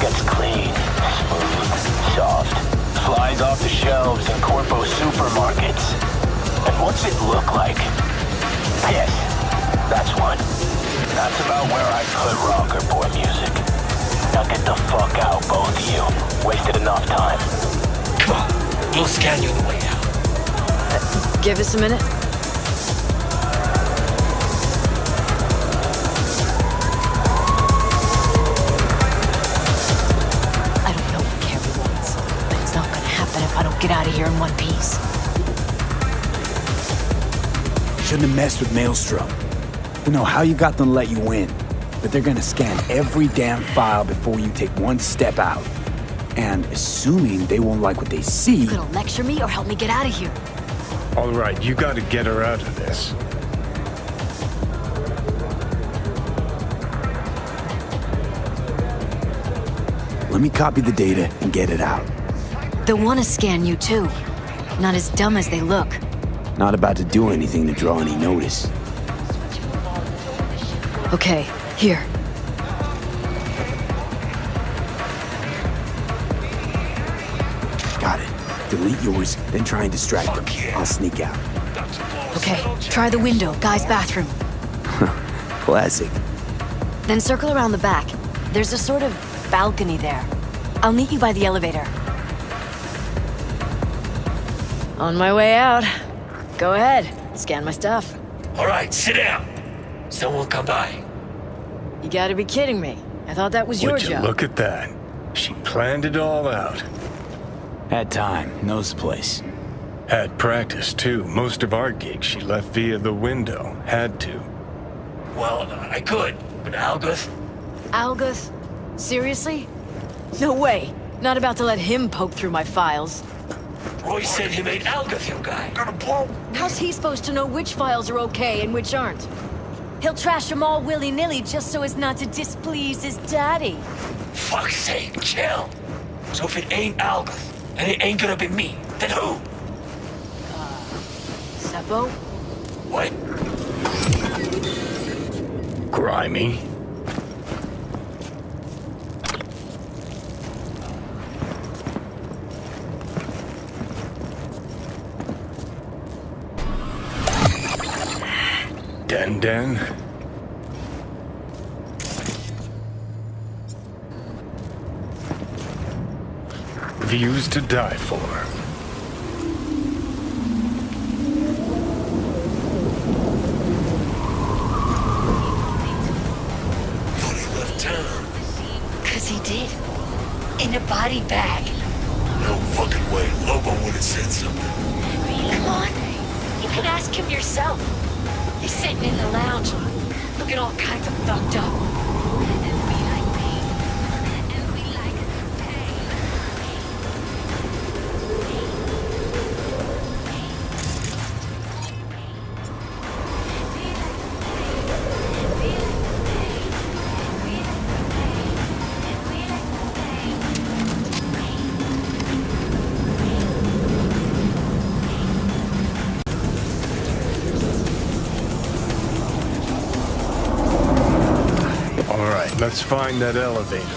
Gets clean, smooth, soft, flies off the shelves in corpo supermarkets. And what's it look like? Piss. That's what. That's about where I put rocker boy music. Now get the fuck out, both of you. Wasted enough time. Come on, we'll scan you on the way out. Give us a minute. I don't know what Carrie wants, but it's not gonna happen if I don't get out of here in one piece. Shouldn't have messed with Maelstrom. Don't know how you got them to let you in, but they're gonna scan every damn file before you take one step out. And assuming they won't like what they see... You gonna lecture me or help me get out of here? All right, you gotta get her out of this. Let me copy the data and get it out. They'll want to scan you too. Not as dumb as they look. Not about to do anything to draw any notice. Okay, here. Got it. Delete yours, then try and distract them. I'll sneak out. Okay, try the window, guy's bathroom. Classic. Then circle around the back. There's a sort of balcony there. I'll meet you by the elevator. On my way out. Go ahead, scan my stuff. All right, sit down. Someone come by. You gotta be kidding me. I thought that was your Would you job. look at that? She planned it all out. Had time, knows the place. Had practice, too. Most of our gigs she left via the window. Had to. Well, I could, but Algoth? Algoth? Seriously? No way. Not about to let him poke through my files. Roy said he made Algoth your guy. Gonna blow. How's he supposed to know which files are okay and which aren't? He'll trash them all willy-nilly just so as not to displease his daddy. Fuck's sake, chill. So if it ain't Algoth, and it ain't gonna be me, then who? Seppo? What? Grimy. Den. Views to die for. Thought he left town. 'Cause he did. In a body bag. No fucking way. Lobo would have said something. Come on. You can ask him yourself. He's sitting in the lounge, looking all kinds of fucked up. Let's find that elevator.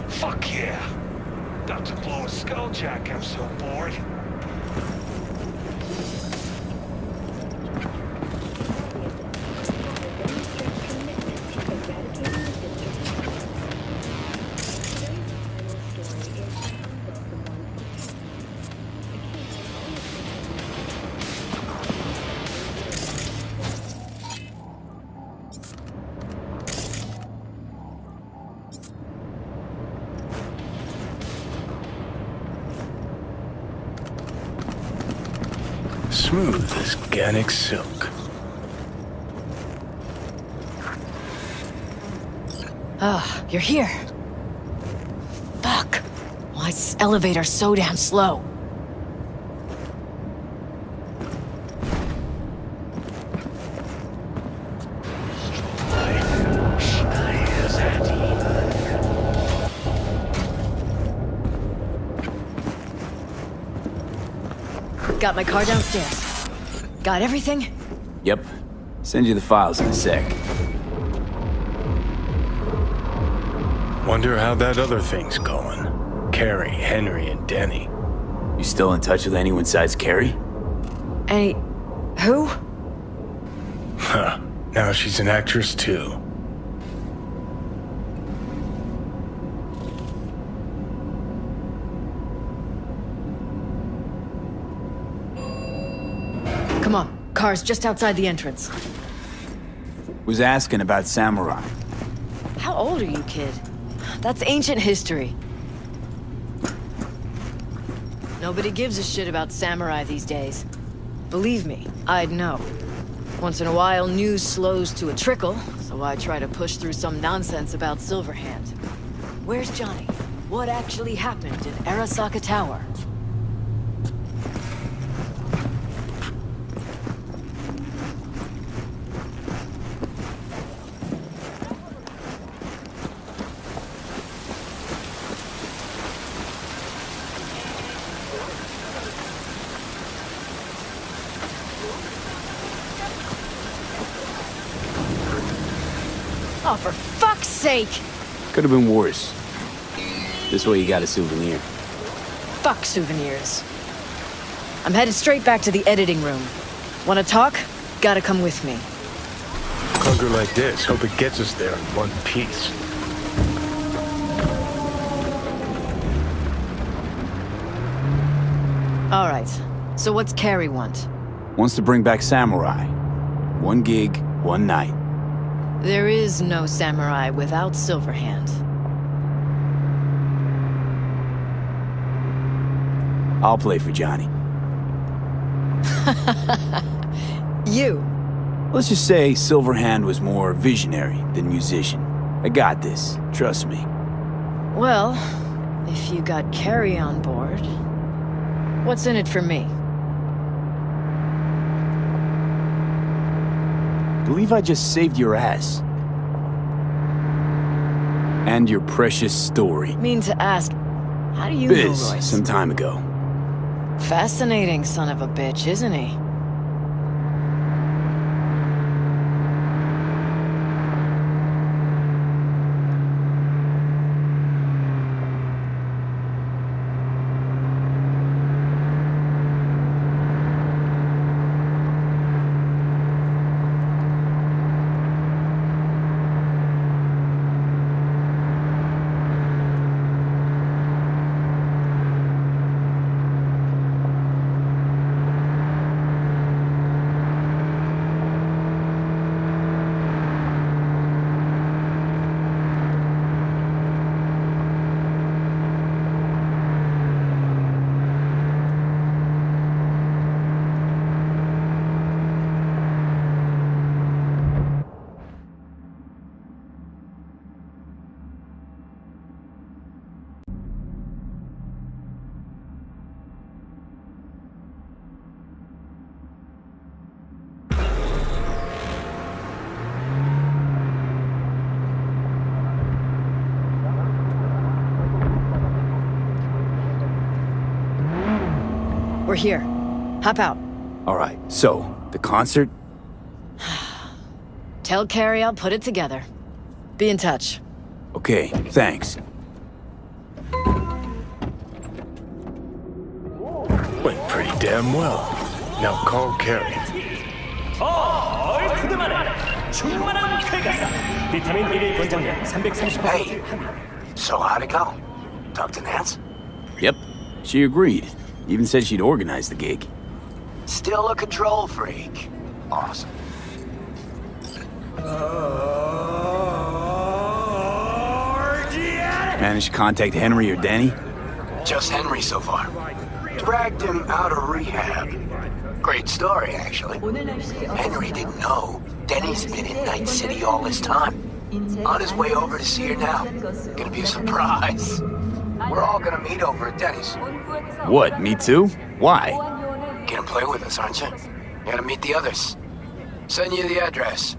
Fuck yeah! About to blow a skulljack, I'm so bored. Smooth as organic silk. Ah, you're here. Fuck. Why is this elevator so damn slow? Got my car downstairs. Got everything? Yep. Send you the files in a sec. Wonder how that other thing's going. Carrie, Henry, and Denny. You still in touch with anyone besides Carrie? Any... who? Huh. Now she's an actress too. Come on, car's just outside the entrance. Was asking about Samurai. How old are you, kid? That's ancient history. Nobody gives a shit about samurai these days. Believe me, I'd know. Once in a while, news slows to a trickle, so I try to push through some nonsense about Silverhand. Where's Johnny? What actually happened in Arasaka Tower? Oh, for fuck's sake! Could have been worse. This way you got a souvenir. Fuck souvenirs. I'm headed straight back to the editing room. Wanna talk? Gotta come with me. Clunker like this, hope it gets us there in one piece. Alright, so what's Carrie want? Wants to bring back Samurai. One gig, one night. There is no samurai without Silverhand. I'll play for Johnny. You? Let's just say Silverhand was more visionary than musician. I got this, trust me. Well, if you got Carrie on board, what's in it for me? Believe I just saved your ass. And your precious story. Mean to ask, How do you Biz, know Royce? some time ago. Fascinating son of a bitch, isn't he? We're here. Hop out. All right, so, the concert? Tell Carrie I'll put it together. Be in touch. Okay, thanks. Went pretty damn well. Now call Carrie. Hey, so how'd it go? Talk to Nance? Yep, she agreed. Even said she'd organize the gig. Still a control freak. Awesome. Managed to contact Henry or Denny? Just Henry so far. Dragged him out of rehab. Great story, actually. Henry didn't know Denny's been in Night City all this time. On his way over to see her now. Gonna be a surprise. We're all gonna meet over at Denny's. What, me too? Why? Gonna play with us, aren't you? Gotta meet the others. Send you the address.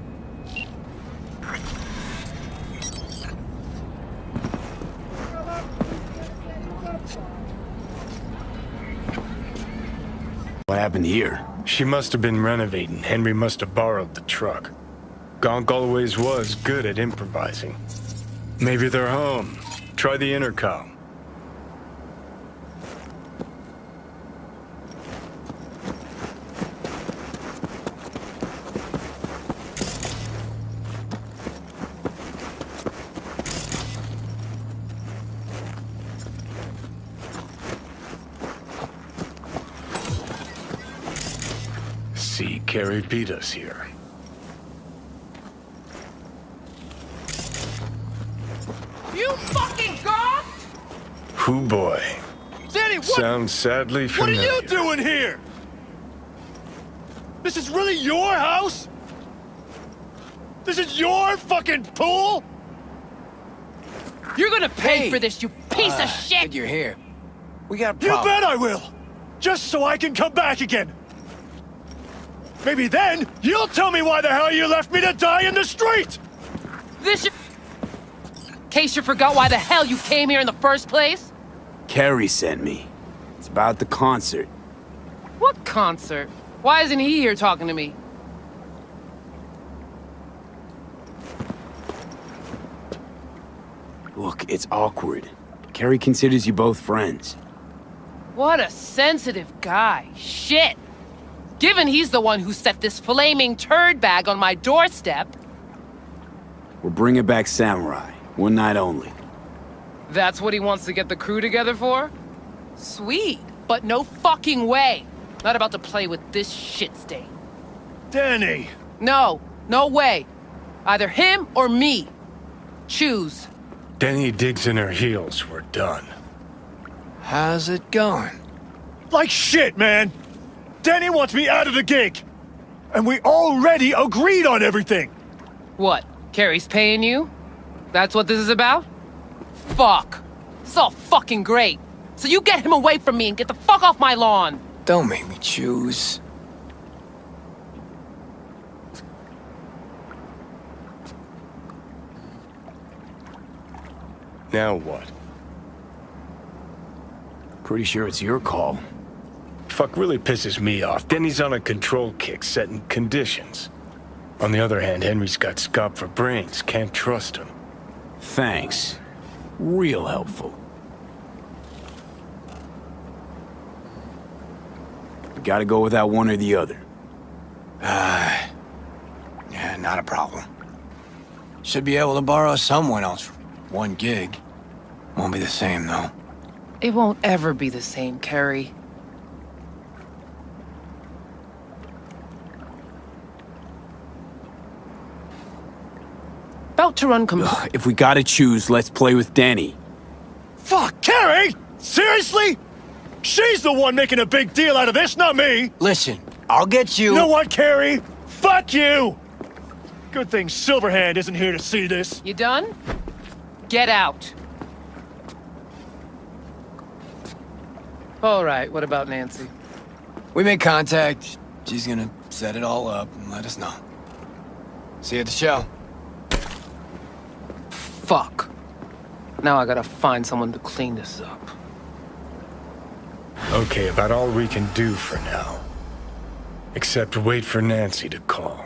What happened here? She must have been renovating. Henry must have borrowed the truck. Gonk always was good at improvising. Maybe they're home. Try the intercom. See, Carrie beat us here. You fucking god! Hoo boy. Danny, what? Sounds sadly What familiar. are you doing here? This is really your house? This is your fucking pool? You're gonna pay for this, you piece of shit! Good you're here. We got a You problem. bet I will! Just so I can come back again! Maybe then, you'll tell me why the hell you left me to die in the street! This in case you forgot why the hell you came here in the first place? Carrie sent me. It's about the concert. What concert? Why isn't he here talking to me? Look, it's awkward. Carrie considers you both friends. What a sensitive guy. Shit! Given he's the one who set this flaming turd bag on my doorstep. We're bringing back Samurai. One night only. That's what he wants to get the crew together for? Sweet, but no fucking way. Not about to play with this shit stain. Danny! No, no way. Either him or me. Choose. Denny digs in her heels. We're done. How's it going? Like shit, man! Danny wants me out of the gig! And we already agreed on everything! What? Carrie's paying you? That's what this is about? Fuck. It's all fucking great. So you get him away from me and get the fuck off my lawn. Don't make me choose. Now what? Pretty sure it's your call. Fuck really pisses me off. Denny's on a control kick, setting conditions. On the other hand, Henry's got scop for brains. Can't trust him. Thanks. Real helpful. We gotta go without one or the other. Yeah, not a problem. Should be able to borrow someone else for one gig. Won't be the same, though. It won't ever be the same, Carrie. About to run If we gotta choose, let's play with Danny. Fuck, Carrie! Seriously? She's the one making a big deal out of this, not me! Listen, I'll get you... You know what, Carrie? Fuck you! Good thing Silverhand isn't here to see this. You done? Get out. All right, what about Nancy? We made contact. She's gonna set it all up and let us know. See you at the show. Fuck. Now I gotta find someone to clean this up. Okay, about all we can do for now. Except wait for Nancy to call.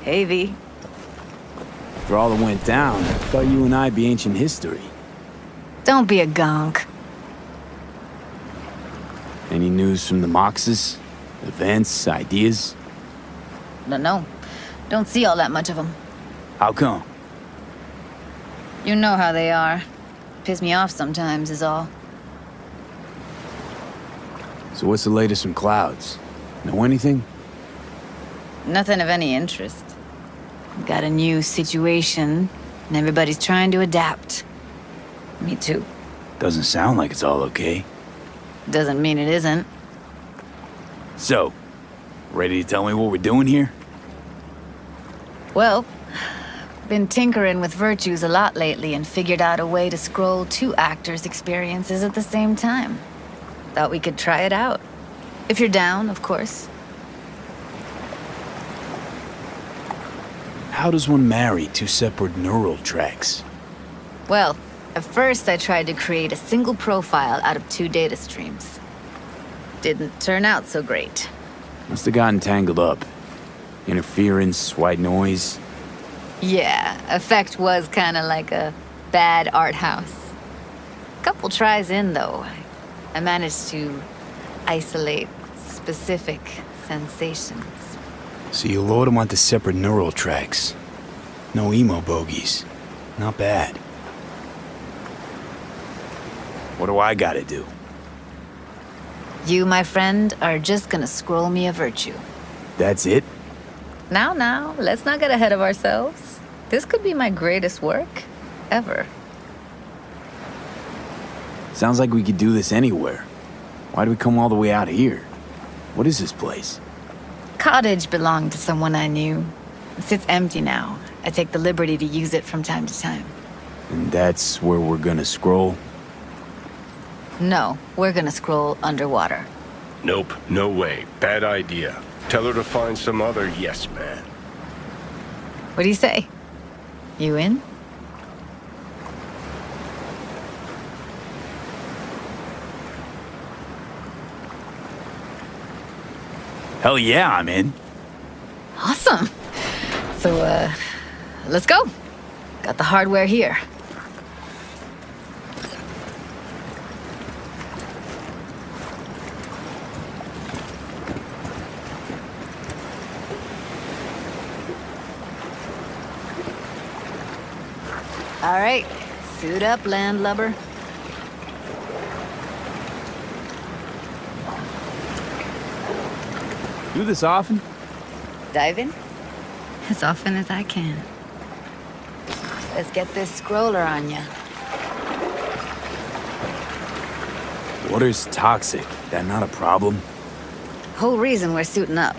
Hey, V. After all that went down, I thought you and I'd be ancient history. Don't be a gonk. Any news from the Moxes? Events, ideas? No. Don't see all that much of them. How come? You know how they are. Piss me off sometimes is all. So what's the latest from Clouds? Know anything? Nothing of any interest. Got a new situation, and everybody's trying to adapt. Me too. Doesn't sound like it's all okay. Doesn't mean it isn't. So, ready to tell me what we're doing here? Well, been tinkering with virtues a lot lately and figured out a way to scroll two actors' experiences at the same time. Thought we could try it out. If you're down, of course. How does one marry two separate neural tracks? Well, at first I tried to create a single profile out of 2 data streams. Didn't turn out so great. Must have gotten tangled up. Interference, white noise. Yeah, effect was kinda like a bad art house. Couple tries in, though, I managed to isolate specific sensations. So you load them onto separate neural tracks. No emo bogies. Not bad. What do I gotta do? You, my friend, are just gonna scroll me a virtue. That's it? Now, let's not get ahead of ourselves. This could be my greatest work ever. Sounds like we could do this anywhere. Why do we come all the way out here? What is this place? Cottage belonged to someone I knew. It sits empty now. I take the liberty to use it from time to time. And that's where we're gonna scroll? No, we're gonna scroll underwater. Nope, no way. Bad idea. Tell her to find some other yes man. What do you say? You in? Hell yeah, I'm in. Awesome. So, let's go. Got the hardware here. All right, suit up, landlubber. Do this often? Dive in? As often as I can. Let's get this scroller on ya. Water's toxic. That not a problem? Whole reason we're suiting up.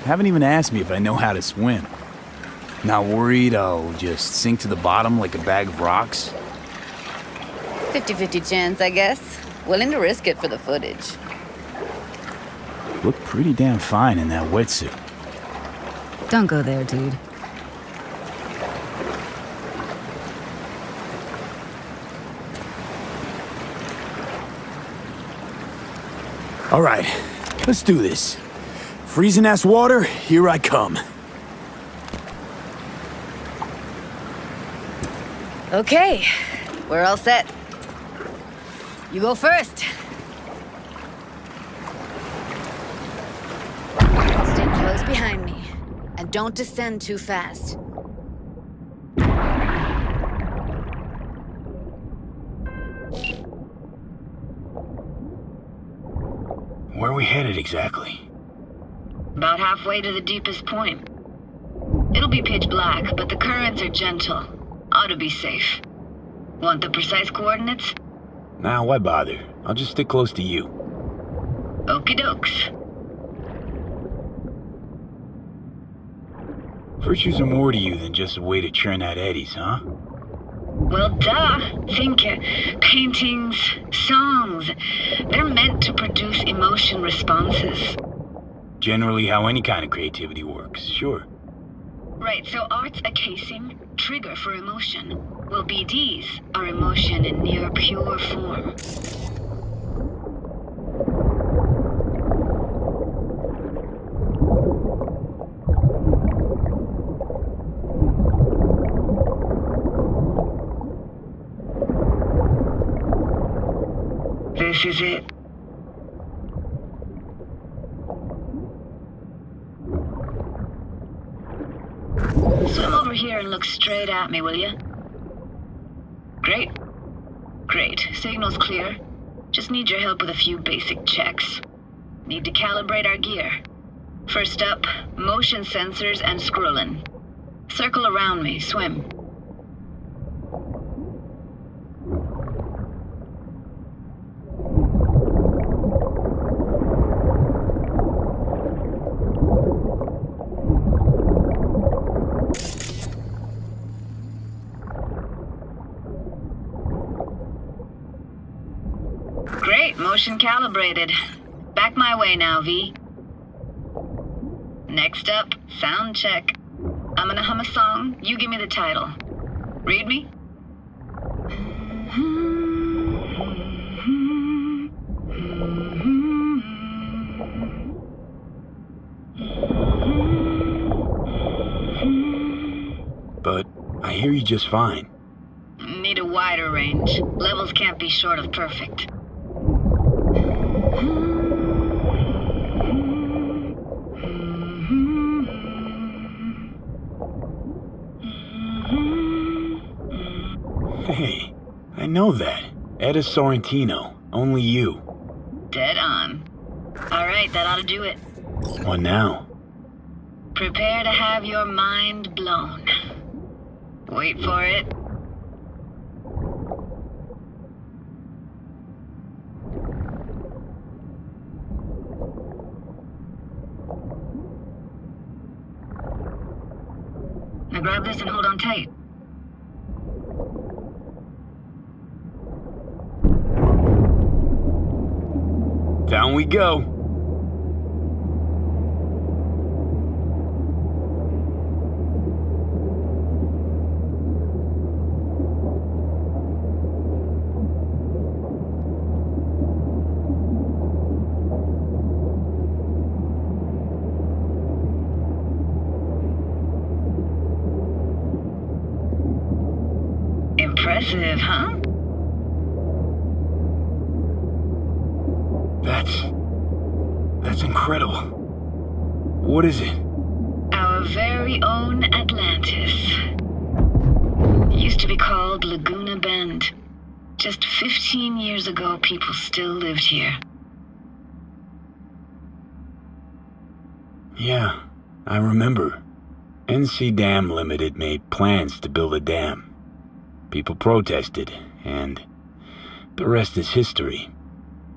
Haven't even asked me if I know how to swim. Not worried I'll just sink to the bottom like a bag of rocks? 50-50 chance, I guess. Willing to risk it for the footage. Look pretty damn fine in that wetsuit. Don't go there, dude. All right, let's do this. Freezing ass water, here I come. Okay, we're all set. You go first. Stay close behind me, and don't descend too fast. Where are we headed exactly? About halfway to the deepest point. It'll be pitch black, but the currents are gentle. Ought to be safe. Want the precise coordinates? Nah, why bother? I'll just stick close to you. Okie dokes. Virtues are more to you than just a way to churn out eddies, huh? Well, duh. Think paintings, songs. They're meant to produce emotion responses. Generally how any kind of creativity works, sure. Right, so art's a casing, trigger for emotion. Well, BDs are emotion in near pure form. This is it. Swim over here and look straight at me, will you? Great. Great. Signal's clear. Just need your help with a few basic checks. Need to calibrate our gear. First up, motion sensors and scrolling. Circle around me, swim. Great, motion calibrated. Back my way now, V. Next up, sound check. I'm gonna hum a song, you give me the title. Read me? But I hear you just fine. Need a wider range. Levels can't be short of perfect. Hey, I know that. Etta Sorrentino. Only you. Dead on. Alright, that ought to do it. What now? Prepare to have your mind blown. Wait for it. Now grab this and hold on tight. Down we go. Impressive, huh? That's incredible. What is it? Our very own Atlantis. It used to be called Laguna Bend. Just 15 years ago, people still lived here. Yeah, I remember. NC Dam Limited made plans to build a dam. People protested, and the rest is history.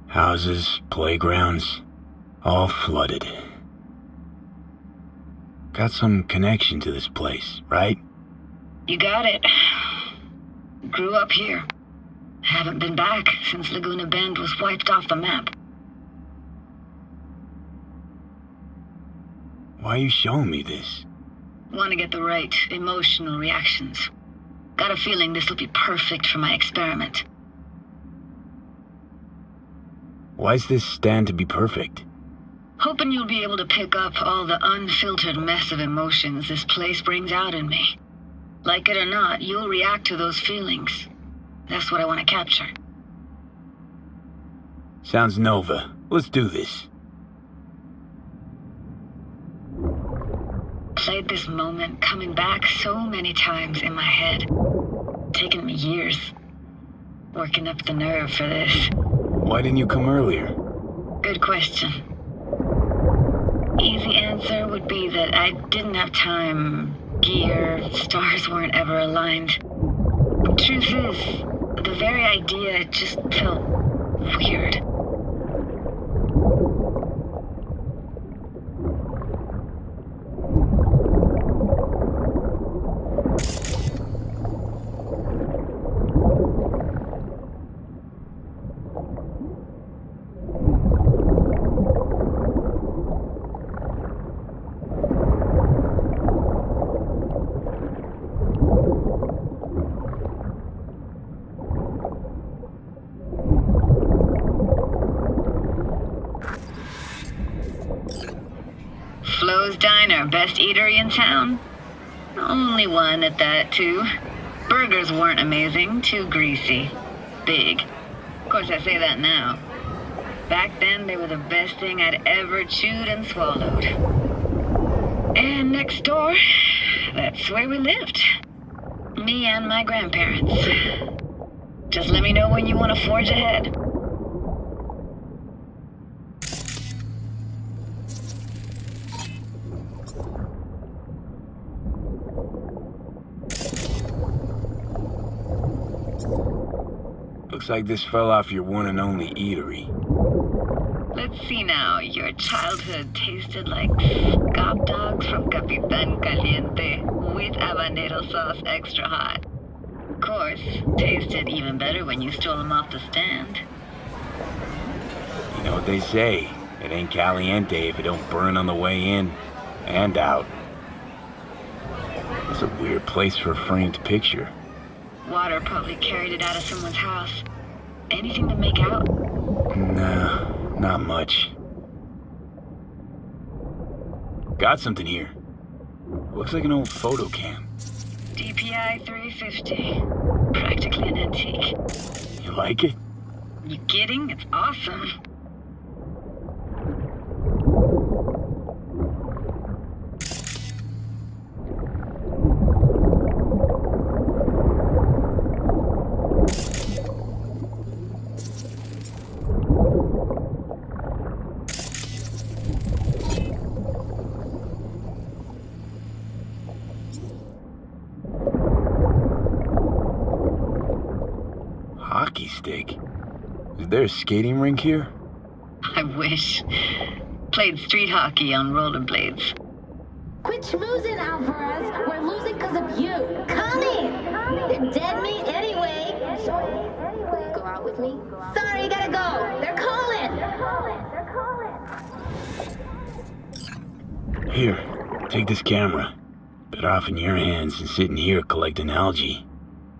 Houses, playgrounds, all flooded. Got some connection to this place, right? You got it. Grew up here. Haven't been back since Laguna Bend was wiped off the map. Why are you showing me this? Want to get the right emotional reactions. Got a feeling this will be perfect for my experiment. Why's this stand to be perfect? Hoping you'll be able to pick up all the unfiltered mess of emotions this place brings out in me. Like it or not, you'll react to those feelings. That's what I want to capture. Sounds Nova. Let's do this. Played this moment coming back so many times in my head. Taken me years. Working up the nerve for this. Why didn't you come earlier? Good question. Easy answer would be that I didn't have time. Gear, stars weren't ever aligned. Truth is, the very idea just felt weird. Flo's Diner, best eatery in town? Only one at that, too. Burgers weren't amazing, too greasy. Big. Of course, I say that now. Back then, they were the best thing I'd ever chewed and swallowed. And next door, that's where we lived. Me and my grandparents. Just let me know when you want to forge ahead. Looks like this fell off your one and only eatery. Let's see now. Your childhood tasted like scop dogs from Capitan Caliente with habanero sauce extra hot. Of course, tasted even better when you stole them off the stand. You know what they say, it ain't caliente if it don't burn on the way in and out. It's a weird place for a framed picture. Water probably carried it out of someone's house. Anything to make out? Nah, not much. Got something here. Looks like an old photo cam. DPI 350. Practically an antique. You like it? You kidding? It's awesome. Hockey stick? Is there a skating rink here? I wish. Played street hockey on rollerblades. Quit schmoozing, Alvarez. We're losing because of you. Come in. They're dead meat anyway. Will you go out with me? Sorry, you gotta go. They're calling. Here, take this camera. Better off in your hands than sitting here collecting algae.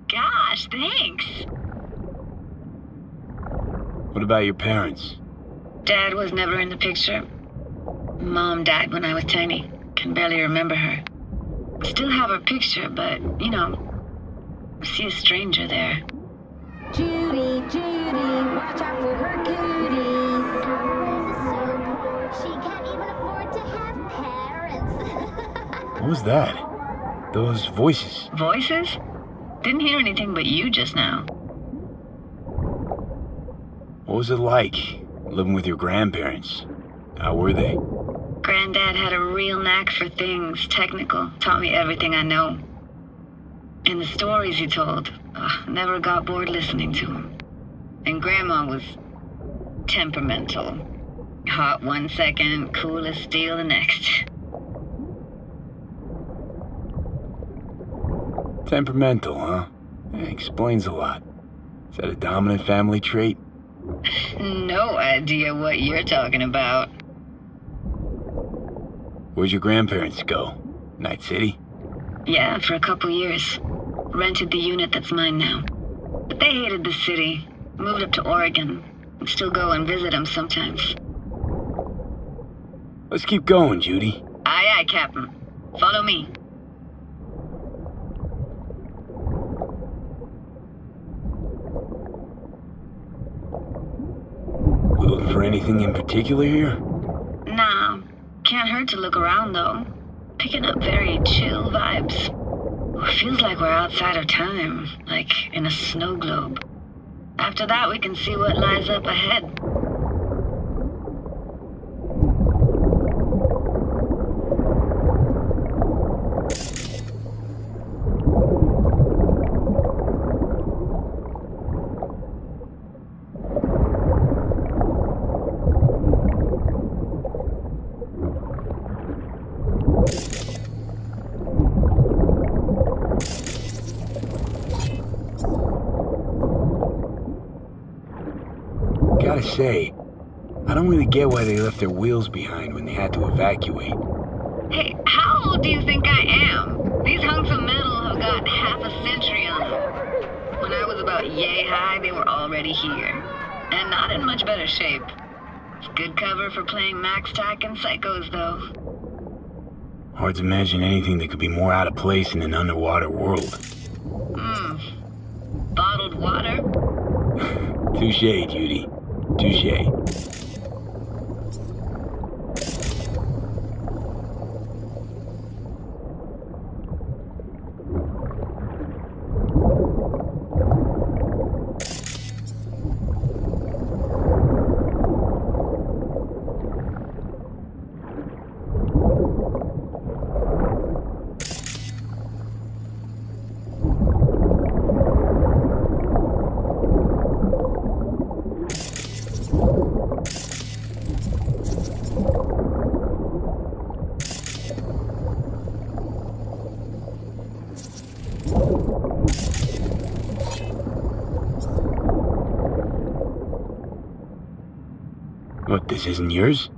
Gosh, thanks. What about your parents? Dad was never in the picture. Mom died when I was tiny. Can barely remember her. Still have her picture, but, you know, I see a stranger there. Judy, watch out for her cooties. She can't even afford to have parents. What was that? Those voices. Voices? Didn't hear anything but you just now. What was it like, living with your grandparents? How were they? Granddad had a real knack for things technical. Taught me everything I know. And the stories he told, never got bored listening to him. And Grandma was temperamental. Hot one second, cool as steel the next. Temperamental, huh? Explains a lot. Is that a dominant family trait? No idea what you're talking about. Where'd your grandparents go? Night City? Yeah, for a couple years. Rented the unit that's mine now. But they hated the city. Moved up to Oregon. And still go and visit them sometimes. Let's keep going, Judy. Aye, aye, Captain. Follow me. We looking for anything in particular here? Nah. Can't hurt to look around, though. Picking up very chill vibes. Feels like we're outside of time, like in a snow globe. After that, we can see what lies up ahead. Gotta say, I don't really get why they left their wheels behind when they had to evacuate. Hey, how old do you think I am? These hunks of metal have got half a century on them. When I was about yay high, they were already here. And not in much better shape. It's good cover for playing Max Tack and Psychos, though. Hard to imagine anything that could be more out of place in an underwater world. Bottled water? Touché, Judy. Touché. What, this isn't yours?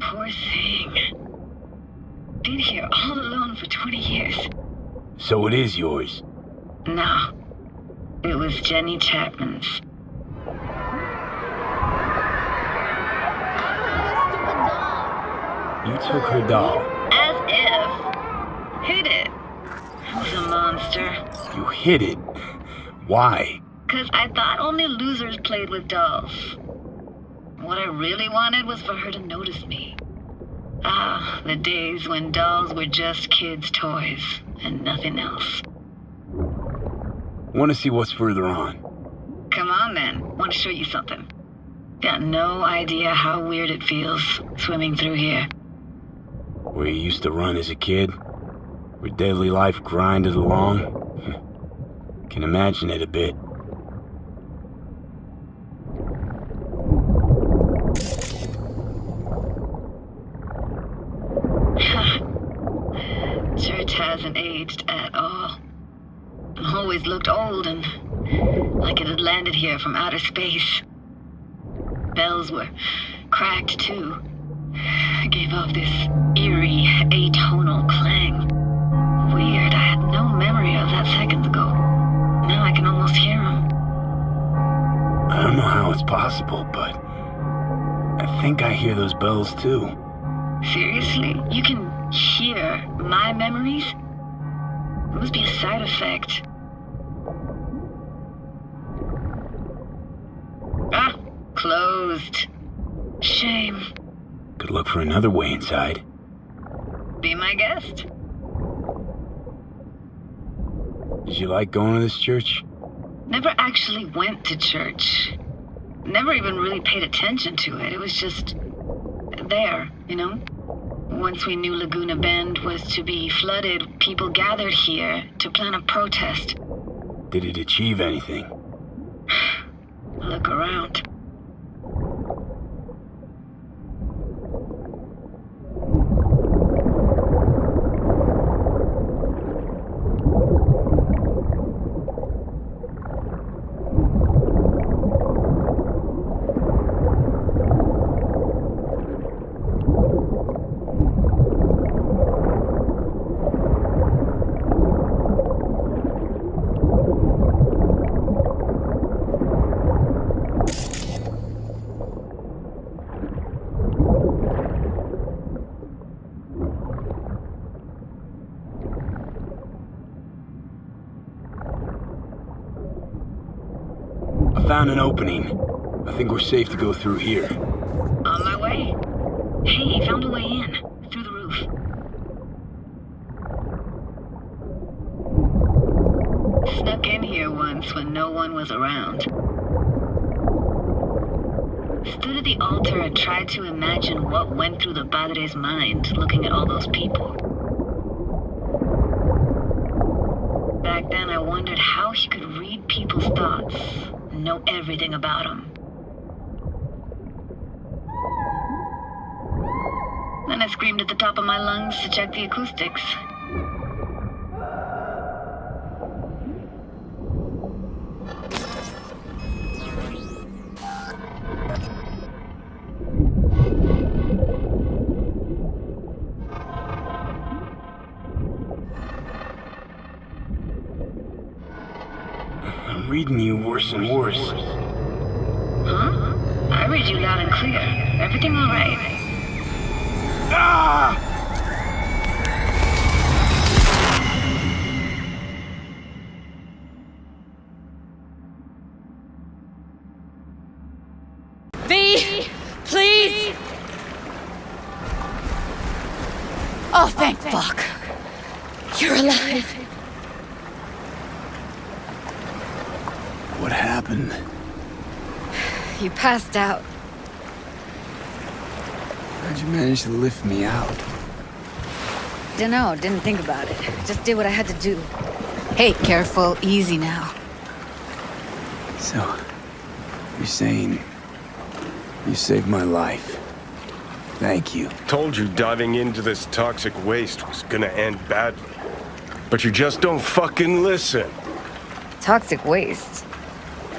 Poor thing. Been here all alone for 20 years. So it is yours. No. It was Jenny Chapman's. You took her doll. As if. Hid it. I was a monster. You hid it. Why? 'Cause I thought only losers played with dolls. What I really wanted was for her to notice me. Ah, the days when dolls were just kids' toys and nothing else. Want to see what's further on? Come on then, want to show you something. Got no idea how weird it feels swimming through here. Where you used to run as a kid? Where daily life grinded along? Can imagine it a bit. Church hasn't aged at all. Always looked old and like it had landed here from outer space. Bells were cracked too. Gave off this eerie, atonal clang. Weird, I had no memory of that seconds ago. Now I can almost hear them. I don't know how it's possible, but I think I hear those bells too. Seriously? You can hear my memories? It must be a side effect. Ah, closed. Shame. Could look for another way inside. Be my guest. Did you like going to this church? Never actually went to church. Never even really paid attention to it. It was just there, you know? Once we knew Laguna Bend was to be flooded, people gathered here to plan a protest. Did it achieve anything? Look around. Found an opening. I think we're safe to go through here. On my way. Hey, found a way in. Through the roof. Snuck in here once when no one was around. Stood at the altar and tried to imagine what went through the padre's mind looking at all those people. Back then I wondered how he could read people's thoughts. Know everything about him. Then I screamed at the top of my lungs to check the acoustics. I'm reading you worse and worse. Huh? I read you loud and clear. Everything all right? Ah! Oh, thank fuck. You're alive. What happened? You passed out. How'd you manage to lift me out? Dunno, didn't think about it. Just did what I had to do. Hey, careful, easy now. So, you're saying you saved my life. Thank you. Told you diving into this toxic waste was gonna end badly. But you just don't fucking listen. Toxic waste?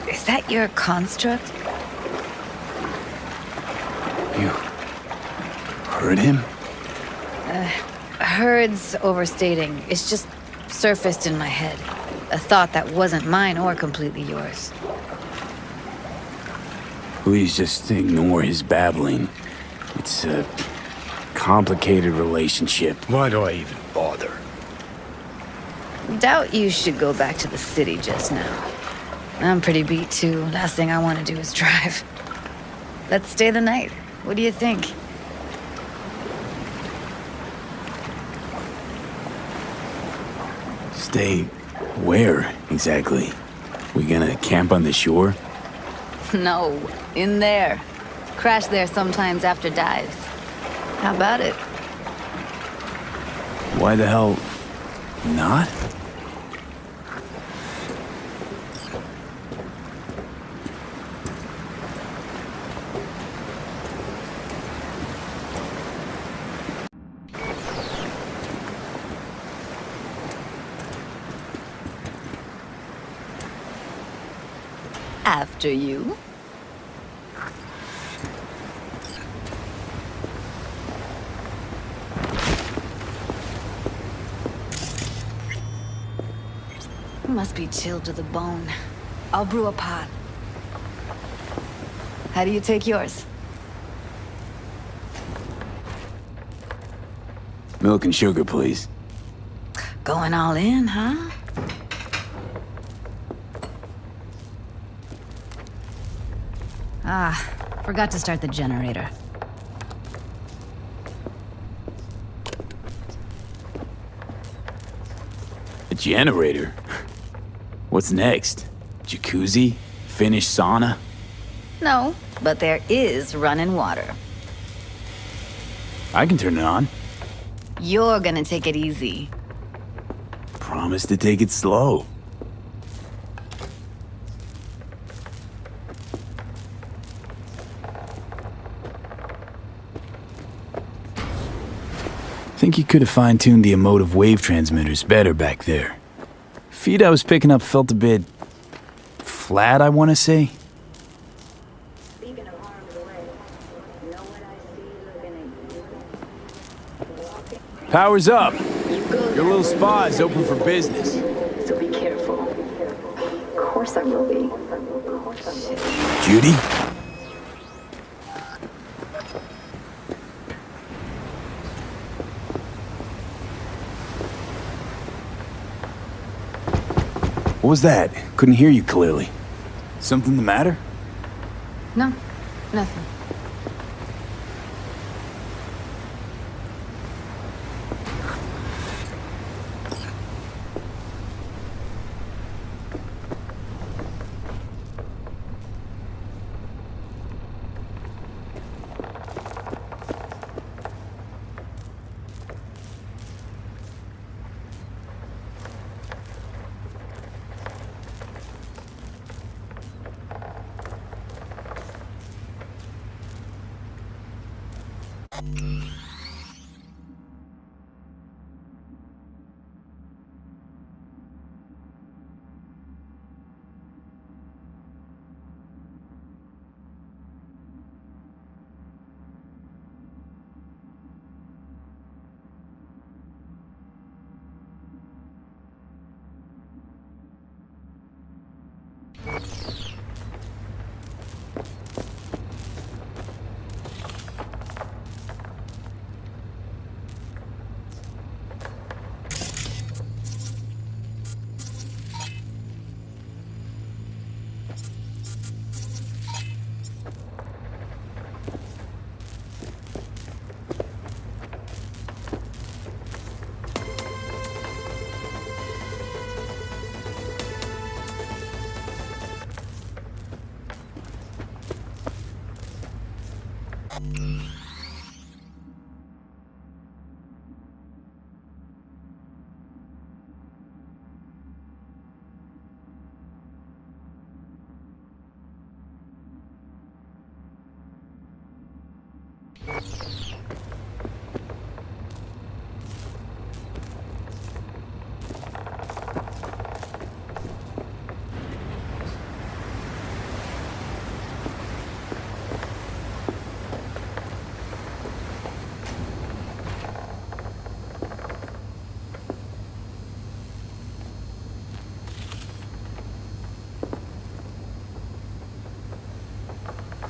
Is that your construct? You heard him? Heard's overstating. It's just surfaced in my head. A thought that wasn't mine or completely yours. Please just ignore his babbling. It's a complicated relationship. Why do I even bother? Doubt you should go back to the city just now. I'm pretty beat too. Last thing I want to do is drive. Let's stay the night. What do you think? Stay where, exactly? We gonna camp on the shore? No, in there. Crash there sometimes after dives. How about it? Why the hell not? After you. Must be chilled to the bone. I'll brew a pot. How do you take yours? Milk and sugar, please. Going all in, huh? Ah, forgot to start the generator. A generator? What's next? Jacuzzi? Finnish sauna? No, but there is running water. I can turn it on. You're gonna take it easy. Promise to take it slow. Think you could have fine-tuned the emotive wave transmitters better back there. Feed I was picking up felt a bit flat, I want to say. Power's up. Your little spa is open for business. So be careful. Of course I will be. Judy? What was that? Couldn't hear you clearly. Something the matter? No, nothing.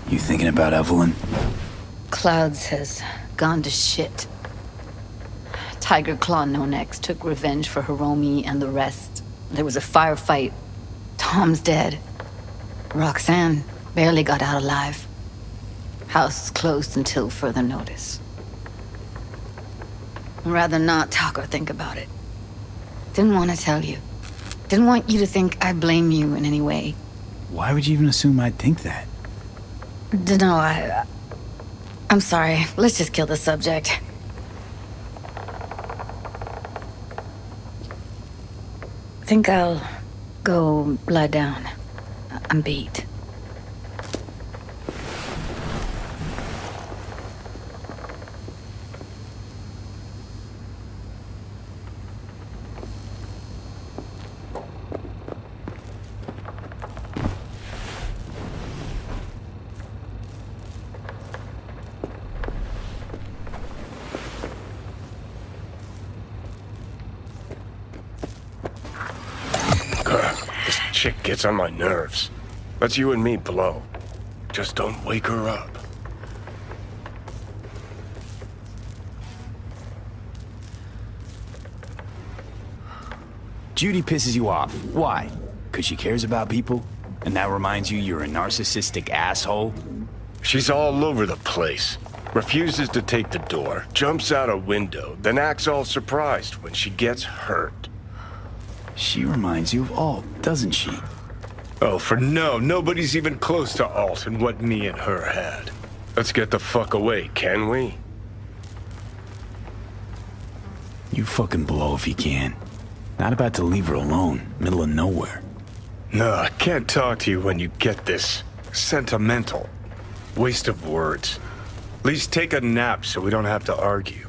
You thinking about Evelyn? Clouds has gone to shit. Tiger Claw No Next took revenge for Hiromi and the rest. There was a firefight. Tom's dead. Roxanne barely got out alive. House is closed until further notice. I'd rather not talk or think about it. Didn't want to tell you. Didn't want you to think I blame you in any way. Why would you even assume I'd think that? Dunno, I'm sorry. Let's just kill the subject. Think I'll go lie down. I'm beat. This chick gets on my nerves. Let's you and me blow. Just don't wake her up. Judy pisses you off. Why? Because she cares about people? And that reminds you you're a narcissistic asshole? She's all over the place. Refuses to take the door, jumps out a window, then acts all surprised when she gets hurt. She reminds you of Alt, doesn't she? Oh, for no, nobody's even close to Alt and what me and her had. Let's get the fuck away, can we? You fucking blow if you can. Not about to leave her alone, middle of nowhere. No, I can't talk to you when you get this sentimental. Waste of words. At least take a nap so we don't have to argue.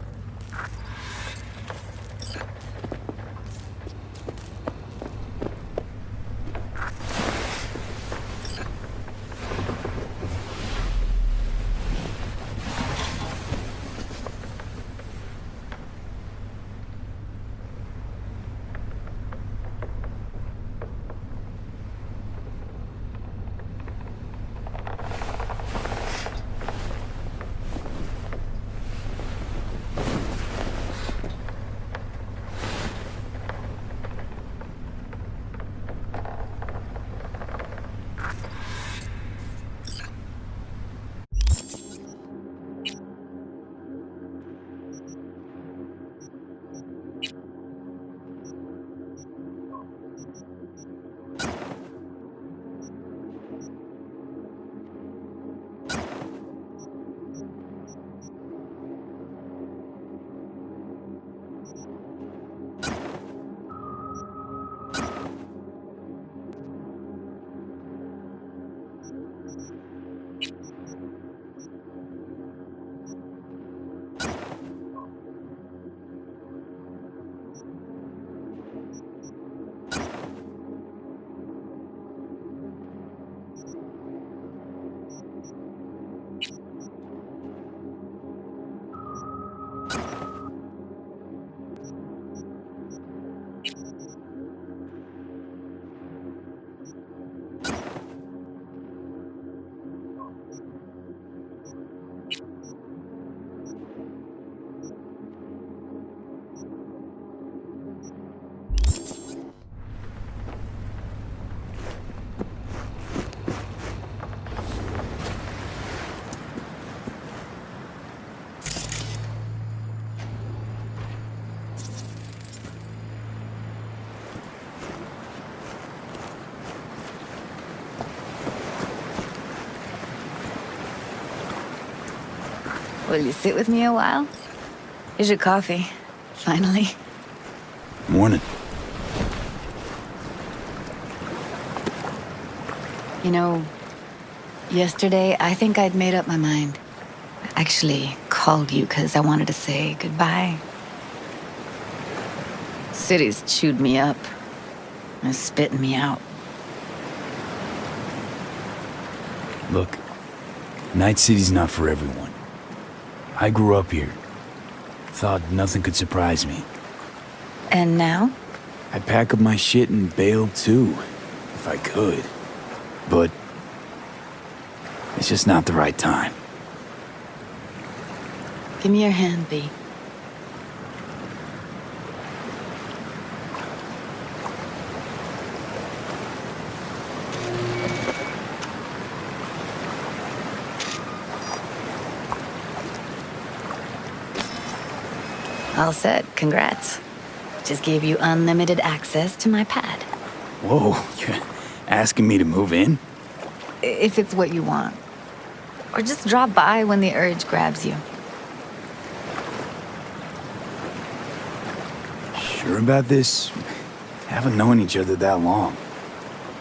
Will you sit with me a while? Here's your coffee. Finally. Morning. You know, yesterday I think I'd made up my mind. Actually, called you because I wanted to say goodbye. City's chewed me up. And spitting me out. Look, Night City's not for everyone. I grew up here. Thought nothing could surprise me. And now? I'd pack up my shit and bail too, if I could. But it's just not the right time. Give me your hand, V. All set. Congrats. Just gave you unlimited access to my pad. Whoa, you're asking me to move in? If it's what you want. Or just drop by when the urge grabs you. Sure about this? Haven't known each other that long.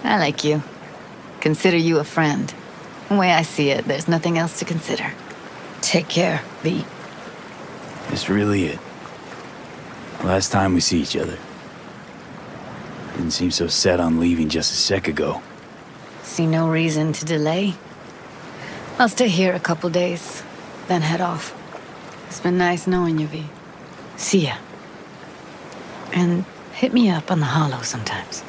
I like you. Consider you a friend. The way I see it, there's nothing else to consider. Take care, V. That's really it. Last time we see each other. Didn't seem so set on leaving just a sec ago. See no reason to delay. I'll stay here a couple days, then head off. It's been nice knowing you, V. See ya. And hit me up on the holo sometimes.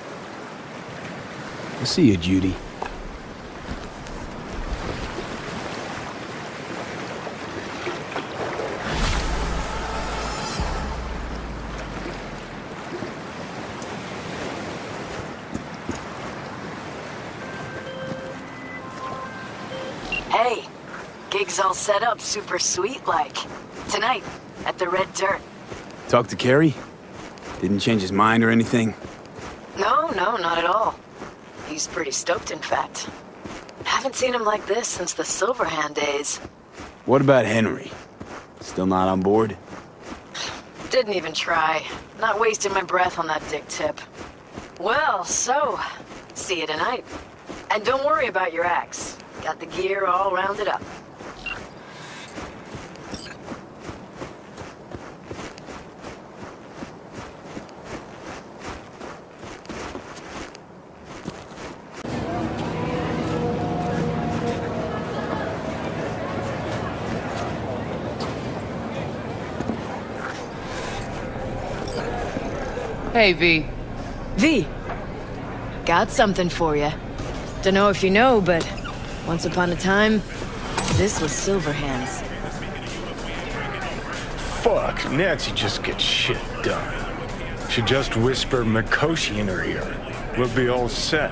We'll see you, Judy. Hey, gig's all set up super sweet like. Tonight, at the Red Dirt. Talk to Carrie? Didn't change his mind or anything? No, not at all. He's pretty stoked, in fact. Haven't seen him like this since the Silverhand days. What about Henry? Still not on board? Didn't even try. Not wasting my breath on that dick tip. Well, so, see you tonight. And don't worry about your axe. Got the gear all rounded up. Hey, V. V. Got something for you. Dunno if you know, but once upon a time, this was Silverhand's. Fuck, Nancy just gets shit done. She just whisper Mikoshi in her ear. We'll be all set.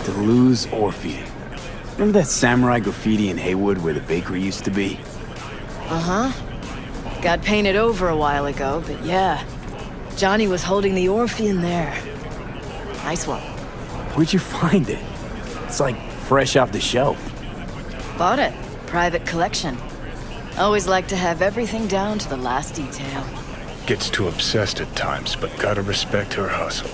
Deleuze Orpheum. Remember that samurai graffiti in Haywood where the bakery used to be? Uh-huh. Got painted over a while ago, but yeah. Johnny was holding the Orpheum there. Nice one. Where'd you find it? It's like fresh off the shelf. Bought it. Private collection. Always like to have everything down to the last detail. Gets too obsessed at times, but gotta respect her hustle.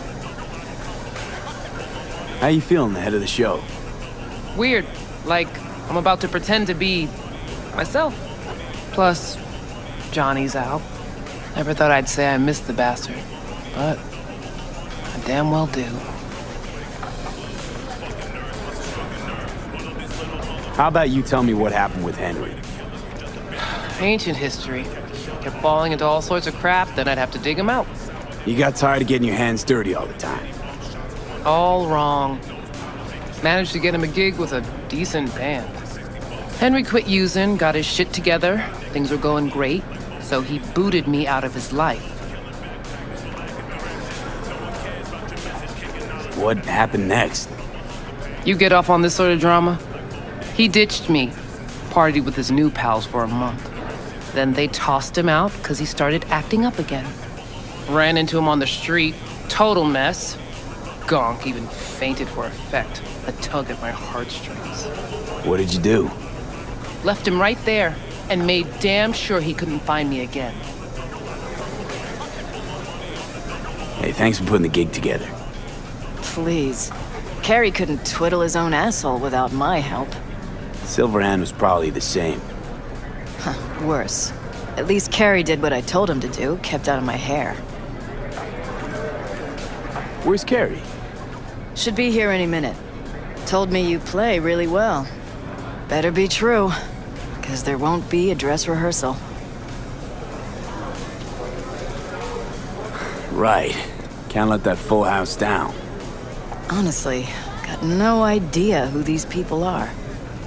How you feeling ahead of the show? Weird. Like, I'm about to pretend to be myself. Plus, Johnny's out. Never thought I'd say I missed the bastard, but I damn well do. How about you tell me what happened with Henry? Ancient history. Kept falling into all sorts of crap, then I'd have to dig him out. You got tired of getting your hands dirty all the time. All wrong. Managed to get him a gig with a decent band. Henry quit using, got his shit together, things were going great, so he booted me out of his life. What happened next? You get off on this sort of drama? He ditched me, partied with his new pals for a month. Then they tossed him out because he started acting up again. Ran into him on the street, total mess. Gonk even fainted for effect, a tug at my heartstrings. What did you do? Left him right there, and made damn sure he couldn't find me again. Hey, thanks for putting the gig together. Please. Carrie couldn't twiddle his own asshole without my help. Silverhand was probably the same. Worse. At least Carrie did what I told him to do, kept out of my hair. Where's Carrie? Should be here any minute. Told me you play really well. Better be true, because there won't be a dress rehearsal. Right. Can't let that full house down. Honestly, got no idea who these people are.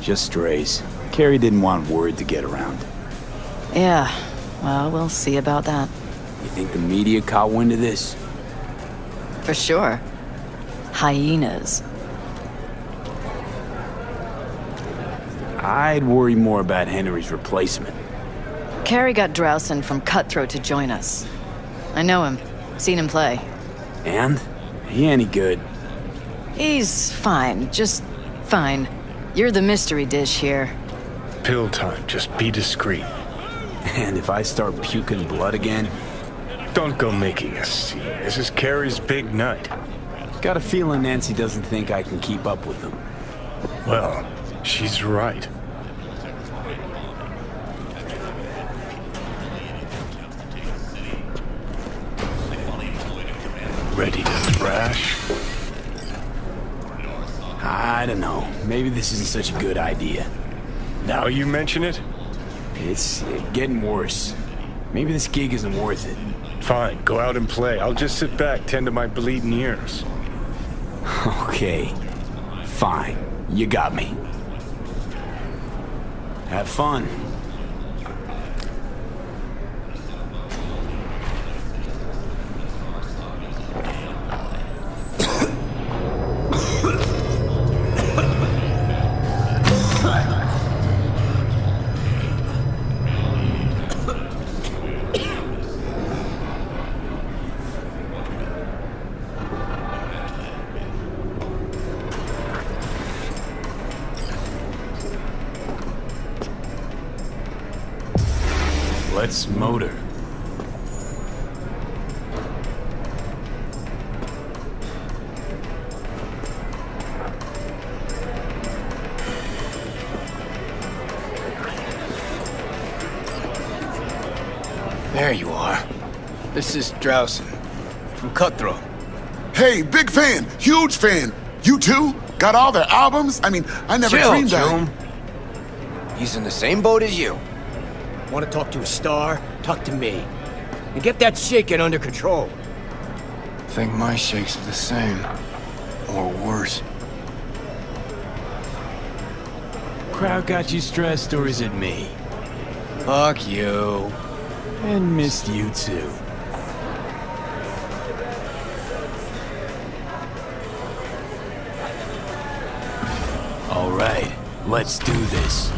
Just strays. Carrie didn't want word to get around. Yeah, well, we'll see about that. You think the media caught wind of this? For sure. Hyenas. I'd worry more about Henry's replacement. Carrie got Drowson from Cutthroat to join us. I know him. Seen him play. And? He any good? He's fine. Just fine. You're the mystery dish here. Pill time. Just be discreet. And if I start puking blood again? Don't go making a scene. This is Carrie's big night. Got a feeling Nancy doesn't think I can keep up with them. Well, she's right. Ready to thrash? I don't know. Maybe this isn't such a good idea. Now you mention it? It's getting worse. Maybe this gig isn't worth it. Fine, go out and play. I'll just sit back, tend to my bleeding ears. Okay. Fine. You got me. Have fun. Let's motor. There you are. This is Drowson, from Cutthroat. Hey, big fan, huge fan. You too? Got all their albums? I mean, I never dreamed that. He's in the same boat as you. Want to talk to a star? Talk to me. And get that shaking under control. Think my shake's the same. Or worse. Crowd got you stressed, or is it me? Fuck you. And missed you too. All right, let's do this.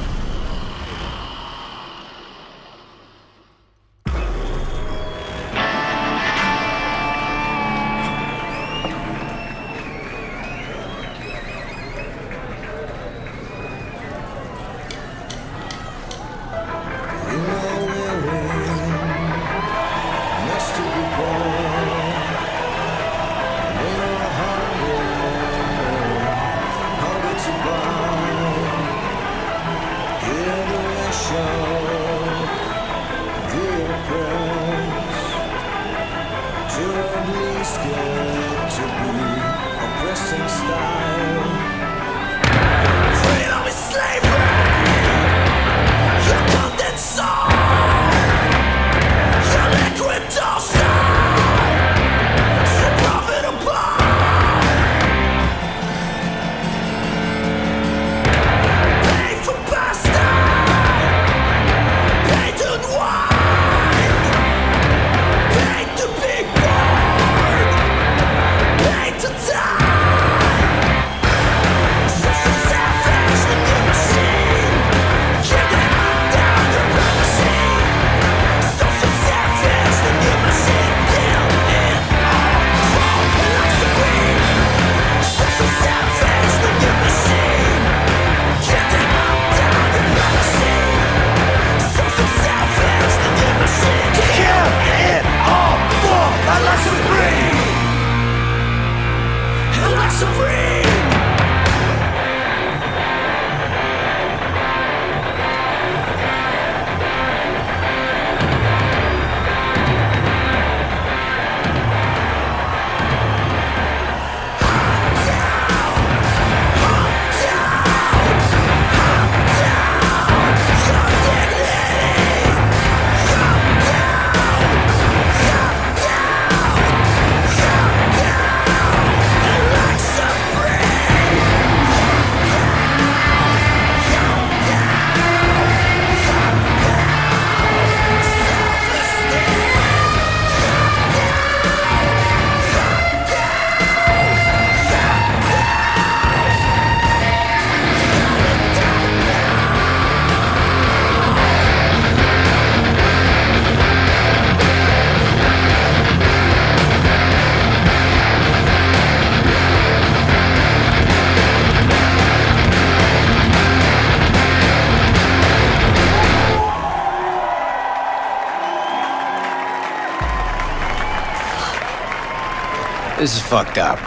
This is fucked up.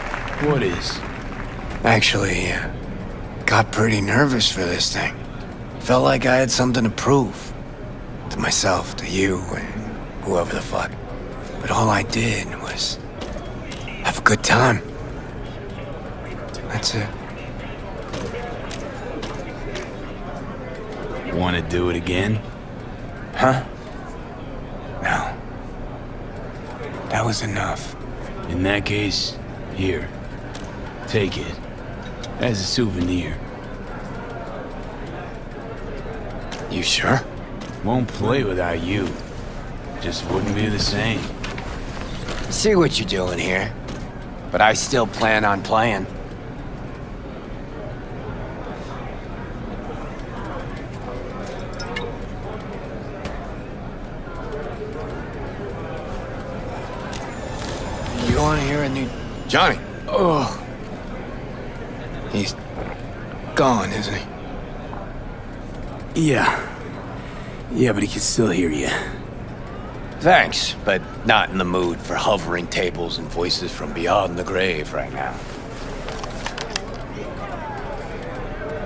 What is? Actually, got pretty nervous for this thing. Felt like I had something to prove. To myself, to you, and whoever the fuck. But all I did was have a good time. That's it. Want to do it again? Huh? No. That was enough. In that case, here. Take it. As a souvenir. You sure? Won't play without you. Just wouldn't be the same. See what you're doing here. But I still plan on playing. You want to hear a new... Johnny! Oh. He's gone, isn't he? Yeah. Yeah, but he can still hear you. Thanks, but not in the mood for hovering tables and voices from beyond the grave right now.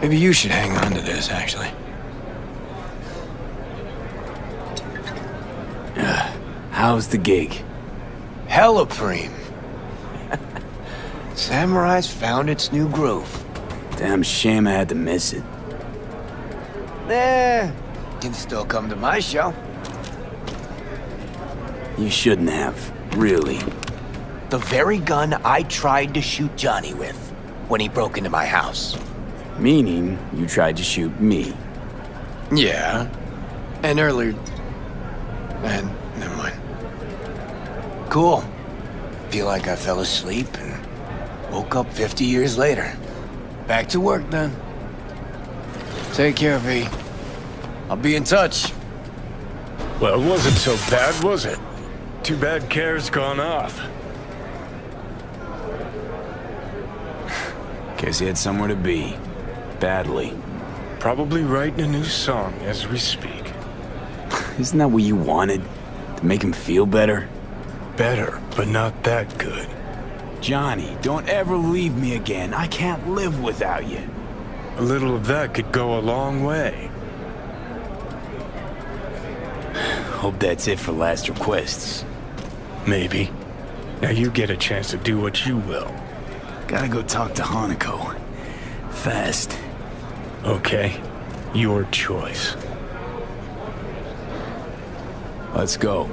Maybe you should hang on to this, actually. How's the gig? Hella preem. Samurai's found its new groove. Damn shame I had to miss it. Can still come to my show. You shouldn't have, really. The very gun I tried to shoot Johnny with when he broke into my house. Meaning, you tried to shoot me. Yeah. And earlier... And never mind. Cool. Feel like I fell asleep and woke up 50 years later. Back to work then. Take care, V. I'll be in touch. Well, it wasn't so bad, was it? Too bad Care's gone off. Guess he had somewhere to be. Badly. Probably writing a new song as we speak. Isn't that what you wanted? To make him feel better? Better, but not that good. Johnny, don't ever leave me again. I can't live without you. A little of that could go a long way. Hope that's it for last requests. Maybe. Now you get a chance to do what you will. Gotta go talk to Hanako. Fast. Okay. Your choice. Let's go.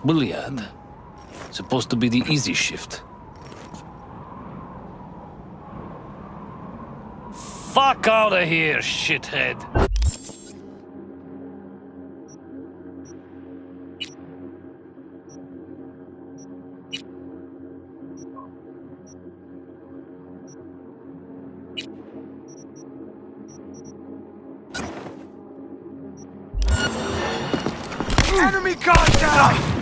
Billiard. Supposed to be the easy shift. Fuck out of here, shithead! Enemy contact!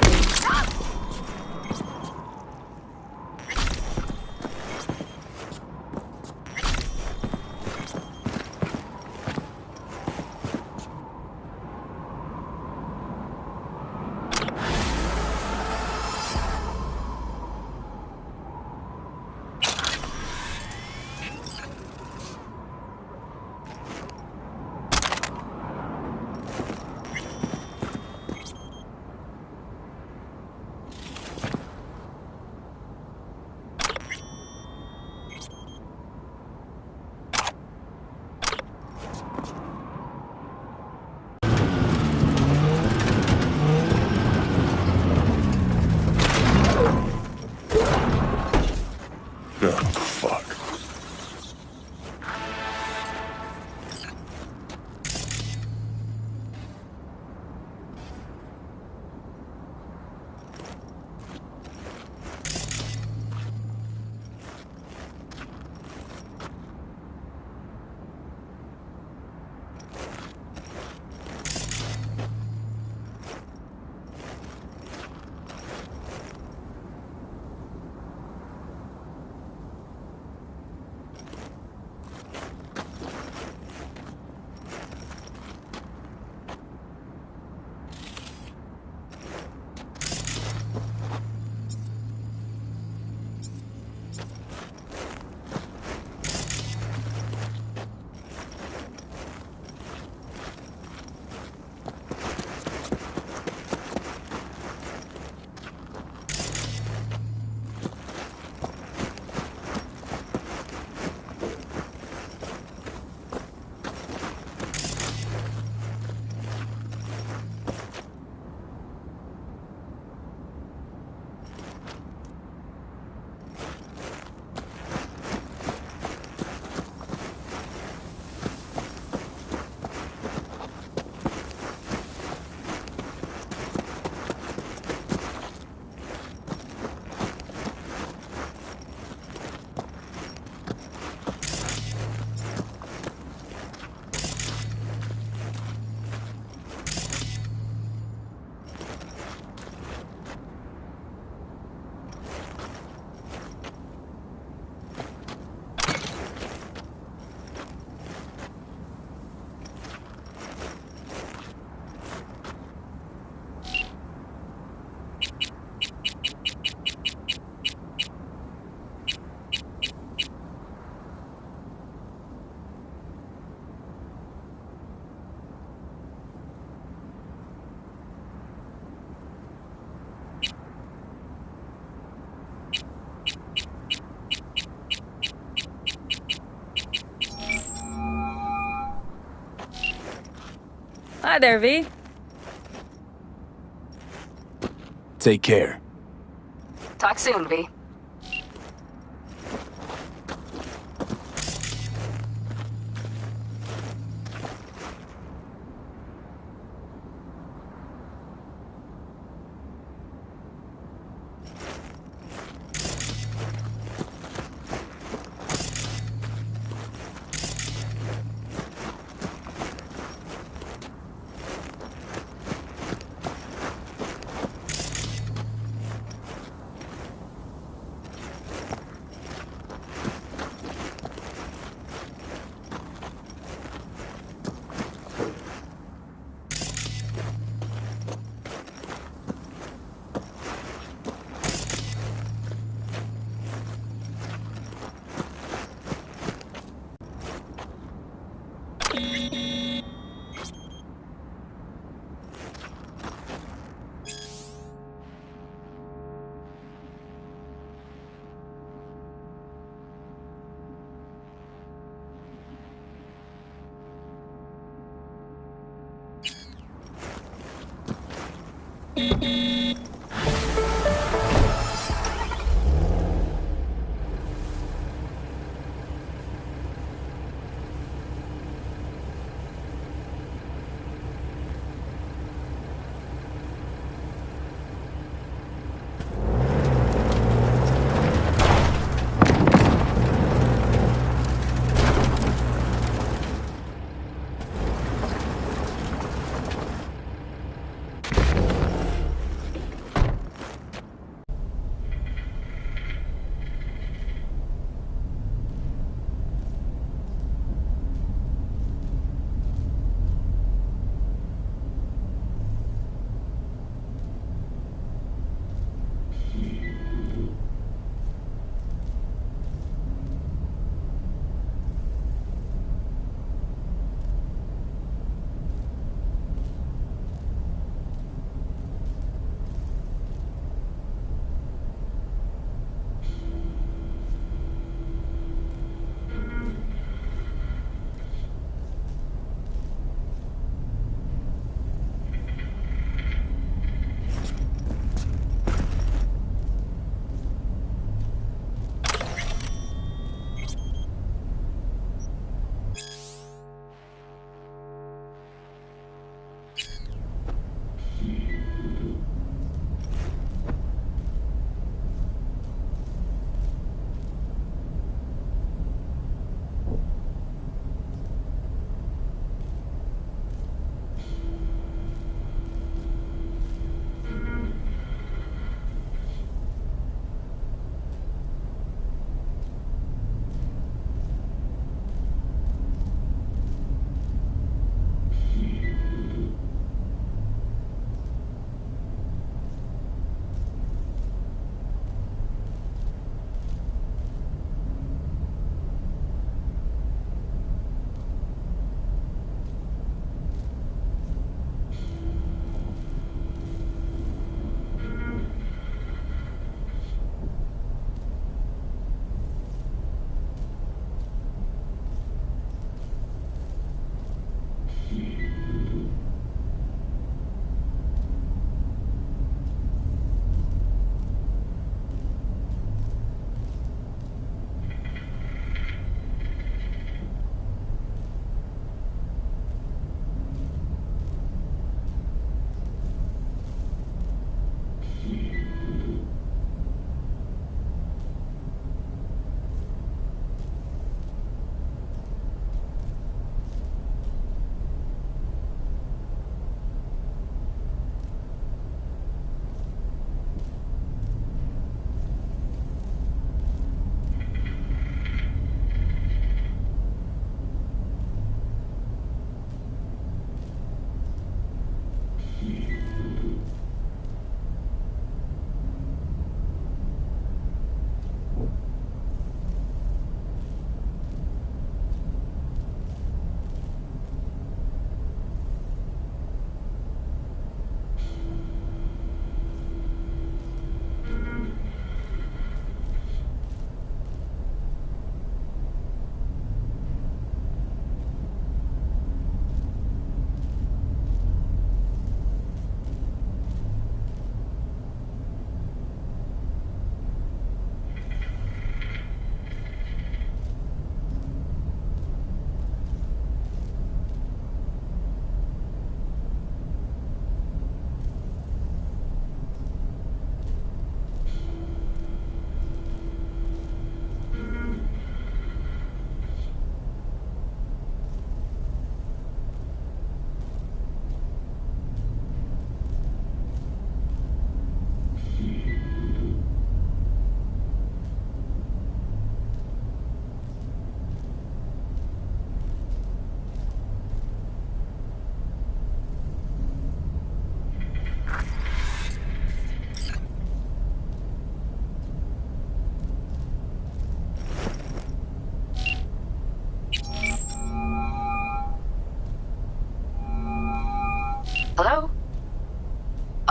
Hi there, V. Take care. Talk soon, V.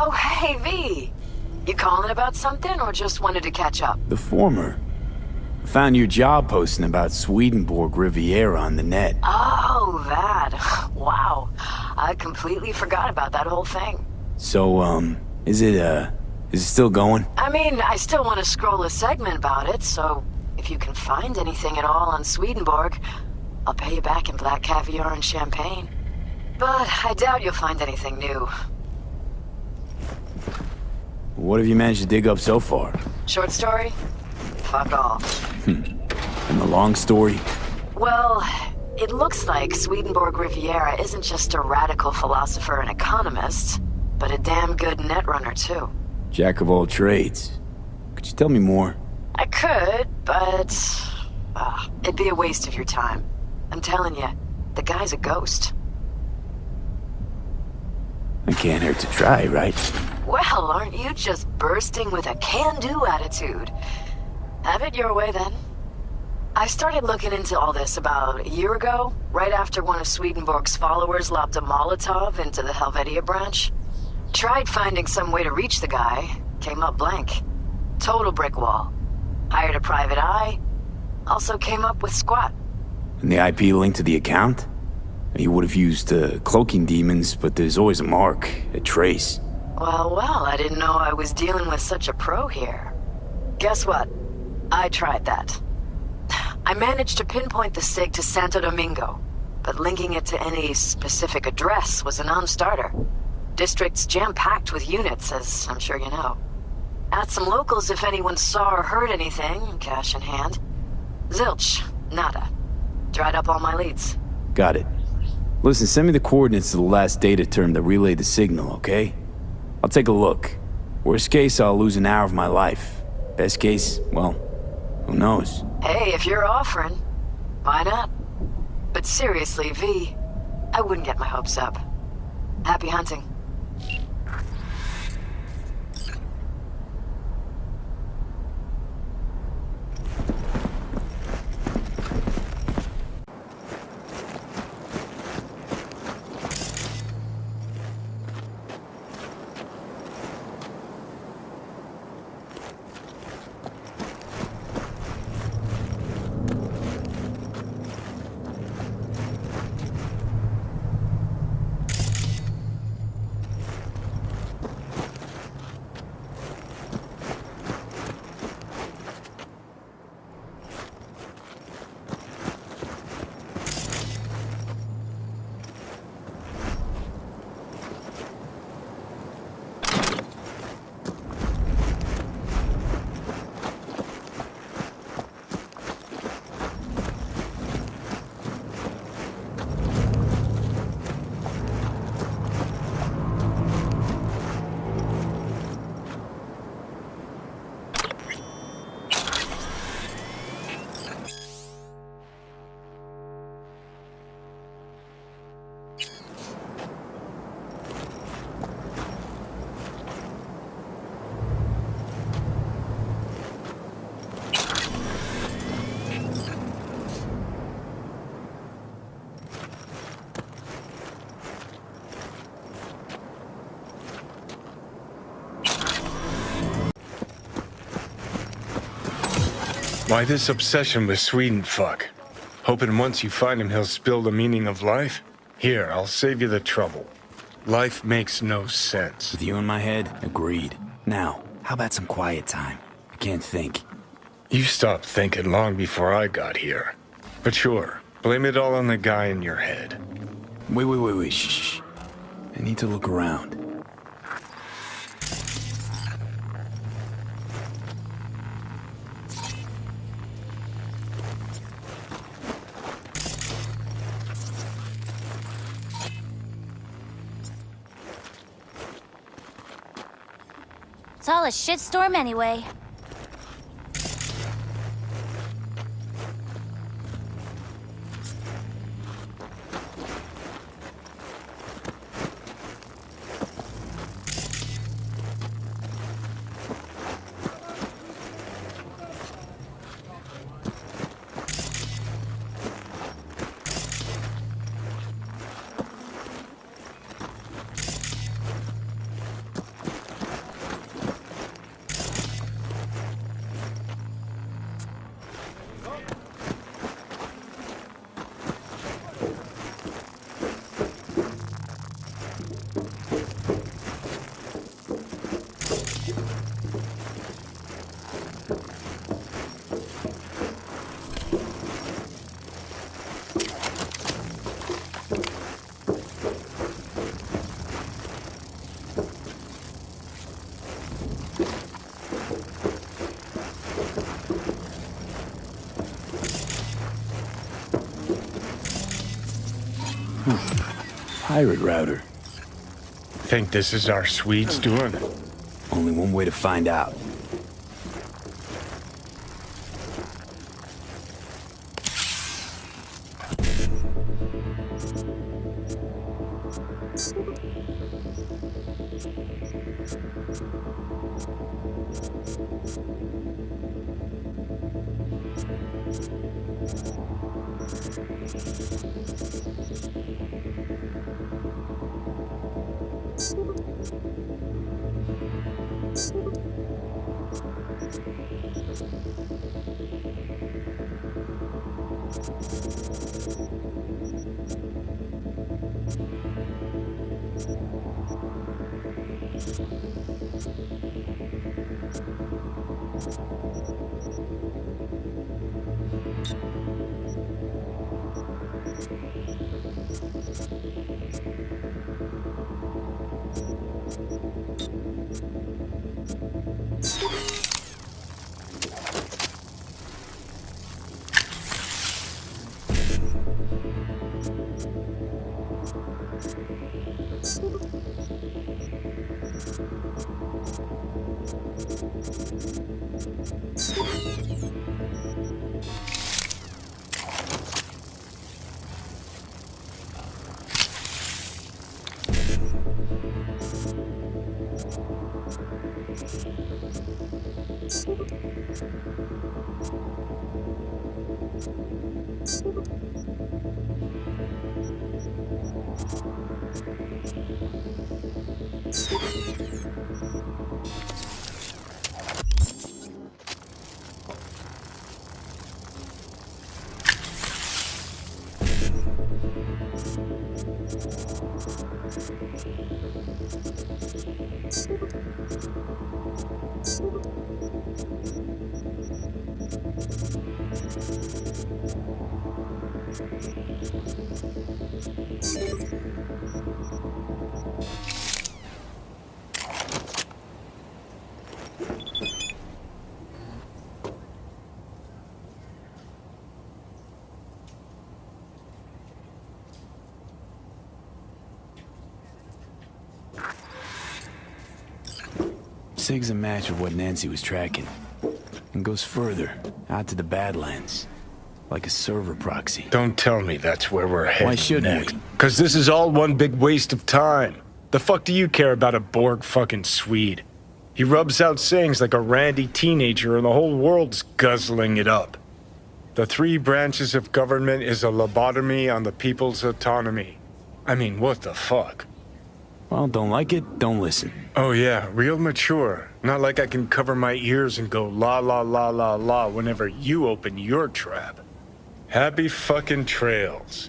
Oh, hey, V. You calling about something or just wanted to catch up? The former. Found your job posting about Swedenborg Riviera on the net. Oh, that. Wow. I completely forgot about that whole thing. So, is it still going? I mean, I still want to scroll a segment about it, so if you can find anything at all on Swedenborg, I'll pay you back in black caviar and champagne. But I doubt you'll find anything new. What have you managed to dig up so far? Short story? Fuck off. And the long story? Well, it looks like Swedenborg Riviera isn't just a radical philosopher and economist, but a damn good netrunner too. Jack of all trades. Could you tell me more? I could, but it'd be a waste of your time. I'm telling you, the guy's a ghost. I can't hurt to try, right? Well, aren't you just bursting with a can-do attitude? Have it your way, then. I started looking into all this about a year ago, right after one of Swedenborg's followers lobbed a Molotov into the Helvetia branch. Tried finding some way to reach the guy, came up blank. Total brick wall. Hired a private eye, also came up with squat. And the IP linked to the account? He would have used cloaking demons, but there's always a mark, a trace. Well, I didn't know I was dealing with such a pro here. Guess what? I tried that. I managed to pinpoint the SIG to Santo Domingo, but linking it to any specific address was a non-starter. District's jam-packed with units, as I'm sure you know. Asked some locals if anyone saw or heard anything, cash in hand. Zilch, nada. Dried up all my leads. Got it. Listen, send me the coordinates to the last data term that relayed the signal, okay? I'll take a look. Worst case, I'll lose an hour of my life. Best case, well, who knows? Hey, if you're offering, why not? But seriously, V, I wouldn't get my hopes up. Happy hunting. Why this obsession with Sweden fuck? Hoping once you find him he'll spill the meaning of life? Here, I'll save you the trouble. Life makes no sense. With you in my head, agreed. Now, how about some quiet time? I can't think. You stopped thinking long before I got here. But sure, blame it all on the guy in your head. Wait, shh. I need to look around. It's all a shitstorm anyway. pirate router. Think this is our Swedes doing? Only one way to find out. Sig's a match of what Nancy was tracking, and goes further, out to the Badlands, like a server proxy. Don't tell me that's where we're headed. Why shouldn't we? Because this is all one big waste of time. The fuck do you care about a Borg fucking Swede? He rubs out sayings like a randy teenager and the whole world's guzzling it up. The three branches of government is a lobotomy on the people's autonomy. I mean, what the fuck? Well, don't like it, don't listen. Oh yeah, real mature. Not like I can cover my ears and go la la la la la whenever you open your trap. Happy fucking trails.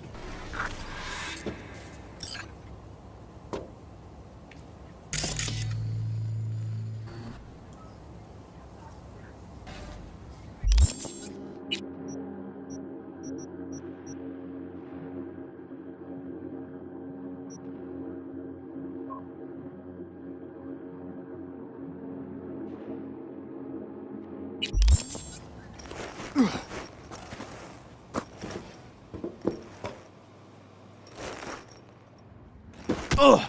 Ugh!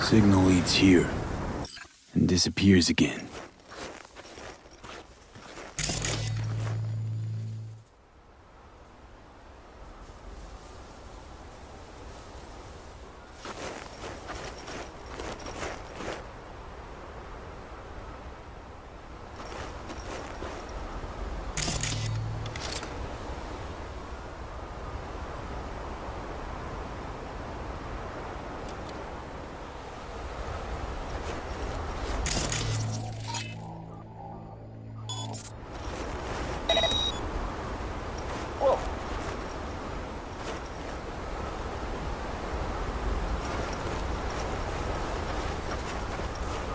Signal leads here and disappears again.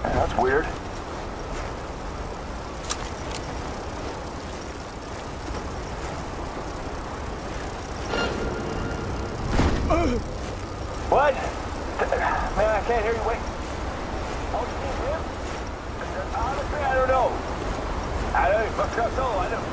That's weird. What? Man, I can't hear you. Wait. Oh, you can't hear him? Honestly, I don't know. I don't know. I don't.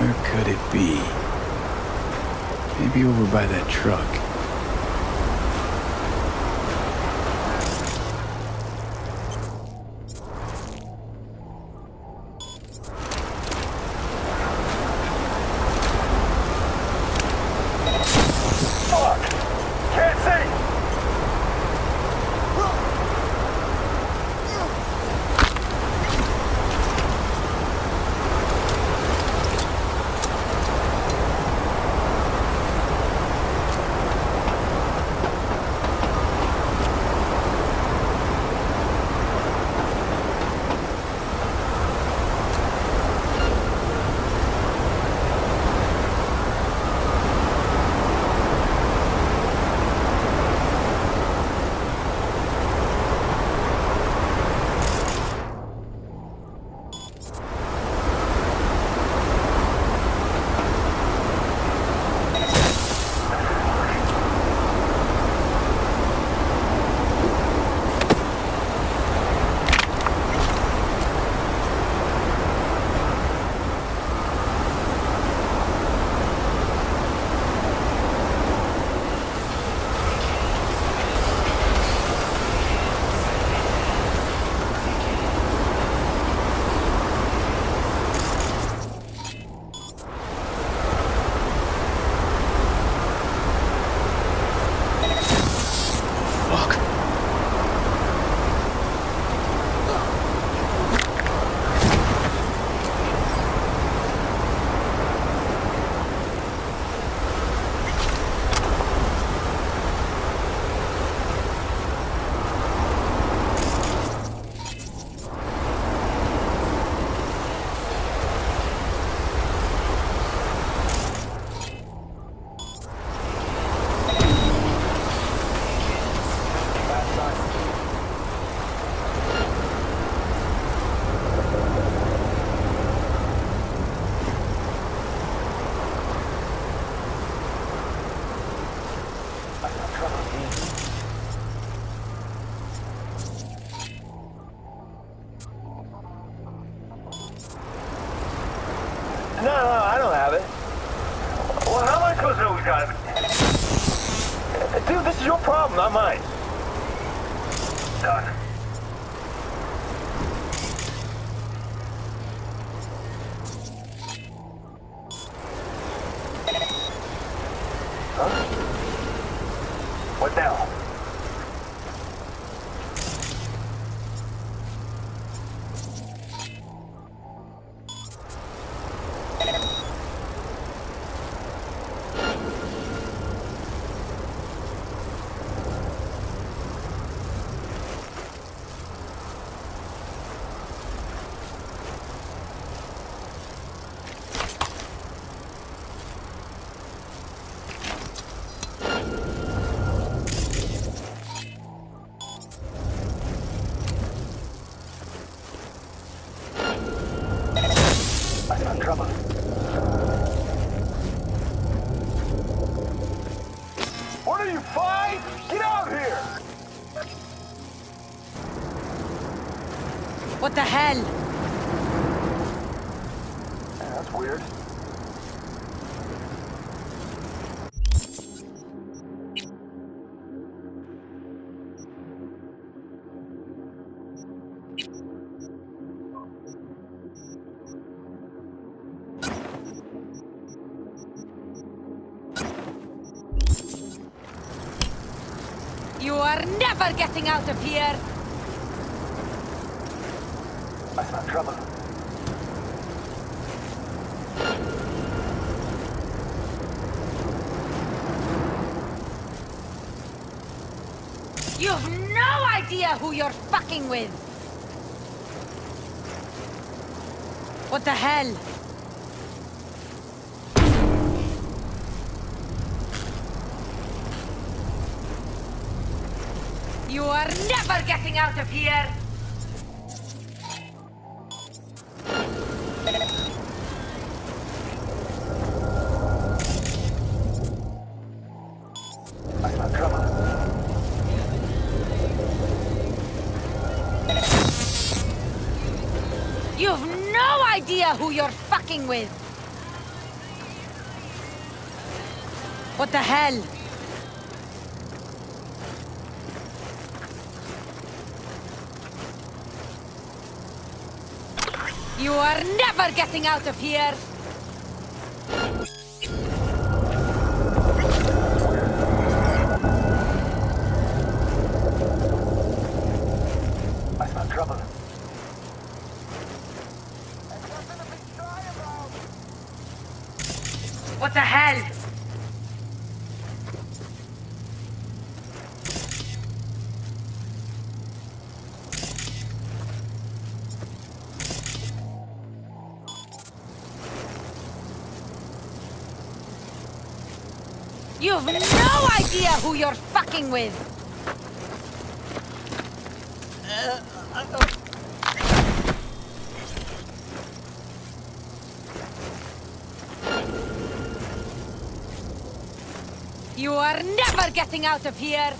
Where could it be? Maybe over by that truck. No, I don't have it. Well, how am I supposed to know we got it? Dude, this is your problem, not mine. Done. trouble. What are you, fine? Get out here! What the hell? That's weird. You are never getting out of here! I smell trouble. You've no idea who you're fucking with! What the hell? You are never getting out of here! I smell trouble. You've no idea who you're fucking with! What the hell? You are never getting out of here! I smell trouble. What the hell? You've no idea who you're fucking with! You are never getting out of here!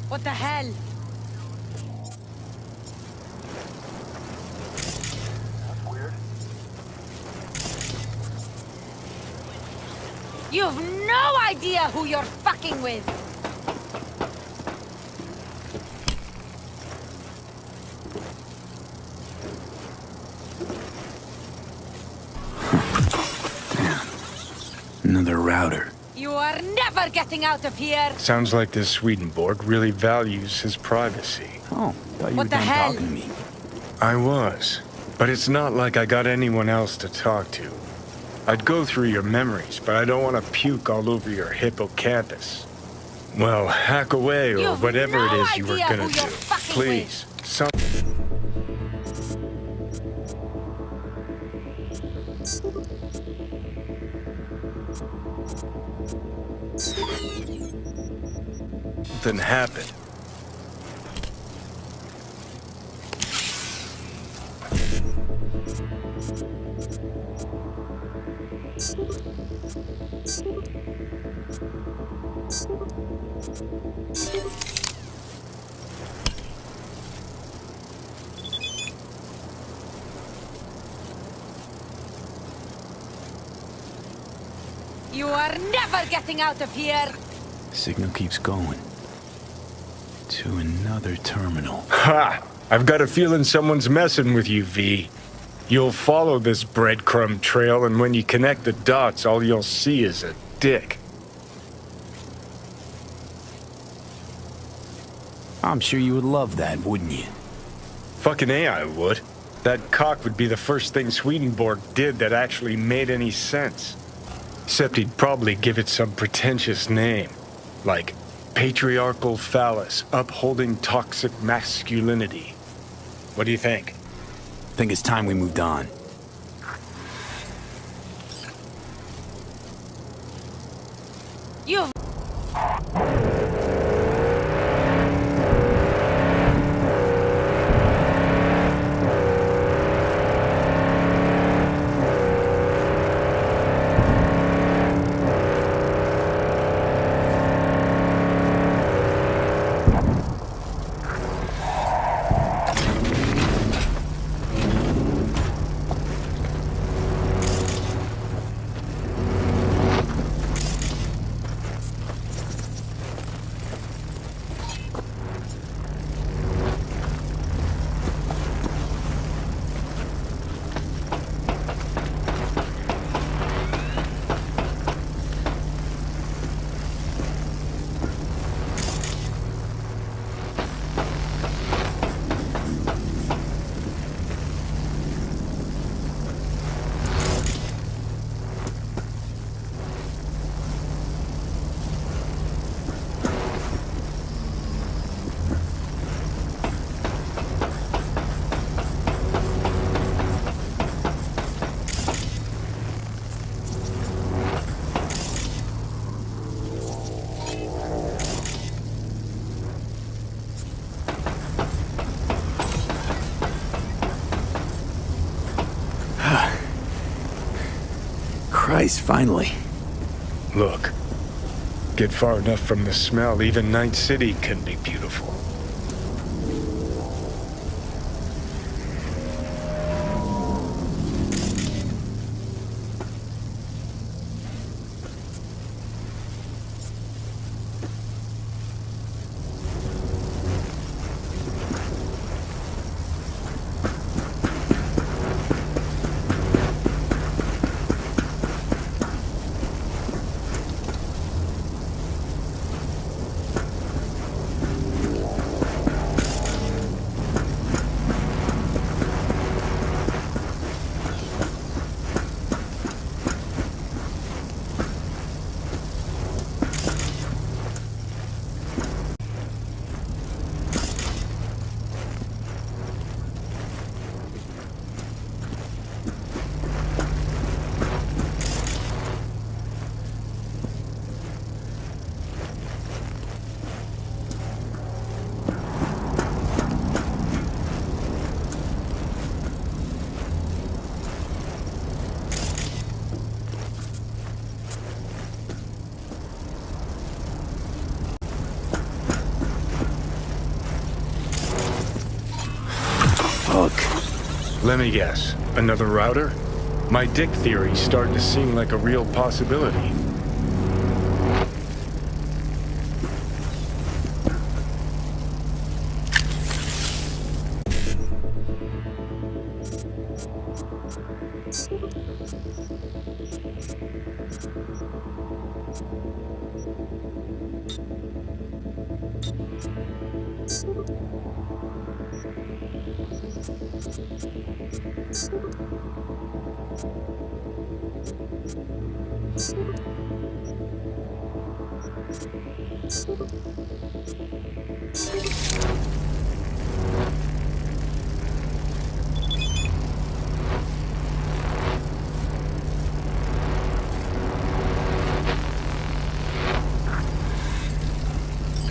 What the hell? That's weird. You've no idea who you're fucking with! Another router. You are never getting out of here! Sounds like this Swedenborg really values his privacy. Oh, thought you What were the done hell? talking to me. I was. But it's not like I got anyone else to talk to. I'd go through your memories, but I don't want to puke all over your hippocampus. Well, hack away or You've whatever no it is you were idea gonna who do. you're fucking Please. Something happened. You are never getting out of here! Signal keeps going. To another terminal. Ha! I've got a feeling someone's messing with you, V. You'll follow this breadcrumb trail, and when you connect the dots, all you'll see is a dick. I'm sure you would love that, wouldn't you? Fucking A, I would. That cock would be the first thing Swedenborg did that actually made any sense. Except he'd probably give it some pretentious name. Like, patriarchal phallus, upholding toxic masculinity. What do you think? I think it's time we moved on. You've... Christ, finally. Look, get far enough from the smell, even Night City can be beautiful. Let me guess. Another router? My dick theory's starting to seem like a real possibility.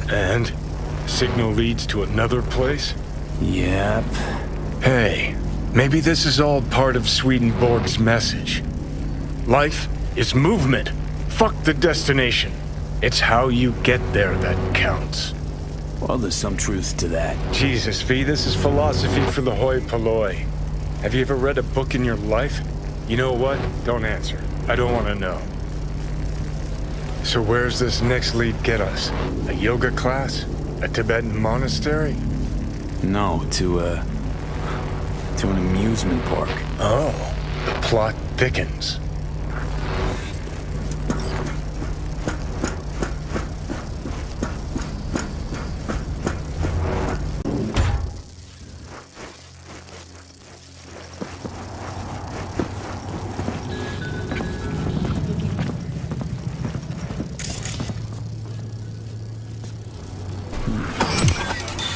And? Signal leads to another place? Yep. Hey, maybe this is all part of Swedenborg's message. Life is movement. Fuck the destination. It's how you get there that counts. Well, there's some truth to that. Jesus, V, this is philosophy for the hoi polloi. Have you ever read a book in your life? You know what? Don't answer. I don't want to know. So where's this next lead get us? A yoga class? A Tibetan monastery? No, to an amusement park. Oh, the plot thickens.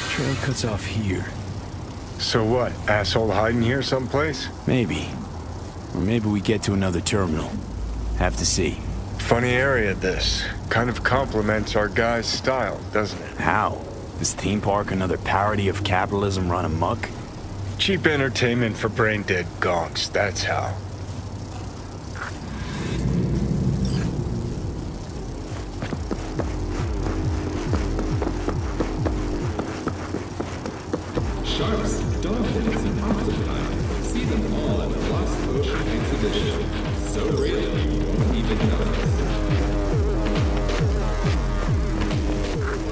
Trail cuts off here. So what, asshole hiding here someplace? Maybe. Or maybe we get to another terminal. Have to see. Funny area, this. Kind of complements our guy's style, doesn't it? How? This theme park another parody of capitalism run amok? Cheap entertainment for brain-dead gonks, that's how. Sharks, dolphins, and octopi. See them all at the Lost Ocean exhibition. So real, you won't even notice.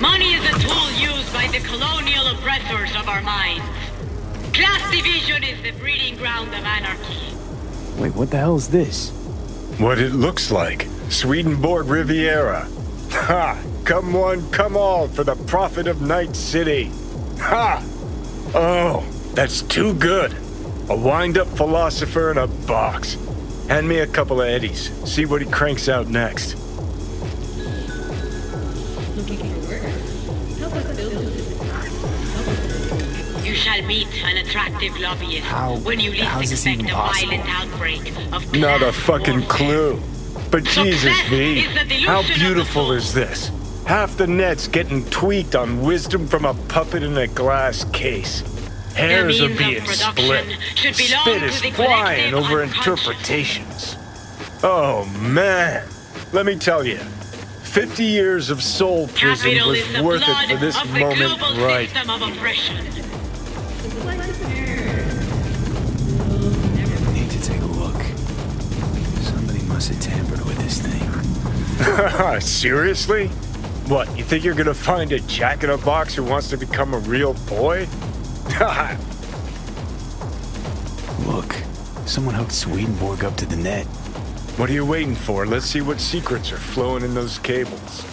Money is a tool used by the colonial oppressors of our minds. Class division is the breeding ground of anarchy. Wait, what the hell is this? What it looks like. Swedenborg Riviera. Ha! Come one, come all for the profit of Night City. Ha! Oh, that's too good. A wind-up philosopher in a box. Hand me a couple of eddies. See what he cranks out next. You shall meet an attractive lobbyist when you how is least this even expect a possible? violent outbreak of Not a class fucking warfare. clue. But Jesus, V, is the delusion how of the beautiful is this? Half the net's getting tweaked on wisdom from a puppet in a glass case. Hairs are means of being production split. should belong Spit to is the flying collective over unconscious. interpretations. Oh, man. Let me tell you, 50 years of soul prison Capital was is the worth blood it for this of the moment global right. system of oppression. Need to take a look. Somebody must have tampered with this thing. Seriously? What, you think you're gonna find a jack-in-a-box who wants to become a real boy? Look, someone hooked Swedenborg up to the net. What are you waiting for? Let's see what secrets are flowing in those cables.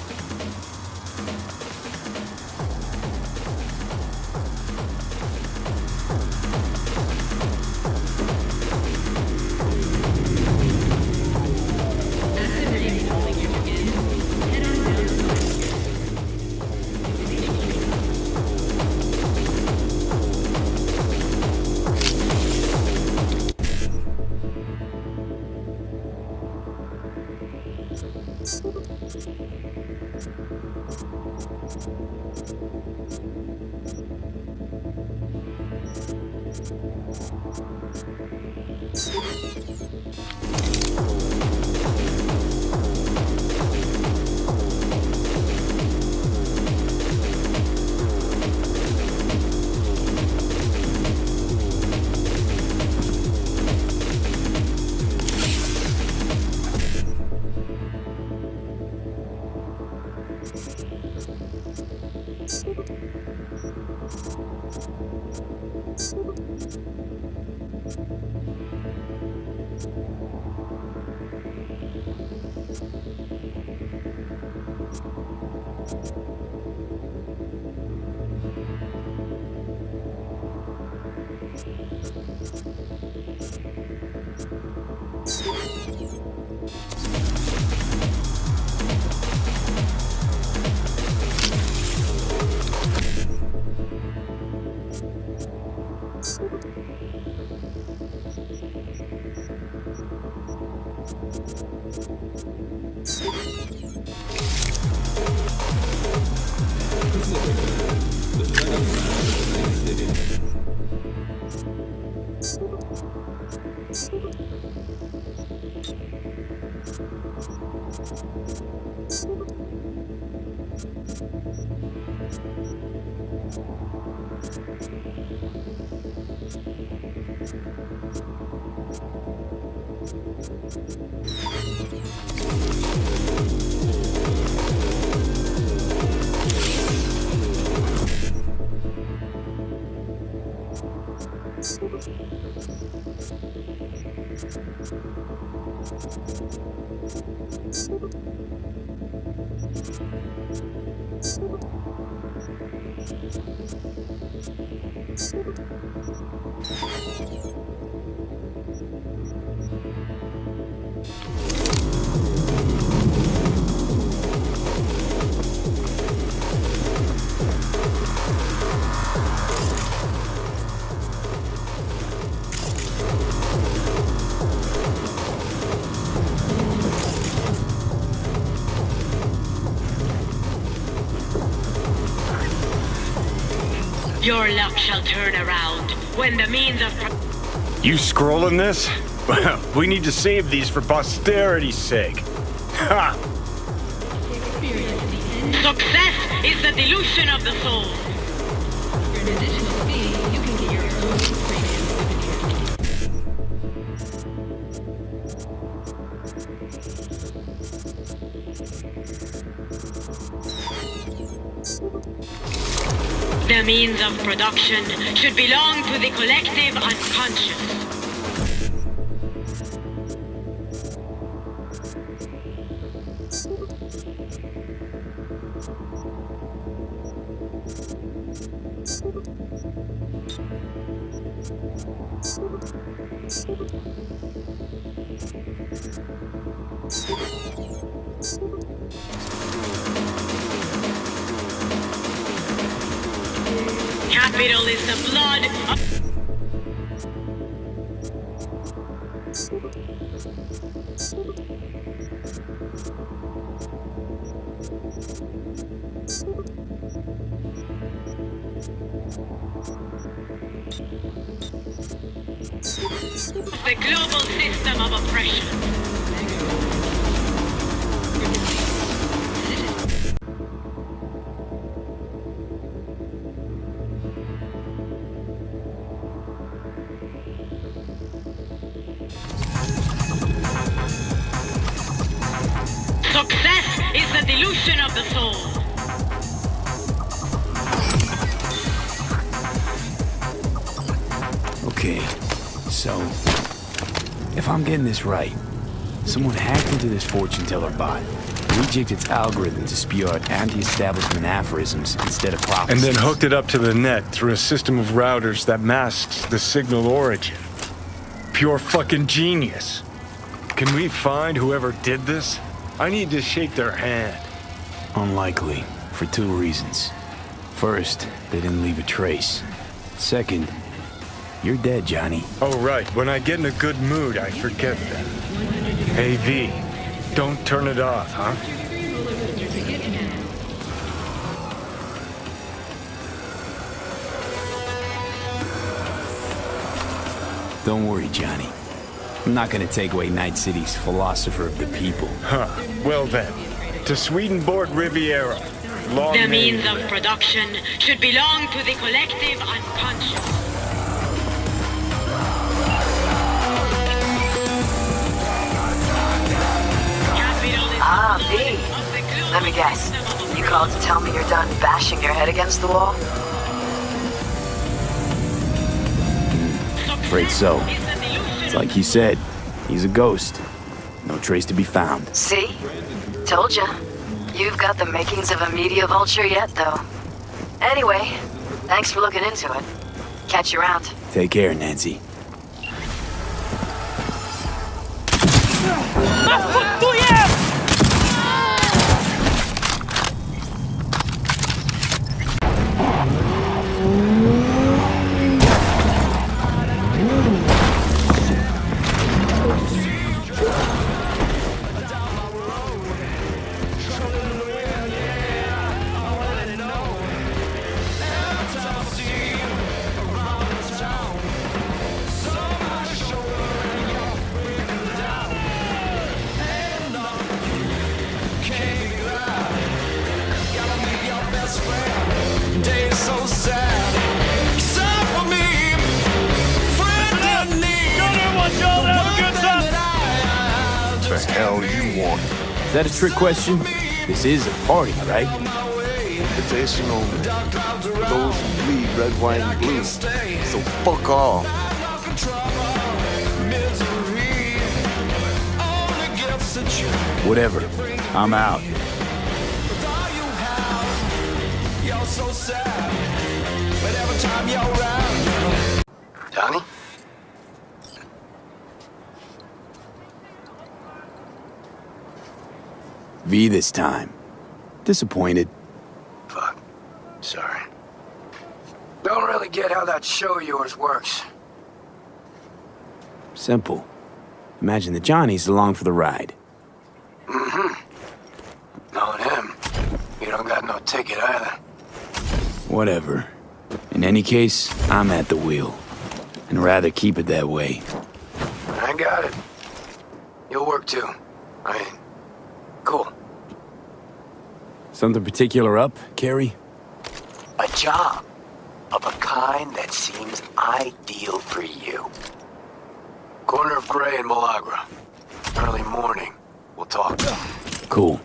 Your luck shall turn around when the means of... You scrolling this? Well, we need to save these for posterity's sake. Ha! Success is the dilution of the soul. The means of production should belong to the collective unconscious. Capital is the blood of... the global system of oppression. Success is the delusion of the soul. Okay, so if I'm getting this right, someone hacked into this fortune teller bot, rejigged its algorithm to spew out anti-establishment aphorisms instead of prophecies. And then hooked it up to the net through a system of routers that masks the signal origin. Pure fucking genius. Can we find whoever did this? I need to shake their hand. Unlikely, for two reasons. First, they didn't leave a trace. Second, you're dead, Johnny. Oh, right. When I get in a good mood, I forget that. Hey, V, don't turn it off, huh? Don't worry, Johnny. I'm not gonna take away Night City's philosopher of the people. Huh. Well then, to Swedenborg Riviera. Long The may means of production should belong to the collective unconscious. Ah, V. Let me guess. You called to tell me you're done bashing your head against the wall? Afraid so. It's like he said, he's a ghost. No trace to be found. See? Told ya. You've got the makings of a media vulture yet, though. Anyway, thanks for looking into it. Catch you around. Take care, Nancy. Is that a trick question? This is a party, right? Invitation only. For those who bleed red, white, and blue. So fuck off. Whatever. I'm out. Johnny? V this time. Disappointed. Fuck. Sorry. Don't really get how that show of yours works. Simple. Imagine the Johnny's along for the ride. Mm-hmm. Knowing him, you don't got no ticket either. Whatever. In any case, I'm at the wheel. And rather keep it that way. I got it. You'll work too. I mean, cool. Something particular up, Carrie? A job of a kind that seems ideal for you. Corner of Gray and Malagra. Early morning. We'll talk. Cool.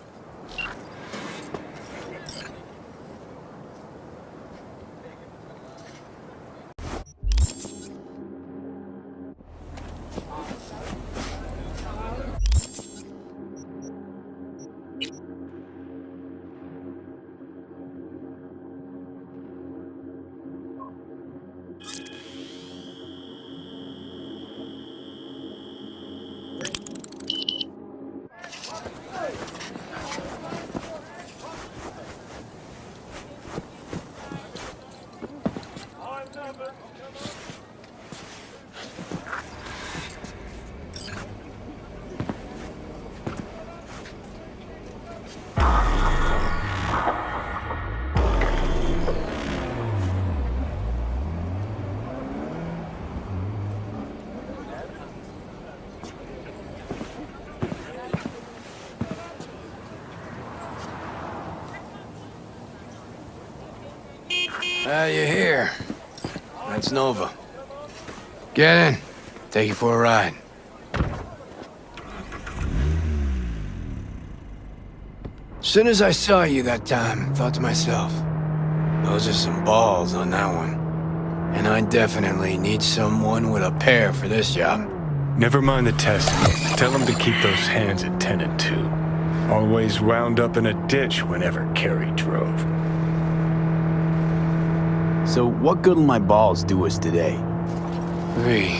You're here. That's Nova. Get in. Take you for a ride. Soon as I saw you that time, thought to myself, those are some balls on that one. And I definitely need someone with a pair for this job. Never mind the testing. Tell him to keep those hands at 10 and 2. Always wound up in a ditch whenever Carrie drove. So what good will my balls do us today? V,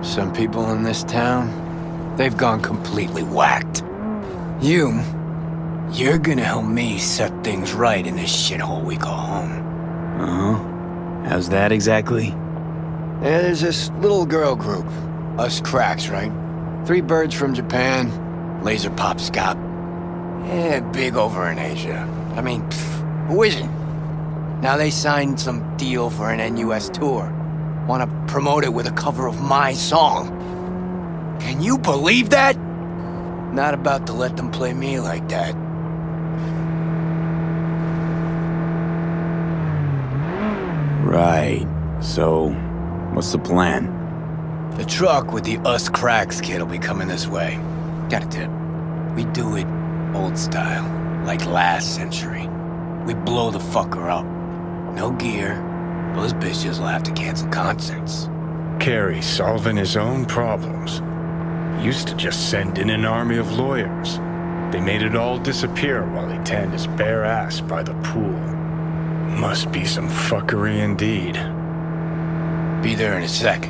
some people in this town, they've gone completely whacked. You're gonna help me set things right in this shithole we call home. Uh-huh. How's that exactly? Yeah, there's this little girl group. Us cracks, right? 3 birds from Japan, laser pop Scott. Yeah, big over in Asia. I mean, who isn't? Now they signed some deal for an NUS tour. Want to promote it with a cover of my song. Can you believe that? Not about to let them play me like that. Right. So, what's the plan? The truck with the Us Cracks kid will be coming this way. Got a tip. We do it old style, like last century. We blow the fucker up. No gear. Those bitches will have to cancel concerts. Carrie solving his own problems. Used to just send in an army of lawyers. They made it all disappear while he tanned his bare ass by the pool. Must be some fuckery indeed. Be there in a sec.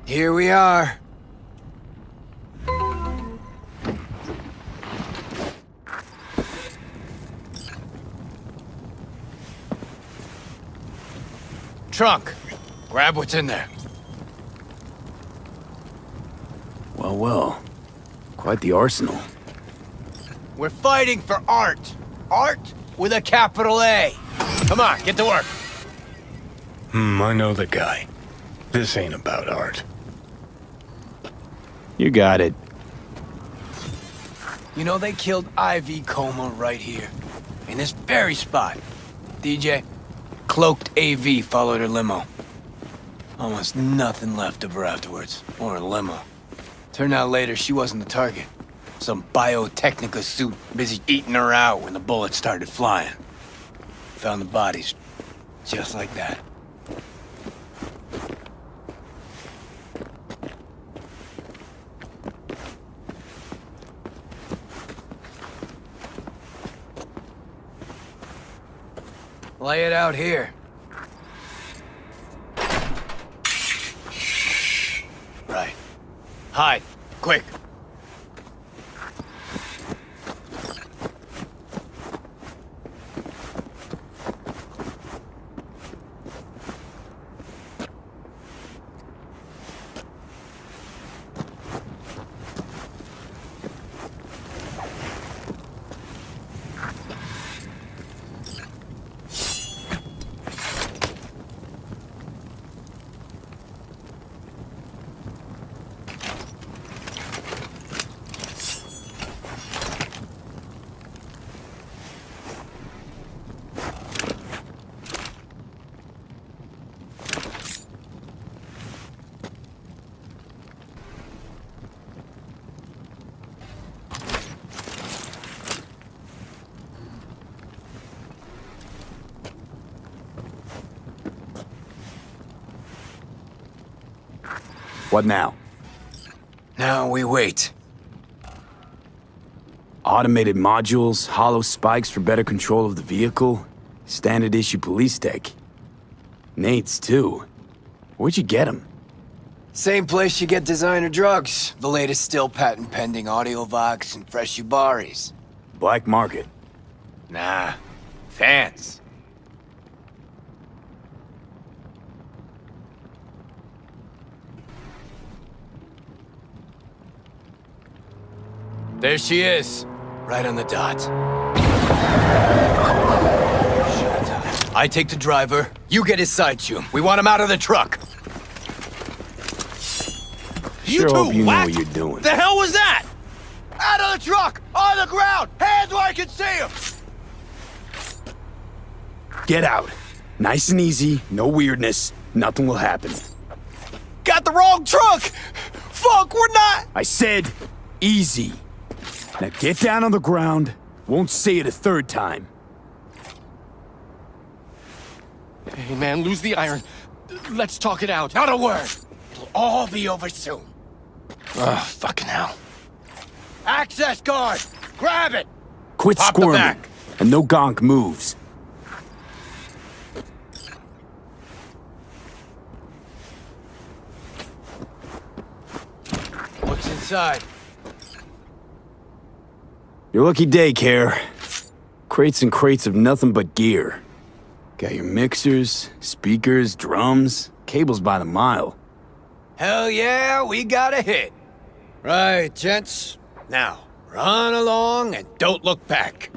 Here we are. Trunk. Grab what's in there. Well. Quite the arsenal. We're fighting for art. Art with a capital A. Come on, get to work. I know the guy. This ain't about art. You got it. You know, they killed Ivy Coma right here. In this very spot. DJ, cloaked AV followed her limo. Almost nothing left of her afterwards. Or her limo. Turned out later she wasn't the target. Some Biotechnica suit busy eating her out when the bullets started flying. Found the bodies. Just like that. Lay it out here. Right. Hide. Quick. What now? Now we wait. Automated modules, hollow spikes for better control of the vehicle, standard issue police tech. Nate's too. Where'd you get them? Same place you get designer drugs. The latest still patent pending Audiovox and fresh Ubaris. Black market. Nah. Fans. There she is. Right on the dot. Shut up. I take the driver, you get his side tune. We want him out of the truck. Sure hope you know what you're doing. The hell was that? Out of the truck! On the ground! Hands where I can see him! Get out. Nice and easy, no weirdness, nothing will happen. Got the wrong truck! Fuck, we're not... I said, easy. Now get down on the ground. Won't say it a third time. Hey, man, lose the iron. Let's talk it out. Not a word. It'll all be over soon. Oh, fucking hell. Access guard! Grab it! Quit Pop the squirming, back. and no gonk moves. What's inside? Your lucky day, Care. Crates and crates of nothing but gear. Got your mixers, speakers, drums, cables by the mile. Hell yeah, we got a hit. Right, gents. Now, run along and don't look back.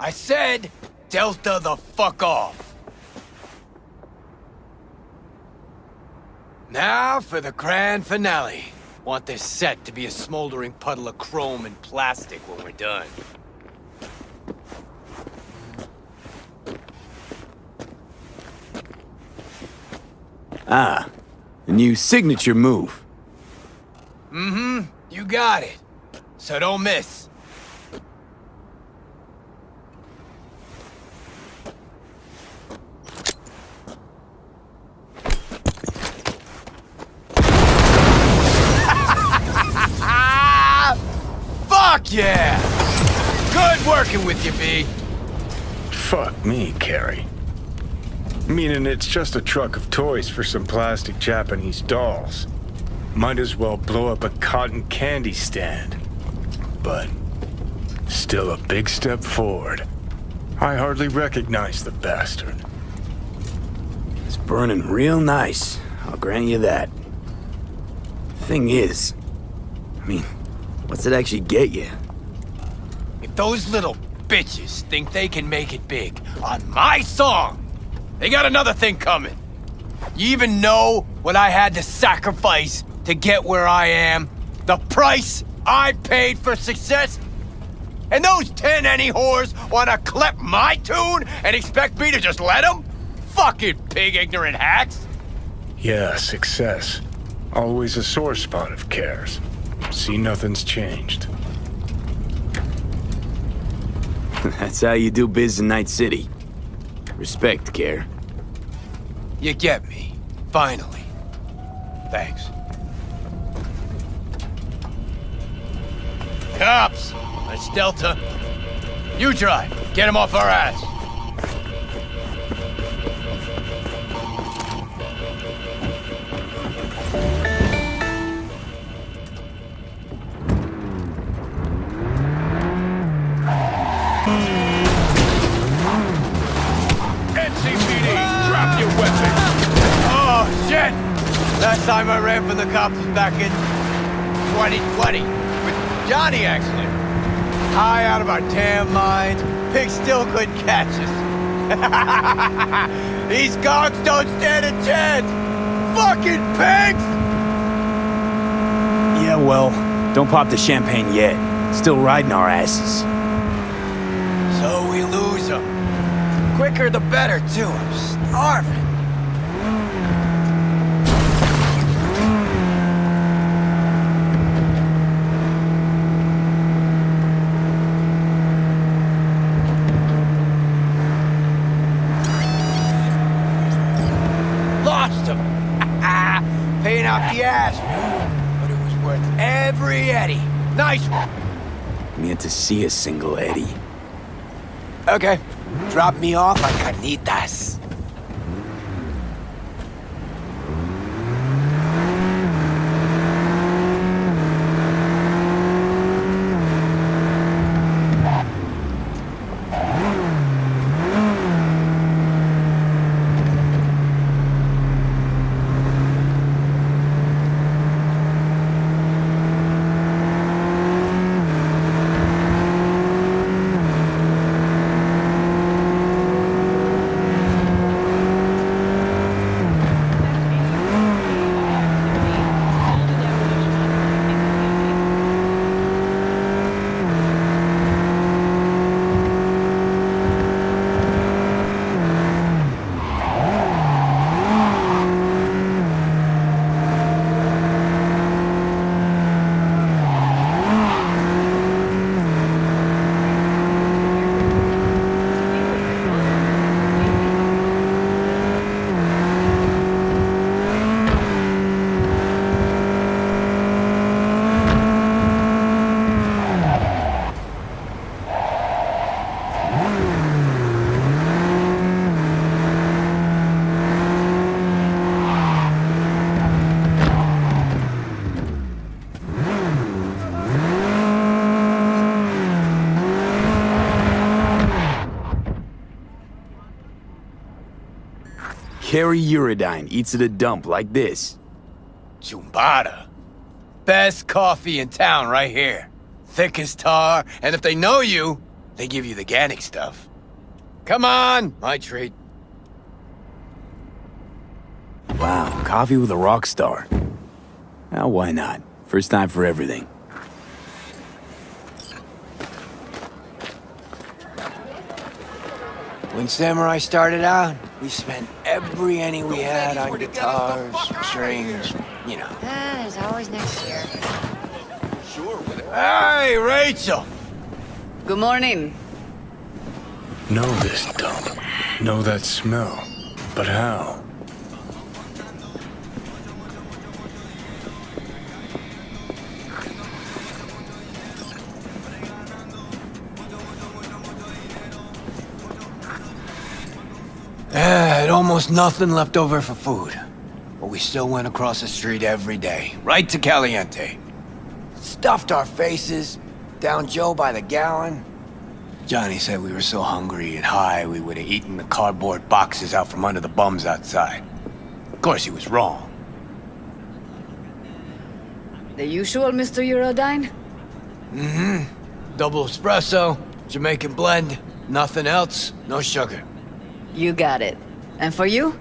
I said, Delta the fuck off. Now for the grand finale. Want this set to be a smoldering puddle of chrome and plastic when we're done. Ah, a new signature move. Mm-hmm, you got it. So don't miss. Fuck yeah! Good working with you, B. Fuck me, Carrie. Meaning it's just a truck of toys for some plastic Japanese dolls. Might as well blow up a cotton candy stand. But still a big step forward. I hardly recognize the bastard. It's burning real nice, I'll grant you that. Thing is, I mean, what's it actually get you? If those little bitches think they can make it big on my song, they got another thing coming. You even know what I had to sacrifice to get where I am? The price I paid for success? And those 10 any whores wanna clip my tune and expect me to just let them? Fucking pig ignorant hacks! Yeah, success. Always a sore spot of Cares. See, nothing's changed. That's how you do biz in Night City. Respect, Care. You get me. Finally. Thanks. Cops! That's Delta. You drive. Get him off our ass. NCPD, drop your weapon! Oh, shit! Last time I ran from the cops was back in 2020. With Johnny, actually. High out of our damn minds. Pigs still couldn't catch us. These gonks don't stand a chance! Fucking pigs! Yeah, well, don't pop the champagne yet. Still riding our asses. So we lose them. Quicker the better, too. I'm starving. Lost him. Paying out the ass, but it was worth every eddy. Nice one. I'm yet to see a single Eddie. Okay. Drop me off at Carnitas. Carrie Uridine eats at a dump like this. Chumbada. Best coffee in town right here. Thick as tar, and if they know you, they give you the organic stuff. Come on, my treat. Wow, coffee with a rock star. Now, why not? First time for everything. When Samurai started out, we spent every penny we had on guitars, strings, you know. There's always next year. Hey, Rachel! Good morning. Know this dump. Know that smell. But how? Had almost nothing left over for food. But we still went across the street every day, right to Caliente. Stuffed our faces, down Joe by the gallon. Johnny said we were so hungry and high we would have eaten the cardboard boxes out from under the bums outside. Of course, he was wrong. The usual, Mr. Uridine? Mm-hmm. Double espresso, Jamaican blend, nothing else, no sugar. You got it. And for you?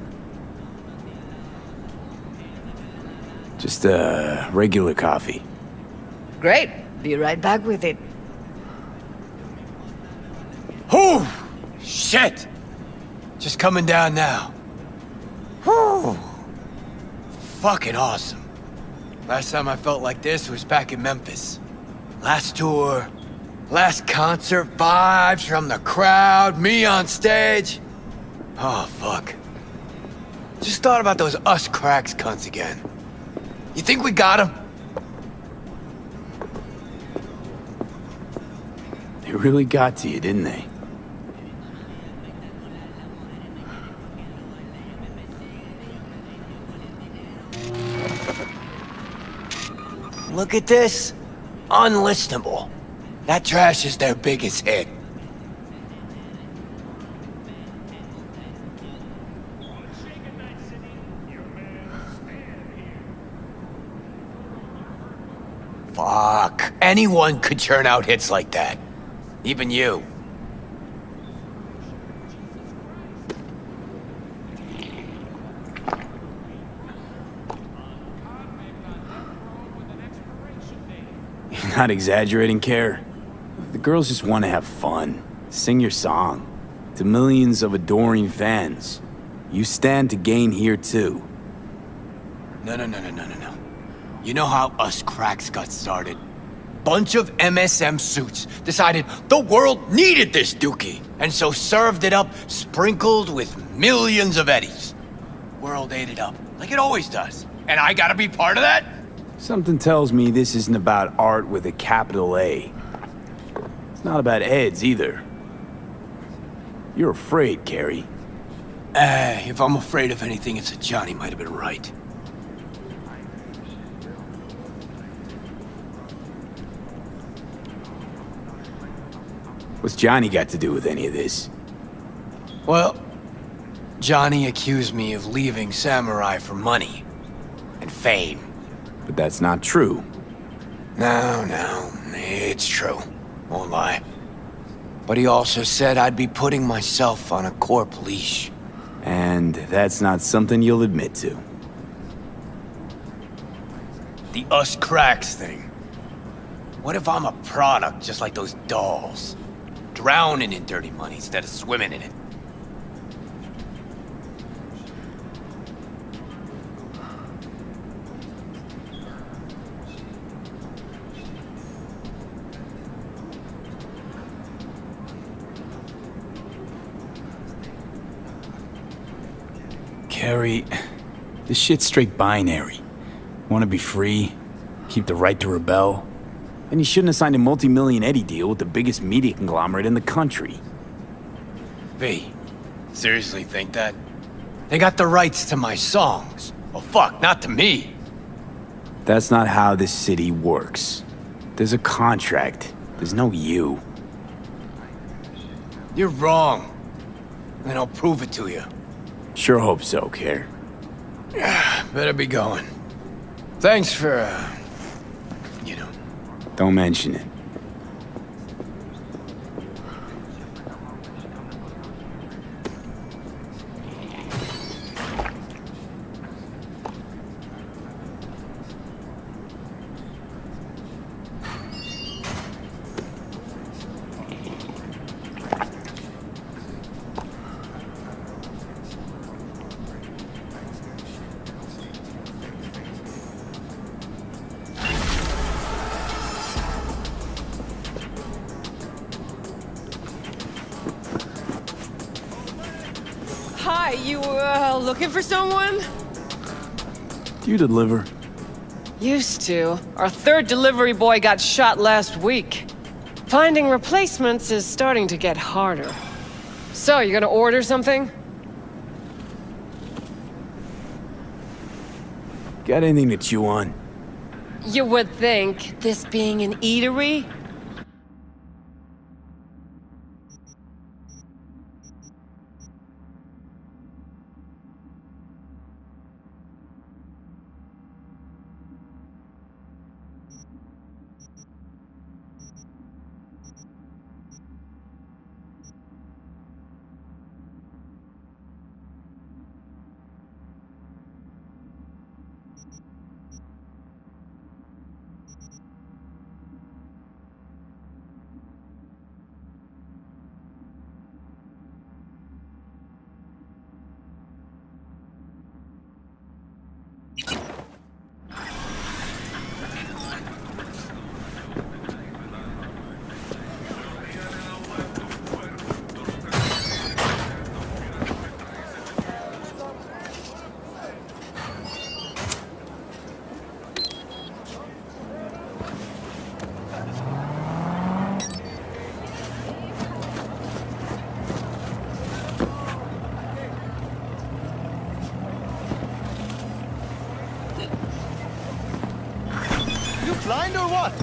Just regular coffee. Great. Be right back with it. Whew! Shit! Just coming down now. Whew! Fucking awesome. Last time I felt like this was back in Memphis. Last tour, last concert, vibes from the crowd, me on stage. Oh, fuck. Just thought about those us cracks cunts again. You think we got them? They really got to you, didn't they? Look at this. Unlistenable. That trash is their biggest hit. Fuck. Anyone could churn out hits like that. Even you. You're not exaggerating, Care. The girls just want to have fun. Sing your song. To millions of adoring fans. You stand to gain here, too. No. You know how us cracks got started? Bunch of MSM suits decided the world needed this dookie, and so served it up sprinkled with millions of eddies. World ate it up, like it always does. And I gotta be part of that? Something tells me this isn't about art with a capital A. It's not about Eds, either. You're afraid, Carrie. If I'm afraid of anything, it's that Johnny might have been right. What's Johnny got to do with any of this? Well, Johnny accused me of leaving Samurai for money and fame. But that's not true. No, it's true. Won't lie. But he also said I'd be putting myself on a corp leash. And that's not something you'll admit to. The us cracks thing. What if I'm a product just like those dolls? Drowning in dirty money instead of swimming in it. Carrie, this shit's straight binary. Want to be free, keep the right to rebel. Then you shouldn't have signed a multi-million Eddie deal with the biggest media conglomerate in the country. V, seriously think that? They got the rights to my songs. Well, fuck, not to me. That's not how this city works. There's a contract. There's no you. You're wrong. And I'll prove it to you. Sure hope so, Care. Better be going. Thanks for, Don't mention it. Hi, you, looking for someone? Do you deliver? Used to. Our third delivery boy got shot last week. Finding replacements is starting to get harder. So, you gonna order something? Got anything to chew on? You would think, this being an eatery? You blind or what?